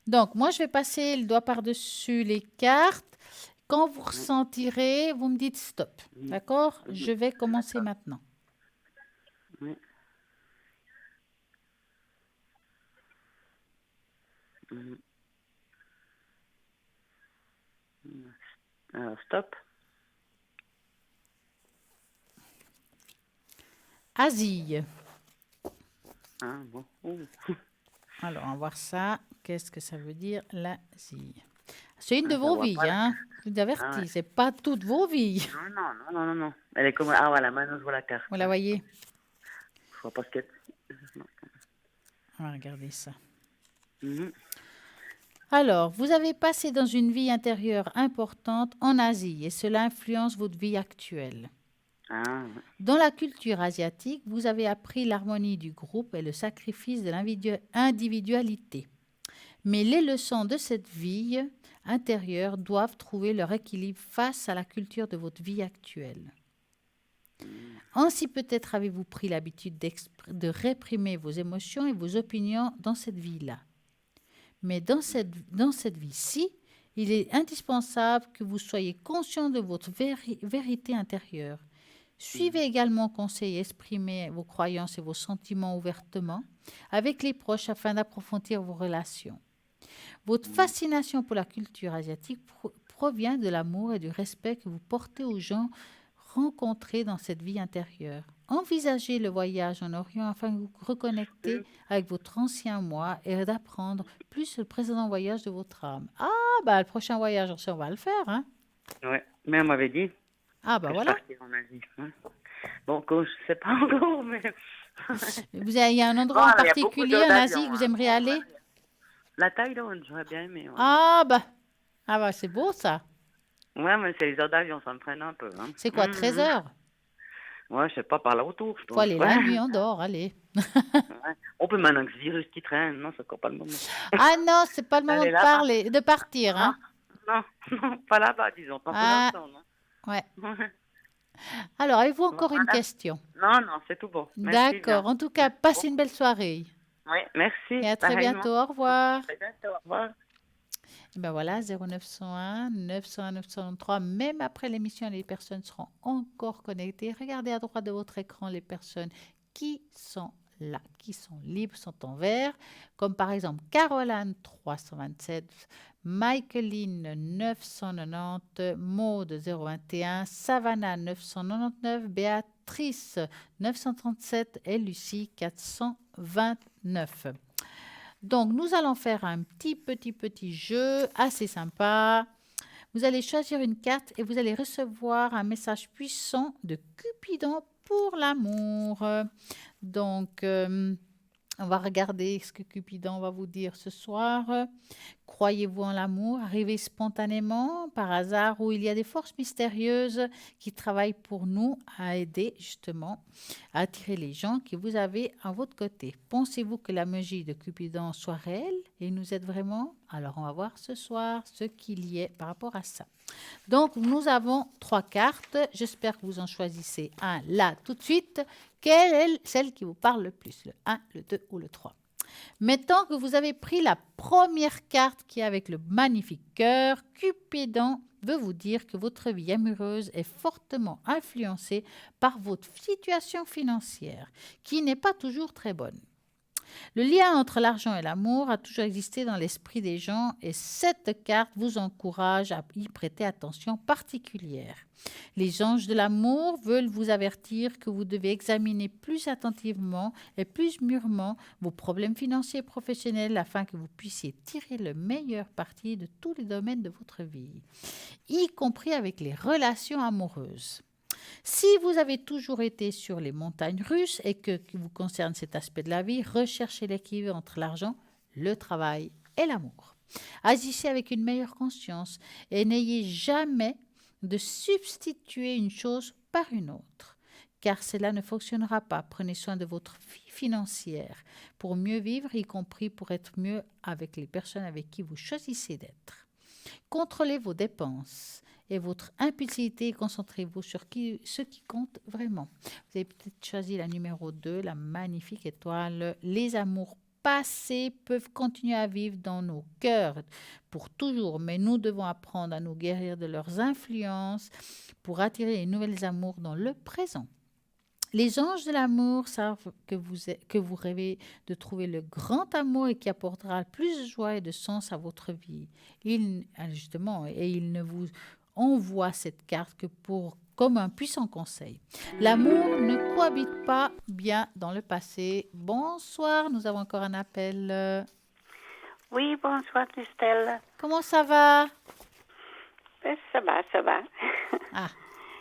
Donc, moi, je vais passer le doigt par-dessus les cartes. Quand vous ressentirez, vous me dites stop. D'accord? Je vais commencer maintenant. Oui. Mhm. Alors, stop. Asile. Ah, bon. Ouh. Alors, on va voir ça. Qu'est-ce que ça veut dire, l'asile? C'est une de Ah, ça vos voit vies, pas la hein. carte. Je vous Ah, avertis, ouais. c'est pas toutes vos vies. Non. Elle est comme... Ah, voilà, maintenant je vois la carte. Vous la voyez? Je vois pas ce qu'elle... On va regarder ça. Mhm. Alors, vous avez passé dans une vie intérieure importante en Asie et cela influence votre vie actuelle. Ah, Dans la culture asiatique, vous avez appris l'harmonie du groupe et le sacrifice de l'individualité. Mais les leçons de cette vie intérieure doivent trouver leur équilibre face à la culture de votre vie actuelle. Ainsi, peut-être avez-vous pris l'habitude de réprimer vos émotions et vos opinions dans cette vie-là. Mais dans cette vie-ci, il est indispensable que vous soyez conscient de votre vérité intérieure. Suivez également conseils et exprimez vos croyances et vos sentiments ouvertement avec les proches afin d'approfondir vos relations. Votre fascination pour la culture asiatique provient de l'amour et du respect que vous portez aux gens rencontrés dans cette vie intérieure. Envisagez le voyage en Orient afin de vous reconnecter avec votre ancien moi et d'apprendre plus sur le précédent voyage de votre âme. Ah, bah le prochain voyage, on va le faire, hein? ouais. Mais on m'avait dit Ah, bah que je voilà. partais en Asie. Hein. Bon, que je sais pas encore, mais... Il y a un endroit en Bon, il y a beaucoup particulier en Asie d'avions. que vous Hein. aimeriez aller? La Thaïlande, j'aurais bien aimé. Ouais, Ah, bah c'est beau ça. ouais mais c'est les heures d'avion, ça me freine un peu. Hein. C'est quoi, 13 heures? Ouais, je sais pas, par là autour, je Faut pense. aller Ouais. la nuit, on dort, allez. Ouais. On peut maintenant que ce virus qui traîne, non, c'est encore pas le moment. Ah non, c'est pas le moment Allez, de là-bas. parler, de partir, Non, hein. non, non, pas là-bas, disons, pas pour Ah, l'instant, non. ouais. Alors, avez-vous Bon, encore une voilà. question? Non, non, c'est tout bon. Merci D'accord. bien. En tout cas, Merci passez une beaucoup. belle soirée. Oui, merci, Et à très pareillement. bientôt. Au revoir. Très bientôt, au revoir. Et ben voilà, 0901 901 993. Même après l'émission, les personnes seront encore connectées. Regardez à droite de votre écran les personnes qui sont là, qui sont libres, sont en vert, comme par exemple Caroline 327, Michaeline 990, Maude 021, Savannah 999, Béatrice 937 et Lucie 429. Donc, nous allons faire un petit jeu assez sympa. Vous allez choisir une carte et vous allez recevoir un message puissant de Cupidon pour l'amour. Donc, on va regarder ce que Cupidon va vous dire ce soir. Croyez-vous en l'amour? Arrivez spontanément, par hasard, ou il y a des forces mystérieuses qui travaillent pour nous à aider justement à attirer les gens que vous avez à votre côté. Pensez-vous que la magie de Cupidon soit réelle et nous aide vraiment? Alors, on va voir ce soir ce qu'il y a par rapport à ça. Donc, nous avons 3 cartes. J'espère que vous en choisissez un là tout de suite. Quelle est celle qui vous parle le plus? Le 1, le 2 ou le 3? Maintenant que vous avez pris la première carte qui est avec le magnifique cœur, Cupidon veut vous dire que votre vie amoureuse est fortement influencée par votre situation financière, qui n'est pas toujours très bonne. Le lien entre l'argent et l'amour a toujours existé dans l'esprit des gens et cette carte vous encourage à y prêter attention particulière. Les anges de l'amour veulent vous avertir que vous devez examiner plus attentivement et plus mûrement vos problèmes financiers et professionnels afin que vous puissiez tirer le meilleur parti de tous les domaines de votre vie, y compris avec les relations amoureuses. Si vous avez toujours été sur les montagnes russes et que vous concerne cet aspect de la vie, recherchez l'équilibre entre l'argent, le travail et l'amour. Agissez avec une meilleure conscience et n'ayez jamais de substituer une chose par une autre, car cela ne fonctionnera pas. Prenez soin de votre vie financière pour mieux vivre, y compris pour être mieux avec les personnes avec qui vous choisissez d'être. Contrôlez vos dépenses et votre impulsivité et concentrez-vous sur ce qui compte vraiment. Vous avez peut-être choisi la numéro 2, la magnifique étoile. Les amours passés peuvent continuer à vivre dans nos cœurs pour toujours, mais nous devons apprendre à nous guérir de leurs influences pour attirer les nouvelles amours dans le présent. Les anges de l'amour savent que vous rêvez de trouver le grand amour et qui apportera plus de joie et de sens à votre vie. Justement, et il ne vous envoie cette carte que comme un puissant conseil. L'amour ne cohabite pas bien dans le passé. Bonsoir, nous avons encore un appel. Oui, bonsoir Christelle. Comment ça va? Ça va, ça va. Ah,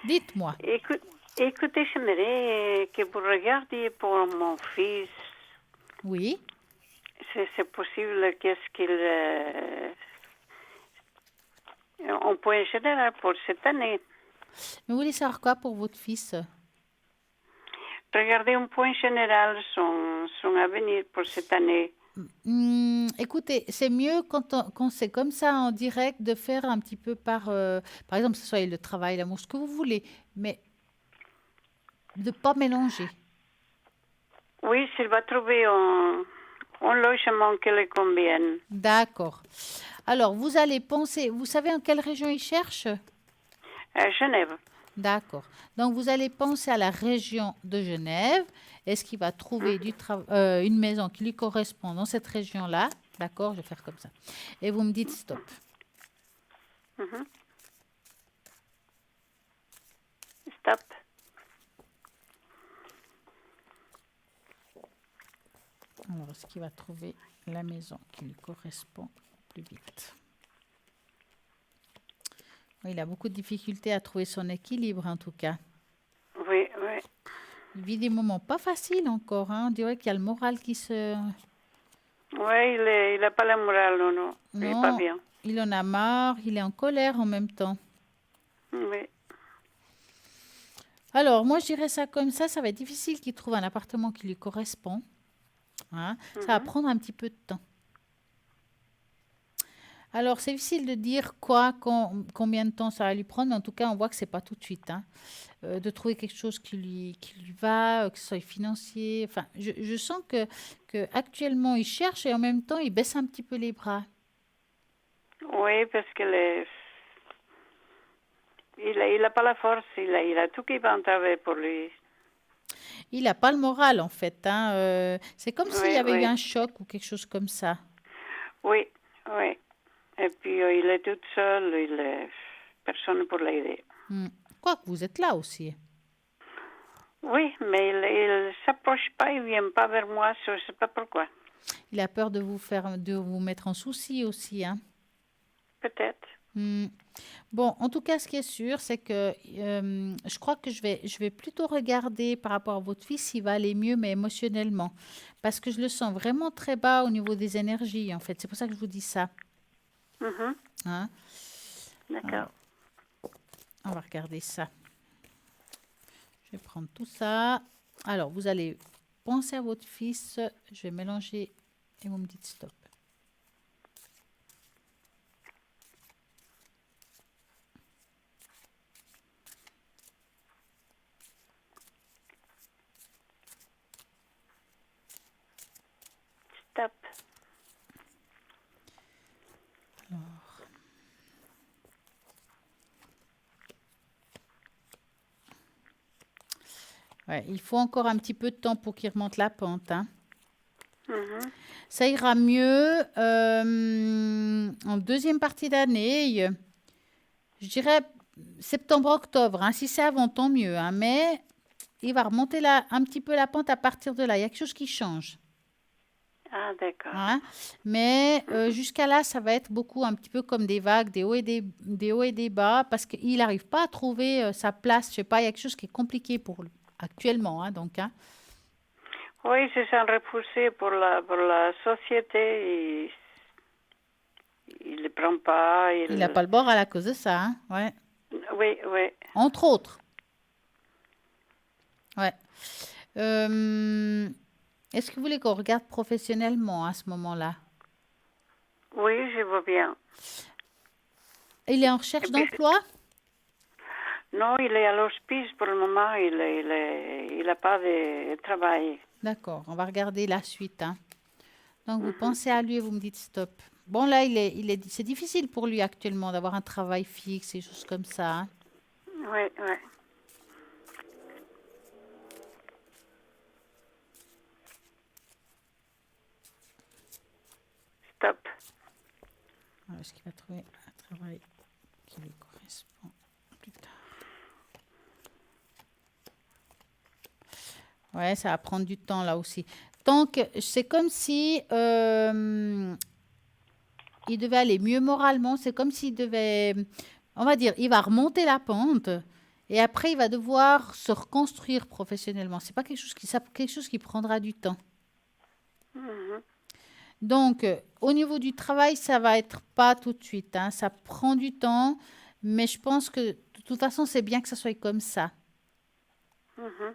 dites-moi. Écoutez, j'aimerais que vous regardiez pour mon fils. Oui. C'est possible, qu'est-ce qu'il... en point général pour cette année. Mais vous voulez savoir quoi pour votre fils? Regardez un point général son avenir pour cette année. Écoutez, c'est mieux quand c'est comme ça en direct de faire un petit peu par exemple, que ce soit le travail, l'amour, ce que vous voulez, mais de ne pas mélanger. Oui, s'il va trouver un logement qui le convienne. D'accord. Alors, vous allez penser, vous savez en quelle région il cherche? À Genève. D'accord. Donc, vous allez penser à la région de Genève. Est-ce qu'il va trouver une maison qui lui correspond dans cette région-là? D'accord, je vais faire comme ça. Et vous me dites stop. Stop. Alors, est-ce qu'il va trouver la maison qui lui correspond plus vite? Il a beaucoup de difficultés à trouver son équilibre, en tout cas. Oui, oui. Il vit des moments pas faciles encore. On dirait qu'il y a le moral qui se... Oui, il n'a pas la morale, non. Il n'est pas bien. Il en a marre, il est en colère en même temps. Oui. Alors, moi, je dirais ça comme ça va être difficile qu'il trouve un appartement qui lui correspond. Hein. Ça va prendre un petit peu de temps. Alors, c'est difficile de dire combien de temps ça va lui prendre, mais en tout cas, on voit que c'est pas tout de suite. Hein. De trouver quelque chose qui lui va, que ce soit financier. Enfin, je sens que actuellement, il cherche et en même temps, il baisse un petit peu les bras. Oui, parce que il a pas la force, il a tout qui va en travers pour lui. Il n'a pas le moral, en fait. Hein. C'est comme s'il y Oui, avait eu oui, un choc ou quelque chose comme ça. oui, oui. Et puis, il est tout seul, il est personne pour l'aider. Quoique vous êtes là aussi. Oui, mais il s'approche pas, il vient pas vers moi, je sais pas pourquoi. Il a peur de vous mettre en souci aussi. Hein. Peut-être. Bon, en tout cas, ce qui est sûr, c'est que je crois que je vais plutôt regarder par rapport à votre fils s'il va aller mieux, mais émotionnellement. Parce que je le sens vraiment très bas au niveau des énergies, en fait. C'est pour ça que je vous dis ça. Mhm. Hein. D'accord. Alors, on va regarder ça. Je vais prendre tout ça. Alors, vous allez penser à votre fils. Je vais mélanger et vous me dites stop. Stop. Ouais, il faut encore un petit peu de temps pour qu'il remonte la pente. Hein. Mhm. Ça ira mieux en deuxième partie d'année. Je dirais septembre-octobre. Hein. Si c'est avant, tant mieux. Hein. Mais il va remonter un petit peu la pente à partir de là. Il y a quelque chose qui change. Ah, d'accord. Hein. Mais jusqu'à là, ça va être beaucoup un petit peu comme des vagues, des hauts et des bas, parce qu'il n'arrive pas à trouver sa place. Je sais pas, il y a quelque chose qui est compliqué pour lui actuellement. Hein, donc, hein. Oui, se sent repoussé pour la société. Il ne prend pas. Il n'a pas le bord à la cause de ça. Hein. Ouais. Oui, oui. Entre autres. Ouais. Est-ce que vous voulez qu'on regarde professionnellement à ce moment-là? Oui, je vois bien. Il est en recherche d'emploi? Non, il est à l'hospice pour le moment. Il n'a pas de travail. D'accord, on va regarder la suite. Hein. Donc, vous pensez à lui et vous me dites stop. Bon, là, c'est difficile pour lui actuellement d'avoir un travail fixe et choses comme ça. Hein. Oui, oui. Stop. Alors, est-ce qu'il va trouver un travail qui lui correspond plus tard? Ouais, ça va prendre du temps là aussi. Donc, c'est comme si il devait aller mieux moralement. C'est comme s'il devait, on va dire, il va remonter la pente et après, il va devoir se reconstruire professionnellement. C'est pas quelque chose qui prendra du temps. Mhm. Donc, au niveau du travail, ça va être pas tout de suite. Hein. Ça prend du temps, mais je pense que de toute façon, c'est bien que ça soit comme ça. Mhm.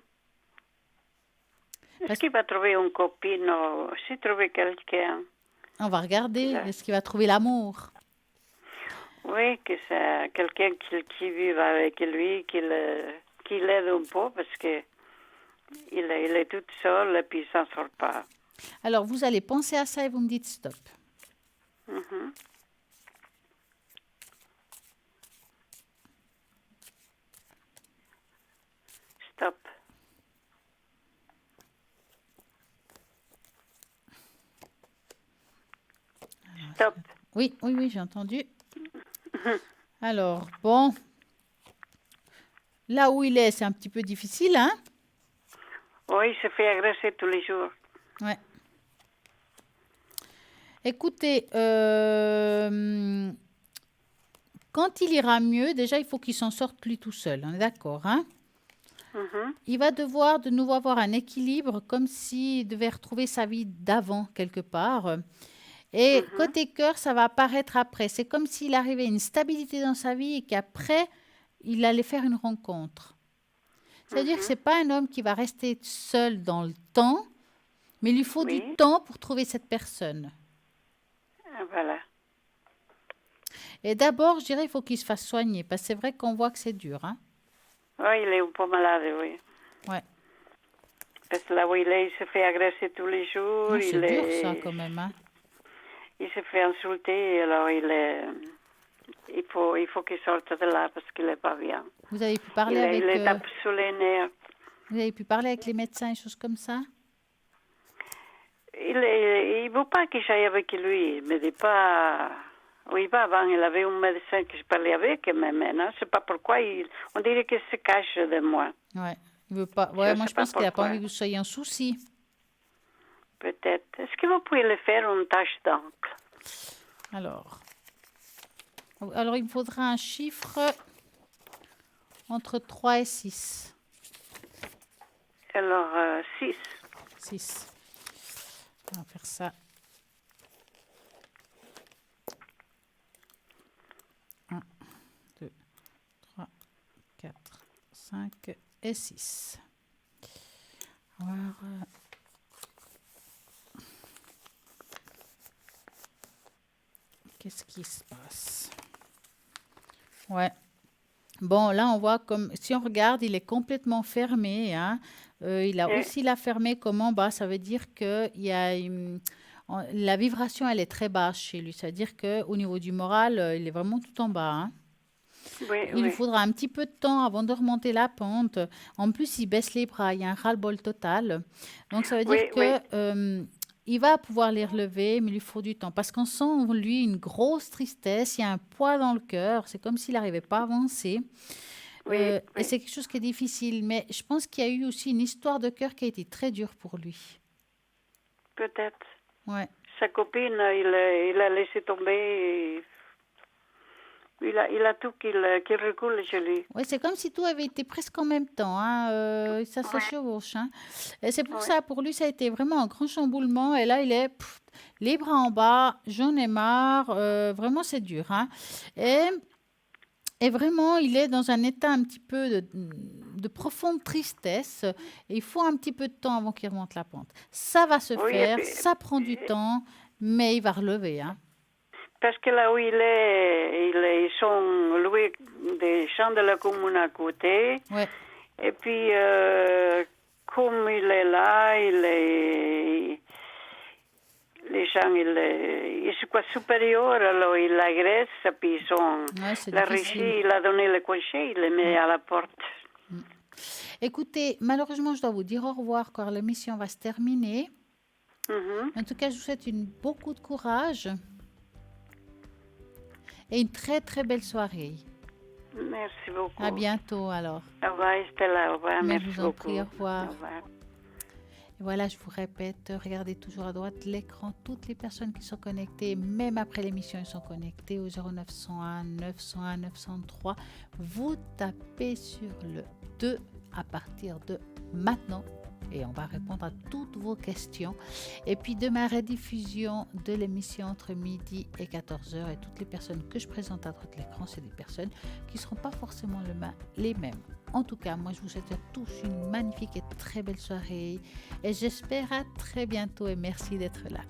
Est-ce qu'il va trouver une copine ou si trouver quelqu'un? On va regarder. Est-ce qu'il va trouver l'amour? Oui, que c'est quelqu'un qui vive avec lui, qui l'aide un peu parce que il est tout seul et puis il s'en sort pas. Alors, vous allez penser à ça et vous me dites stop. Mhm. Stop. Stop. Oui, oui, oui, j'ai entendu. Alors, bon. Là où il est, c'est un petit peu difficile, hein? Oui, il se fait agresser tous les jours. Ouais. Écoutez, quand il ira mieux, déjà, il faut qu'il s'en sorte lui tout seul. On est d'accord, hein? Mhm. Il va devoir de nouveau avoir un équilibre, comme s'il devait retrouver sa vie d'avant quelque part. Et côté cœur, ça va apparaître après. C'est comme s'il arrivait une stabilité dans sa vie et qu'après, il allait faire une rencontre. C'est-à-dire que ce n'est pas un homme qui va rester seul dans le temps, mais il lui faut Oui. du temps pour trouver cette personne. Voilà. Et d'abord, je dirais, il faut qu'il se fasse soigner, parce que c'est vrai qu'on voit que c'est dur. Hein? Oui, il est un peu malade, oui. Ouais. Parce que là où il est, il se fait agresser tous les jours. Non, c'est il dur, est... ça, quand même. Hein? Il se fait insulter, alors il faut qu'il sorte de là parce qu'il n'est pas bien. Vous avez pu parler Il est avec... sur les nerfs. Vous avez pu parler avec les médecins et choses comme ça? Il ne veut pas que j'aille avec lui. Il me dit pas où il va. Avant, il avait un médecin que je parlais avec, mais maintenant, je ne sais pas pourquoi. On dirait qu'il se cache de moi. Ouais. Il veut pas... Ouais, moi, sais je pas pense qu'il n'a pas pourquoi. envie que vous soyez en souci. Peut-être. Est-ce que vous pouvez le faire une tache d'encre? Alors, il me faudra un chiffre entre 3 et 6. Alors, 6. 6. On va faire ça. 1, 2, 3, 4, 5 et 6. Alors, qu'est-ce qui se passe? Ouais. Bon, là, on voit comme, si on regarde, il est complètement fermé. Hein. Il a aussi la fermée comme en bas. Ça veut dire que la vibration, elle est très basse chez lui. Ça veut dire qu'au niveau du moral, il est vraiment tout en bas. Hein. Oui, Il lui faudra un petit peu de temps avant de remonter la pente. En plus, il baisse les bras. Il y a un ras-le-bol total. Donc, ça veut dire que il va pouvoir les relever, mais il lui faut du temps. Parce qu'on sent en lui une grosse tristesse. Il y a un poids dans le cœur. C'est comme s'il n'arrivait pas à avancer. Et c'est quelque chose qui est difficile. Mais je pense qu'il y a eu aussi une histoire de cœur qui a été très dure pour lui. Peut-être. Ouais. Sa copine, il a laissé tomber. Il a tout qu'il recule chez lui. Oui, c'est comme si tout avait été presque en même temps. Hein. Ça se chevauche. Hein. Et c'est pour ça, pour lui, ça a été vraiment un grand chamboulement. Et là, il est les bras en bas, j'en ai marre. Vraiment, c'est dur. Hein. Et vraiment, il est dans un état un petit peu de profonde tristesse. Et il faut un petit peu de temps avant qu'il remonte la pente. Ça va se faire, ça prend du temps, mais il va relever. Hein. Parce que là où ils sont loués des champs de la commune à côté. Ouais. Et puis, comme il est là, les gens, ils sont quoi supérieurs, alors ils l'agressent, puis ils sont... la régie, il a donné le conseil, il les met à la porte. Écoutez, malheureusement, je dois vous dire au revoir car l'émission va se terminer. En tout cas, je vous souhaite beaucoup de courage. Et une très très belle soirée. Merci beaucoup. À bientôt alors. Au revoir Stella, au revoir, merci beaucoup. Je vous en prie, au revoir. Au revoir. Et voilà, je vous répète, regardez toujours à droite l'écran, toutes les personnes qui sont connectées, même après l'émission, elles sont connectées au 0901 901 903. Vous tapez sur le 2 à partir de maintenant. Et on va répondre à toutes vos questions. Et puis demain, rediffusion de l'émission entre midi et 14h. Et toutes les personnes que je présente à droite de l'écran, c'est des personnes qui ne seront pas forcément les mêmes. En tout cas, moi, je vous souhaite à tous une magnifique et très belle soirée. Et j'espère à très bientôt. Et merci d'être là.